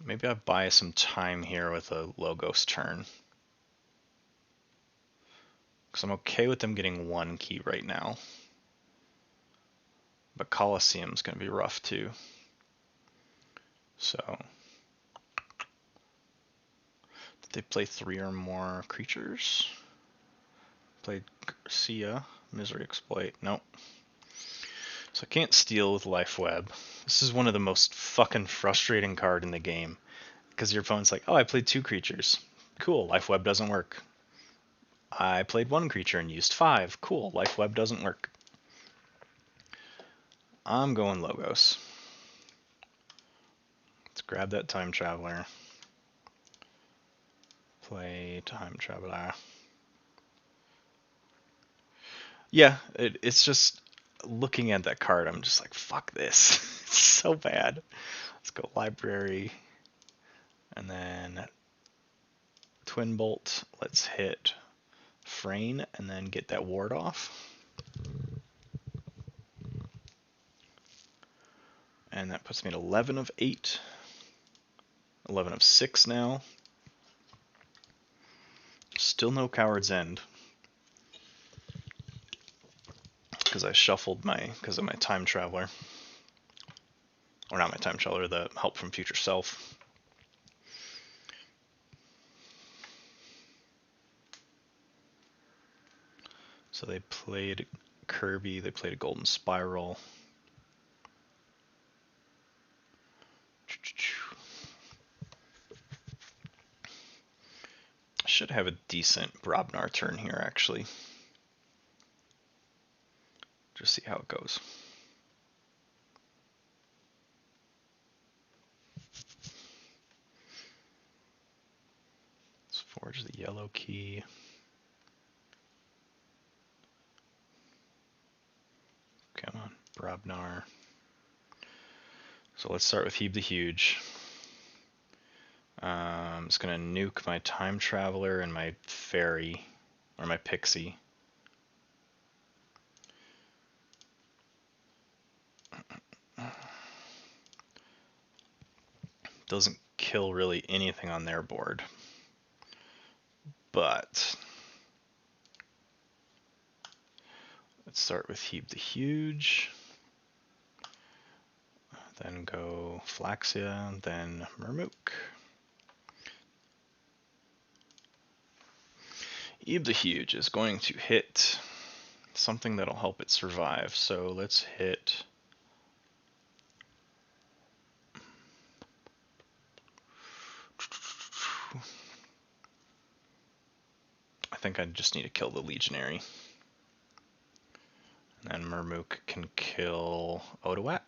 Maybe I buy some time here with a Logos turn. Because I'm okay with them getting 1 key right now. But Colosseum's going to be rough too. So, did they play 3 or more creatures? Played Garcia, Misery Exploit, nope. So I can't steal with Life Web. This is one of the most fucking frustrating card in the game. Because your opponent's like, oh, I played 2 creatures. Cool, Life Web doesn't work. I played 1 creature and used 5. Cool, Life Web doesn't work. I'm going Logos. Let's grab that Time Traveler. Play Time Traveler. Yeah, it's just looking at that card, I'm just like, fuck this. It's so bad. Let's go Library. And then Twin Bolt. Let's hit Frayne and then get that ward off. And that puts me at 11 of 8. 11 of 6 now. Still no Coward's End. Because I shuffled because of my Time Traveler. Or not my Time Traveler, the Help from Future Self. So they played Kirby, they played a Golden Spiral. should have a decent Brobnar turn here, actually. Just see how it goes. Let's forge the yellow key. Come on, Brobnar. So let's start with Heeb the Huge. I'm just going to nuke my Time Traveler and my Fairy, or my Pixie. Doesn't kill really anything on their board. But let's start with Heeb the Huge. Then go Flaxia, then Murmook. Heeb the Huge is going to hit something that'll help it survive. So let's hit I think I just need to kill the Legionary. And then Murmook can kill Otawak.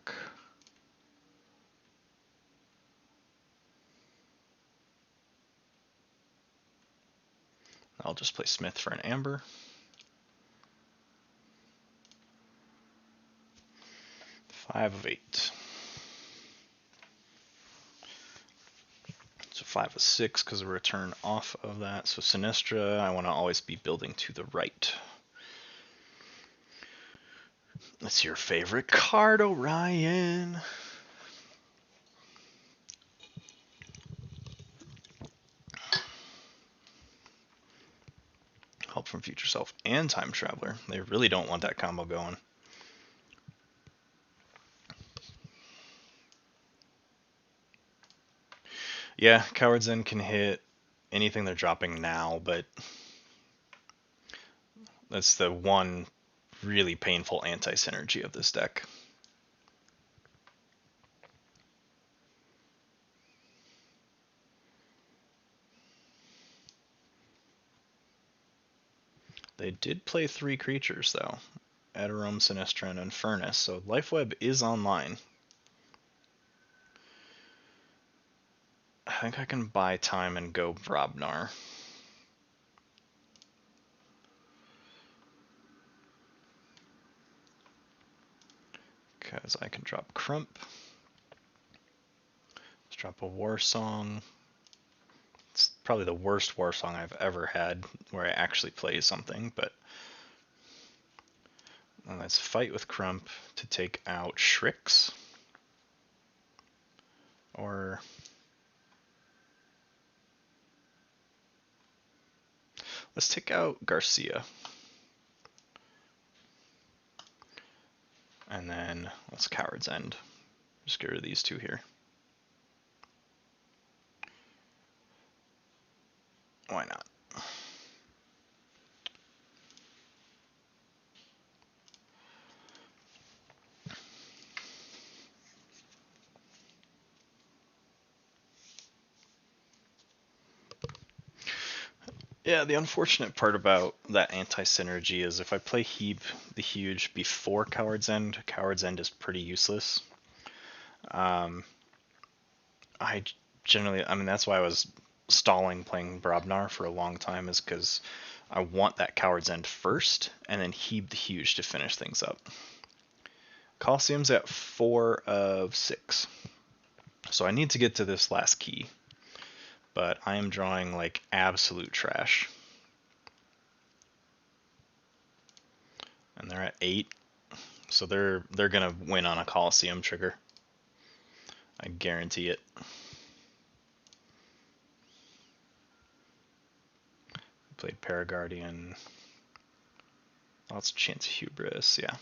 I'll just play Smith for an Amber. Five of 8. So 5 of 6 because of a return off of that. So Sinistra, I want to always be building to the right. That's your favorite card, Orion. Help from Future Self and Time Traveler. They really don't want that combo going. Yeah, Coward's End can hit anything they're dropping now, but that's the one really painful anti-synergy of this deck. They did play 3 creatures, though. Adarome, Sinistra, and Infernus, so Lifeweb is online. I think I can buy time and go Brobnar. Because I can drop Crump. Let's drop a War Song. It's probably the worst War Song I've ever had where I actually play something, but let's fight with Crump to take out Shrix. Or let's take out Garcia. And then let's Coward's End. Just get rid of these 2 here. Why not? Yeah, the unfortunate part about that anti-synergy is if I play Heeb the Huge before Coward's End is pretty useless. I mean, that's why I was stalling playing Brobnar for a long time, is because I want that Coward's End first, and then Heeb the Huge to finish things up. Colosseum's at 4 of 6. So I need to get to this last key. But I am drawing like absolute trash. And they're at 8. So they're gonna win on a Colosseum trigger. I guarantee it. Played Paraguardian. Lots of chance of hubris, yeah.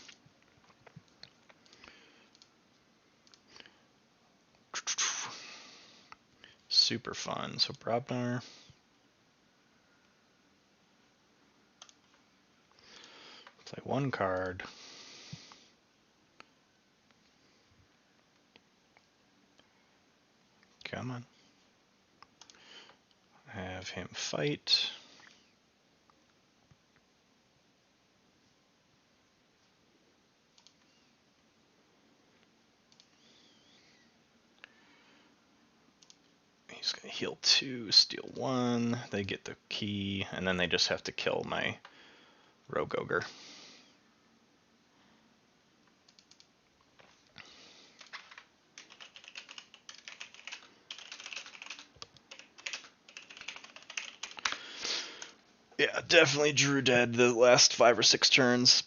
Super fun. So Brobnar. Play 1 card. Come on. Have him fight. He's going to heal 2, steal 1. They get the key, and then they just have to kill my Rogue Ogre. Yeah, definitely drew dead the last 5 or 6 turns.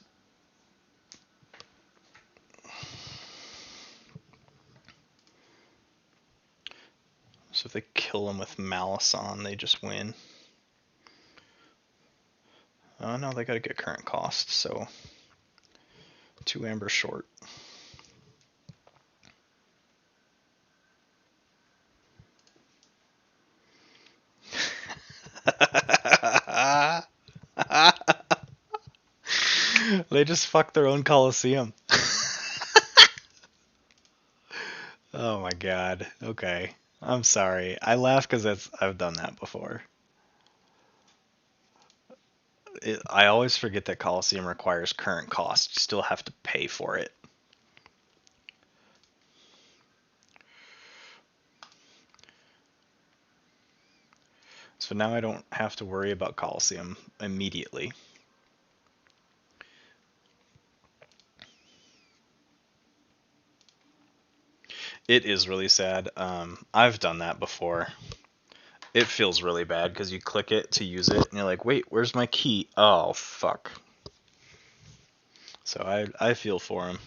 So if they kill him with Malice on, they just win. Oh no, they gotta get current cost, so 2 amber short. They just fucked their own Coliseum. Oh my god. Okay. I'm sorry. I laugh because I've done that before. I always forget that Coliseum requires current cost. You still have to pay for it. So now I don't have to worry about Coliseum immediately. It is really sad. I've done that before. It feels really bad because you click it to use it and you're like, wait, where's my key? Oh, fuck. So I feel for him.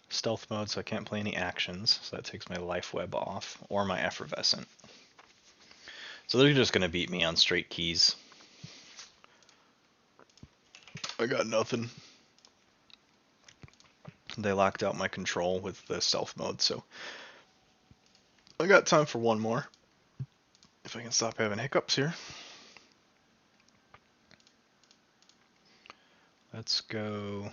Stealth mode, so I can't play any actions. So that takes my life web off, or my effervescent. So they're just going to beat me on straight keys. I got nothing. They locked out my control with the stealth mode, so I got time for one more. If I can stop having hiccups here. Let's go.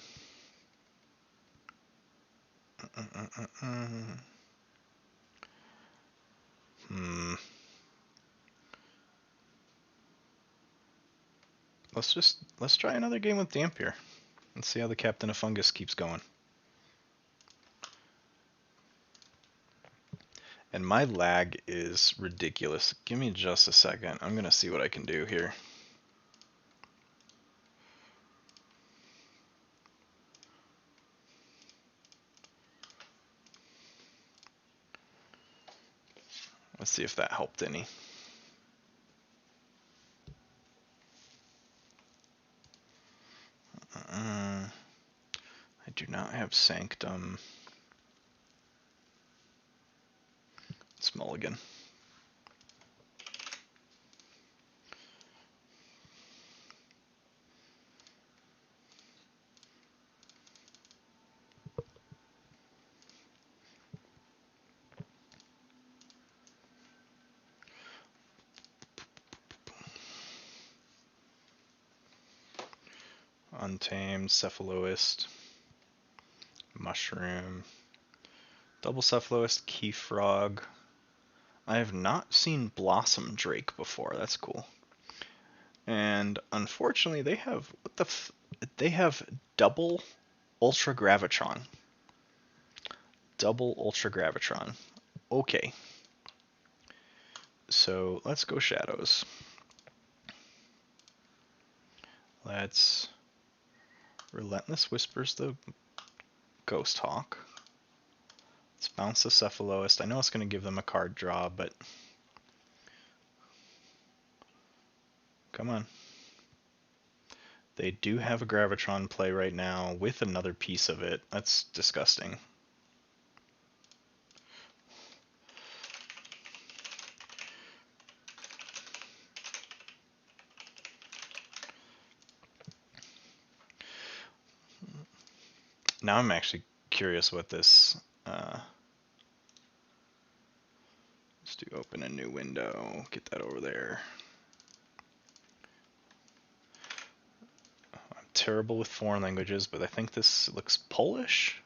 Let's try another game with Dampier. Let's see how the Captain of Fungus keeps going. And my lag is ridiculous. Give me just a second. I'm gonna see what I can do here. Let's see if that helped any. I do not have Sanctum. It's Mulligan. Untamed, Cephaloist, Mushroom, Double Cephaloist, Key Frog. I have not seen Blossom Drake before. That's cool. And unfortunately, they have they have double Ultra Gravitron. Double Ultra Gravitron. Okay. So let's go Shadows. Let's Relentless Whispers the Ghost Hawk. Let's bounce the Cephaloist. I know it's going to give them a card draw, but come on. They do have a Gravitron play right now with another piece of it. That's disgusting. Now I'm actually curious what this... let's do open a new window. Get that over there. I'm terrible with foreign languages, but I think this looks Polish.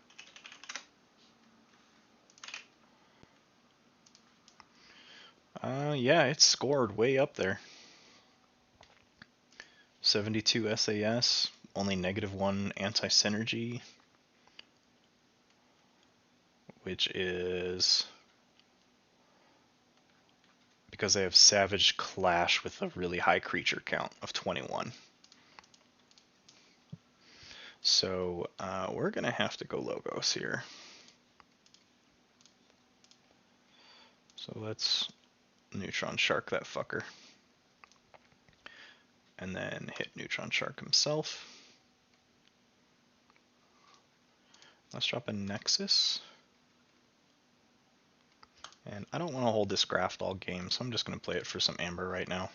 Yeah, it's scored way up there. 72 SAS, only -1 anti-synergy. which is because they have Savage Clash with a really high creature count of 21. So we're going to have to go Logos here. So let's Neutron Shark that fucker. And then hit Neutron Shark himself. Let's drop a Nexus. And I don't want to hold this Graft all game, so I'm just going to play it for some Amber right now.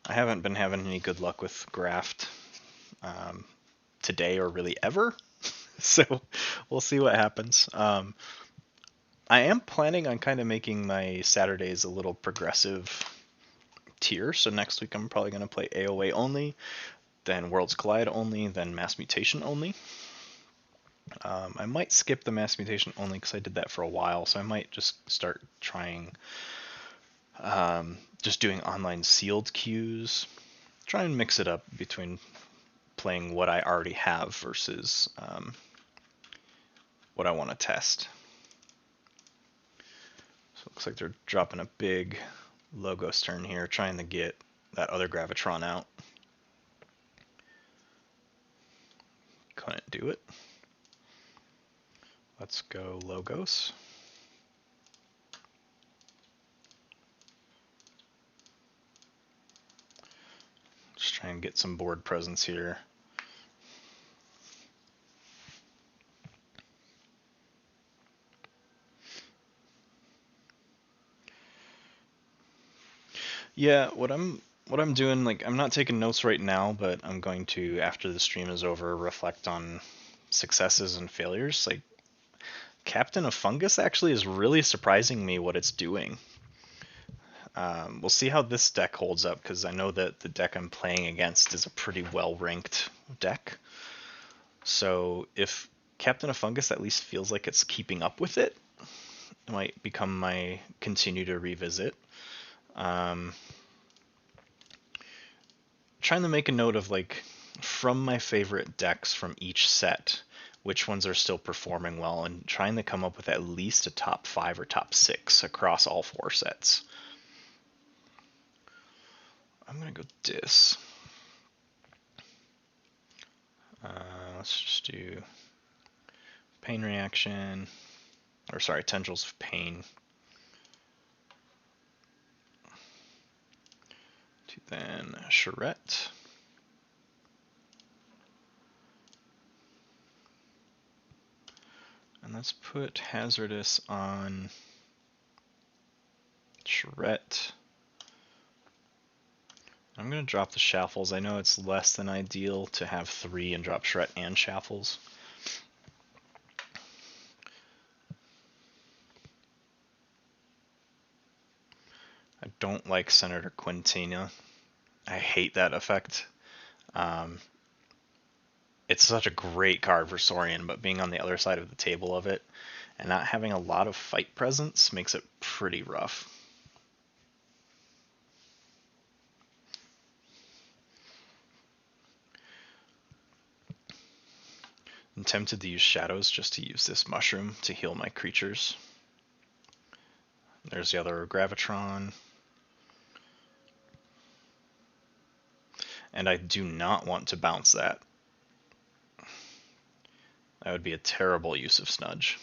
I haven't been having any good luck with Graft today or really ever, so we'll see what happens. I am planning on kind of making my Saturdays a little progressive tier, so next week I'm probably going to play AOA only, then Worlds Collide only, then Mass Mutation only. I might skip the Mass Mutation only because I did that for a while, so I might just start trying just doing online sealed queues. Try and mix it up between playing what I already have versus what I want to test. So it looks like they're dropping a big Logos turn here, trying to get that other Gravitron out. Couldn't do it. Let's go Logos. Just try and get some board presence here. Yeah, what I'm doing, like, I'm not taking notes right now, but I'm going to, after the stream is over, reflect on successes and failures. Like, Captain of Fungus actually is really surprising me what it's doing. We'll see how this deck holds up, because I know that the deck I'm playing against is a pretty well-ranked deck. So if Captain of Fungus at least feels like it's keeping up with it, it might become my continue to revisit. Trying to make a note of, like, from my favorite decks from each set, which ones are still performing well, and trying to come up with at least a top 5 or top 6 across all 4 sets. I'm gonna go Dis. Let's just do Pain Reaction, or sorry, Tendrils of Pain. Then Charette. And let's put Hazardous on Charette. I'm going to drop the Shaffles. I know it's less than ideal to have 3 and drop Charette and Shaffles. I don't like Senator Quintina. I hate that effect. It's such a great card for Saurian, but being on the other side of the table of it and not having a lot of fight presence makes it pretty rough. I'm tempted to use Shadows just to use this mushroom to heal my creatures. There's the other Gravitron. And I do not want to bounce that. That would be a terrible use of Snudge.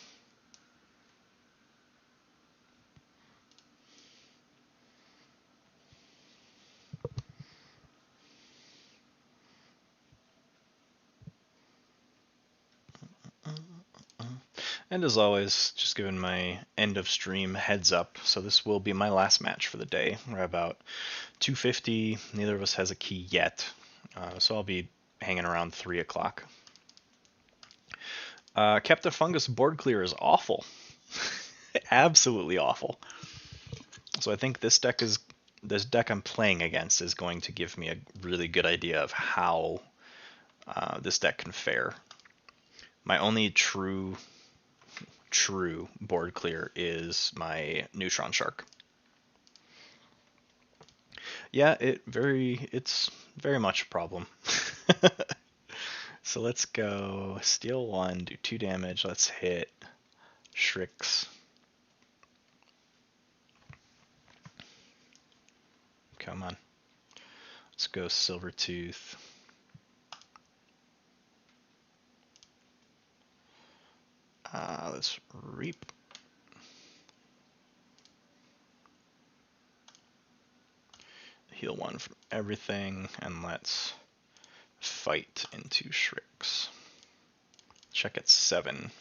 And as always, just giving my end of stream heads up. So this will be my last match for the day. We're about 250. Neither of us has a key yet. So I'll be hanging around 3 o'clock. Captain Fungus board clear is awful. Absolutely awful. So I think this deck I'm playing against is going to give me a really good idea of how this deck can fare. My only true board clear is my Neutron Shark. Yeah, it's very much a problem. So let's go steal 1, do 2 damage. Let's hit Shrix. Come on. Let's go Silvertooth. Let's reap. Heal 1 from everything, and let's fight into Shrix. Check at 7.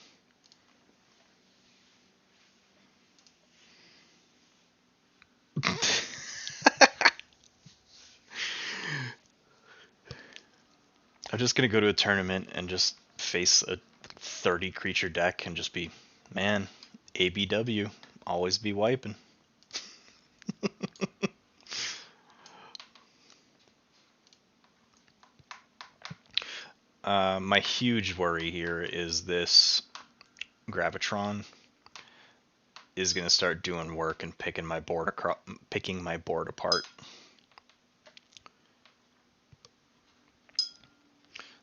I'm just gonna go to a tournament and just face a 30 creature deck and just be, man, ABW, always be wiping. My huge worry here is this Gravitron is gonna start doing work and picking my board apart.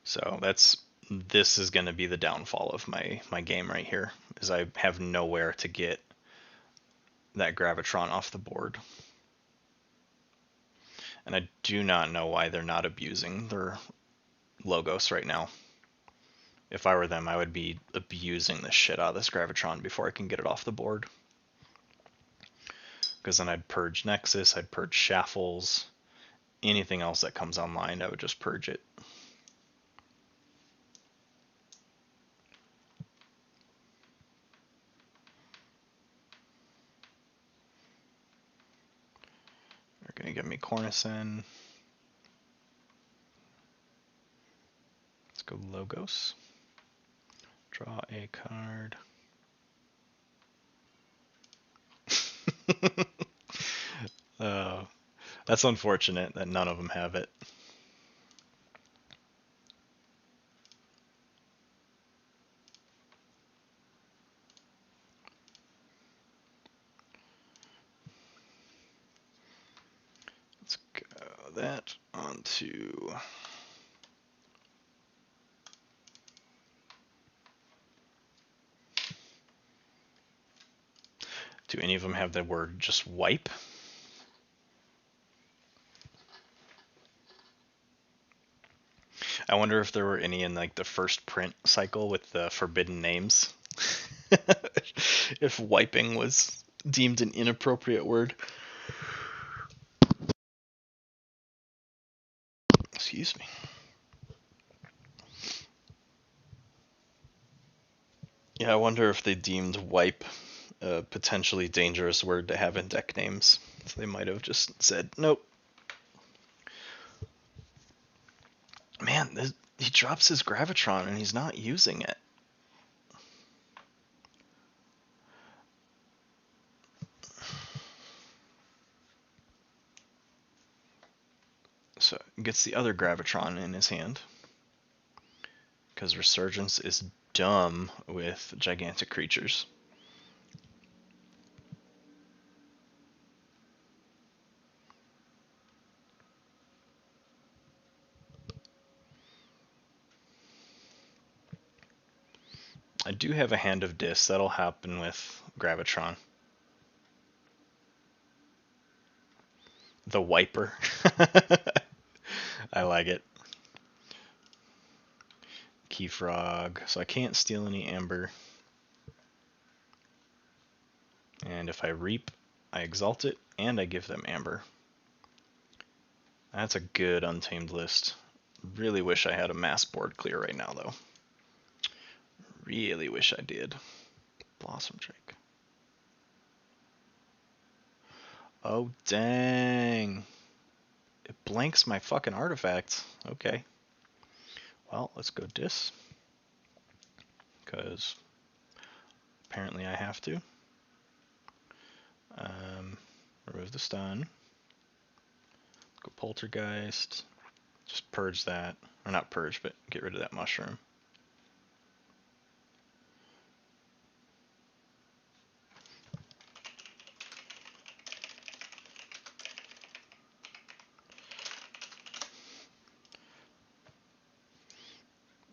So this is going to be the downfall of my game right here, is I have nowhere to get that Gravitron off the board. And I do not know why they're not abusing their Logos right now. If I were them, I would be abusing the shit out of this Gravitron before I can get it off the board. Because then I'd purge Nexus, I'd purge Shaffles, anything else that comes online, I would just purge it. They're going to give me Cornison. Let's go Logos. Draw a card. That's unfortunate that none of them have it. Let's go that onto... Do any of them have the word just wipe? I wonder if there were any in like the first print cycle with the forbidden names. If wiping was deemed an inappropriate word. Excuse me. Yeah, I wonder if they deemed wipe a potentially dangerous word to have in deck names. So they might have just said, nope. Man, he drops his Gravitron and he's not using it. So gets the other Gravitron in his hand. Because Resurgence is dumb with gigantic creatures. I do have a Hand of Dis. That'll happen with Gravitron. The Wiper. I like it. Keyfrog. So I can't steal any Amber. And if I reap, I exalt it, and I give them Amber. That's a good Untamed list. Really wish I had a mass board clear right now, though. Really wish I did. Blossom Drake. Oh, dang. It blanks my fucking artifact. Okay. Well, let's go Dis. Because apparently I have to. Remove the stun. Go Poltergeist. Just purge that. Or not purge, but get rid of that mushroom.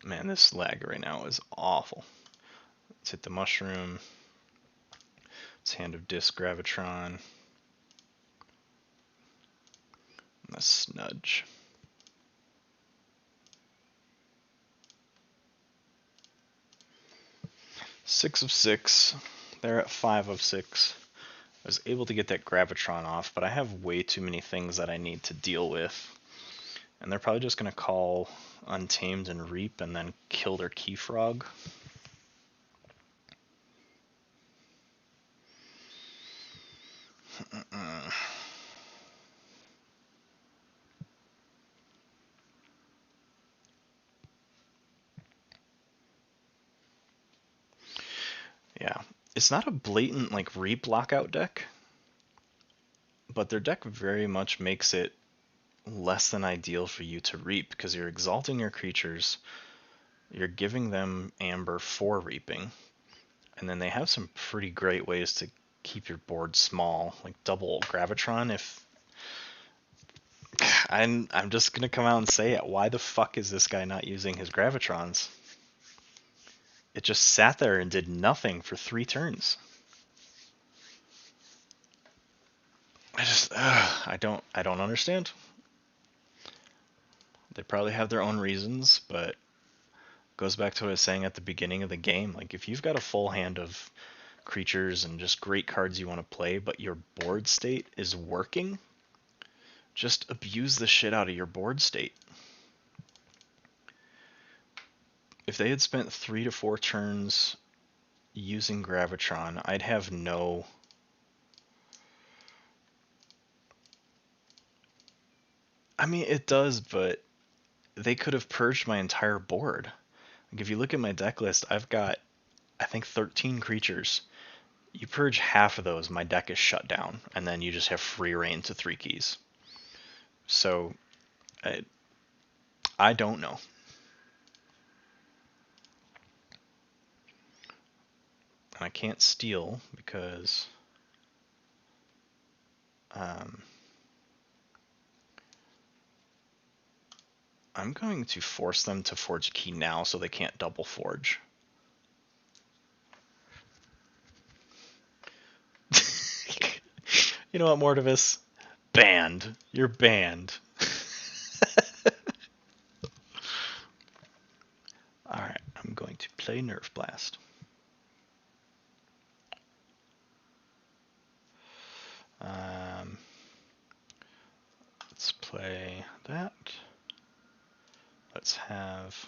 Man, this lag right now is awful. Let's hit the mushroom. It's Hand of Disc Gravitron. And a Snudge. Six of six. They're at 5 of 6. I was able to get that Gravitron off, but I have way too many things that I need to deal with. And they're probably just going to call Untamed and Reap and then kill their Keyfrog. Yeah, it's not a blatant like Reap lockout deck, but their deck very much makes it less than ideal for you to Reap because you're exalting your creatures, you're giving them Amber for Reaping, and then they have some pretty great ways to keep your board small, like double Gravitron. If I'm just gonna come out and say it, why the fuck is this guy not using his Gravitrons? It just sat there and did nothing for 3 turns. I don't understand. They probably have their own reasons, but it goes back to what I was saying at the beginning of the game. Like, if you've got a full hand of creatures and just great cards you want to play, but your board state is working, just abuse the shit out of your board state. If they had spent 3 to 4 turns using Gravitron, I'd have no... I mean, it does, but they could have purged my entire board. Like, if you look at my deck list, I've got, I think, 13 creatures. You purge half of those, my deck is shut down, and then you just have free reign to 3 keys. So, I don't know. And I can't steal because I'm going to force them to forge a key now so they can't double forge. You know what, Mortivis? Banned. You're banned. Alright, I'm going to play Nerve Blast. Let's play that. Let's have...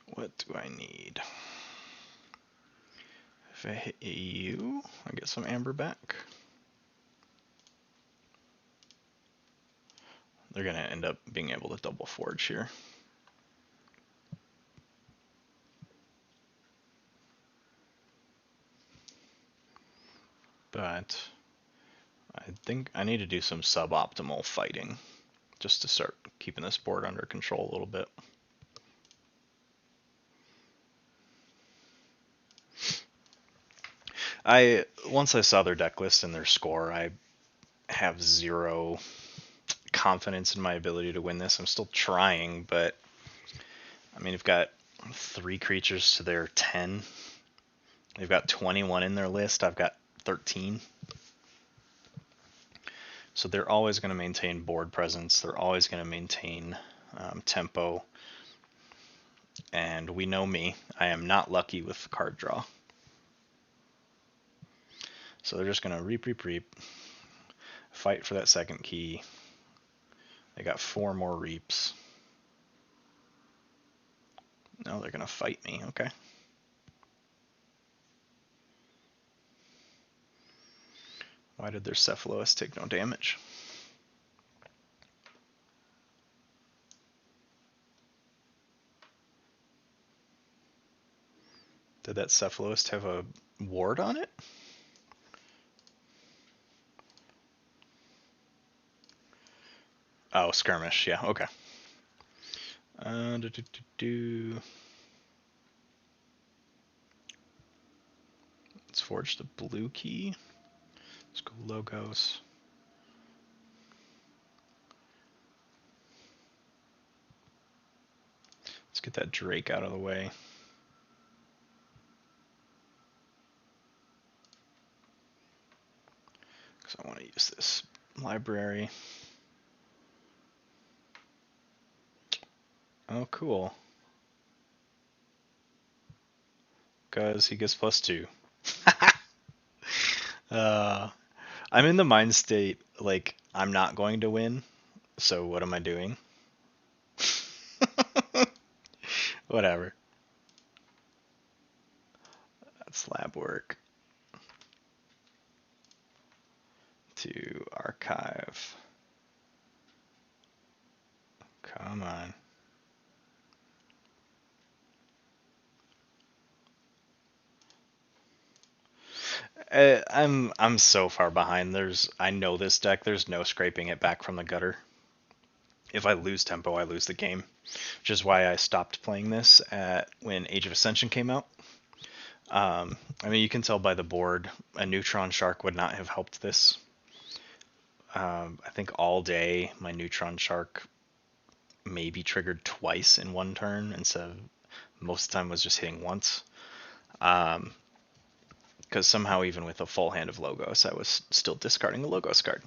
What do I need? If I hit you, I get some Amber back. They're going to end up being able to double forge here. But I think I need to do some suboptimal fighting just to start keeping this board under control a little bit. Once I saw their deck list and their score, I have zero confidence in my ability to win this. I'm still trying, but I mean, you've got 3 creatures to their 10. They've got 21 in their list. I've got 13. So they're always going to maintain board presence. They're always going to maintain tempo. And we know me. I am not lucky with card draw. So they're just going to reap, fight for that second key. They got 4 more reaps. No, they're going to fight me. Okay. Why did their Cephalotus take no damage? Did that Cephalotus have a ward on it? Oh, skirmish. Yeah, okay. Do, do, do, do. Let's forge the blue key. Let's go logos. Let's get that Drake out of the way. Because I want to use this library. Oh, cool. Because he gets +2. I'm in the mind state, like, I'm not going to win, so what am I doing? Whatever. That's lab work. To archive. Come on. I'm so far behind. I know this deck. There's no scraping it back from the gutter. If I lose tempo, I lose the game, which is why I stopped playing this when Age of Ascension came out. I mean, you can tell by the board, a Neutron Shark would not have helped this. I think all day my Neutron Shark maybe triggered twice in one turn instead of most of the time was just hitting once. Because somehow even with a full hand of Logos, I was still discarding the Logos card.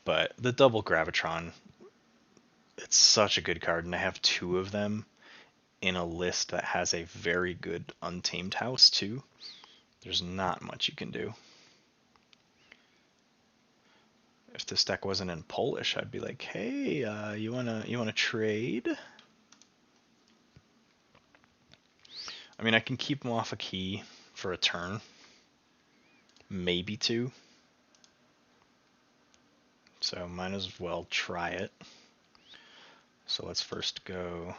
But the double Gravitron, it's such a good card, and I have 2 of them in a list that has a very good Untamed house too. There's not much you can do. If this deck wasn't in Polish, I'd be like, hey, you wanna trade? I mean, I can keep him off a key for a turn, maybe 2. So might as well try it. So let's first go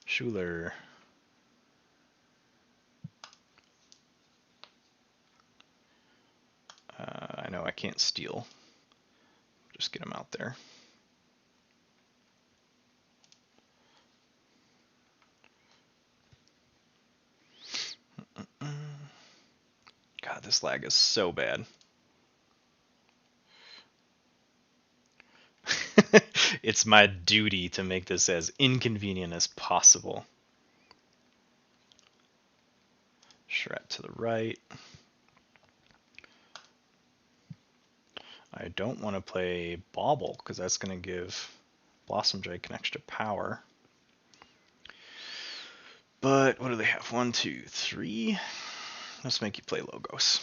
Schuler. I know I can't steal. Just get him out there. God, this lag is so bad. It's my duty to make this as inconvenient as possible. Shred to the right. I don't want to play Bauble because that's going to give Blossom Drake an extra power. But what do they have? 1, 2, 3. Let's make you play Logos.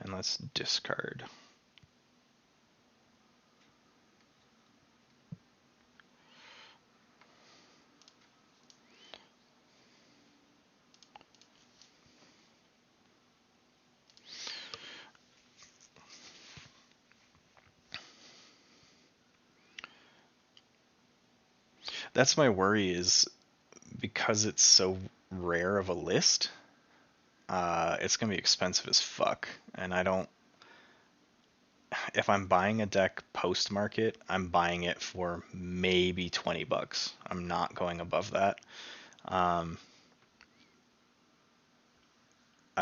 And let's discard. That's my worry, is because it's so rare of a list, it's going to be expensive as fuck. And I don't... If I'm buying a deck post-market, I'm buying it for maybe $20. I'm not going above that. I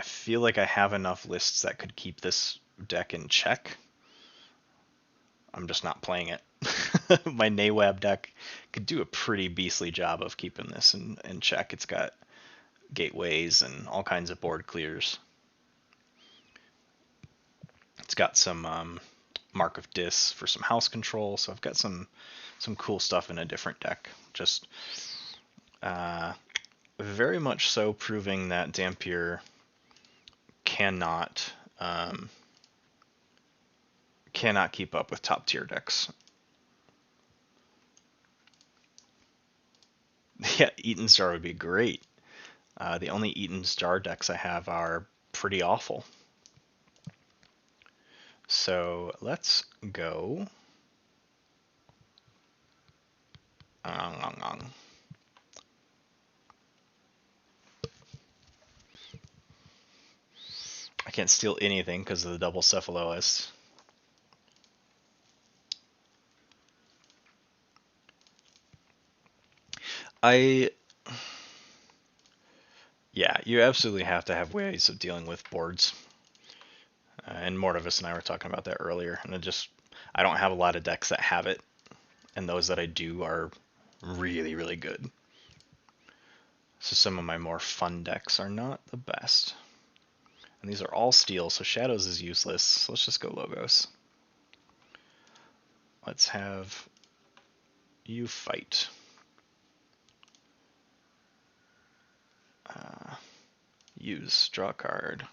feel like I have enough lists that could keep this deck in check. I'm just not playing it. My Nawab deck could do a pretty beastly job of keeping this in check. It's got gateways and all kinds of board clears. It's got some Mark of Dis for some house control, so I've got some cool stuff in a different deck. Just very much so proving that Dampier cannot keep up with top tier decks. Yeah, Eaton's Jar would be great. The only Eaton's Jar decks I have are pretty awful. So let's go. I I can't steal anything because of the double Cephaloist. Yeah, you absolutely have to have ways of dealing with boards. And Mortivis and I were talking about that earlier, and I don't have a lot of decks that have it, and those that I do are really, really good. So some of my more fun decks are not the best. And these are all steel, so Shadows is useless. So let's just go Logos. Let's have you fight. Use, draw a card.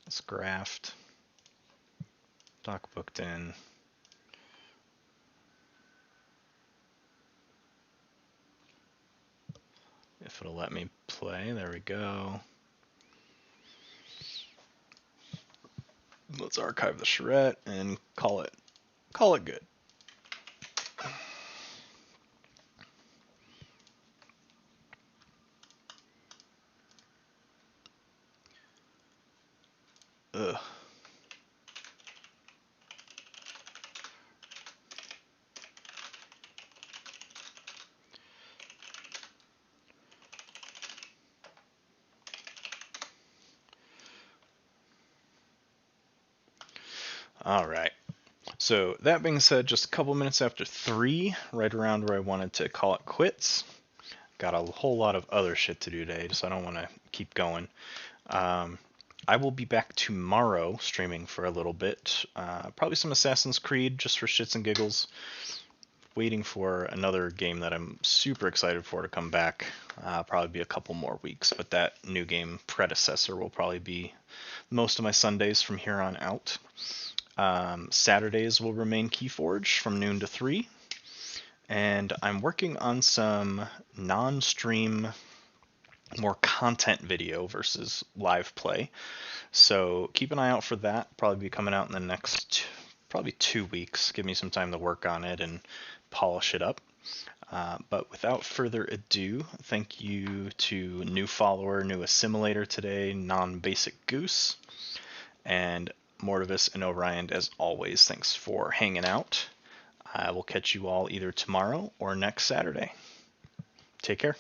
Let's graft. Doc booked in. If it'll let me play, there we go. Let's archive the charrette and call it good. Ugh. All right. So that being said, just a couple minutes after 3, right around where I wanted to call it quits. Got a whole lot of other shit to do today, so I don't want to keep going. I will be back tomorrow streaming for a little bit. Probably some Assassin's Creed just for shits and giggles. Waiting for another game that I'm super excited for to come back. Probably be a couple more weeks, but that new game Predecessor will probably be most of my Sundays from here on out. Saturdays will remain Keyforge from noon to 3. And I'm working on some non-stream, more content video versus live play. So keep an eye out for that. Probably be coming out in the next probably 2 weeks. Give me some time to work on it and polish it up. But without further ado, thank you to new follower, new assimilator today, non-basic goose, and Mortivis and Orion, as always, thanks for hanging out. I will catch you all either tomorrow or next Saturday. Take care.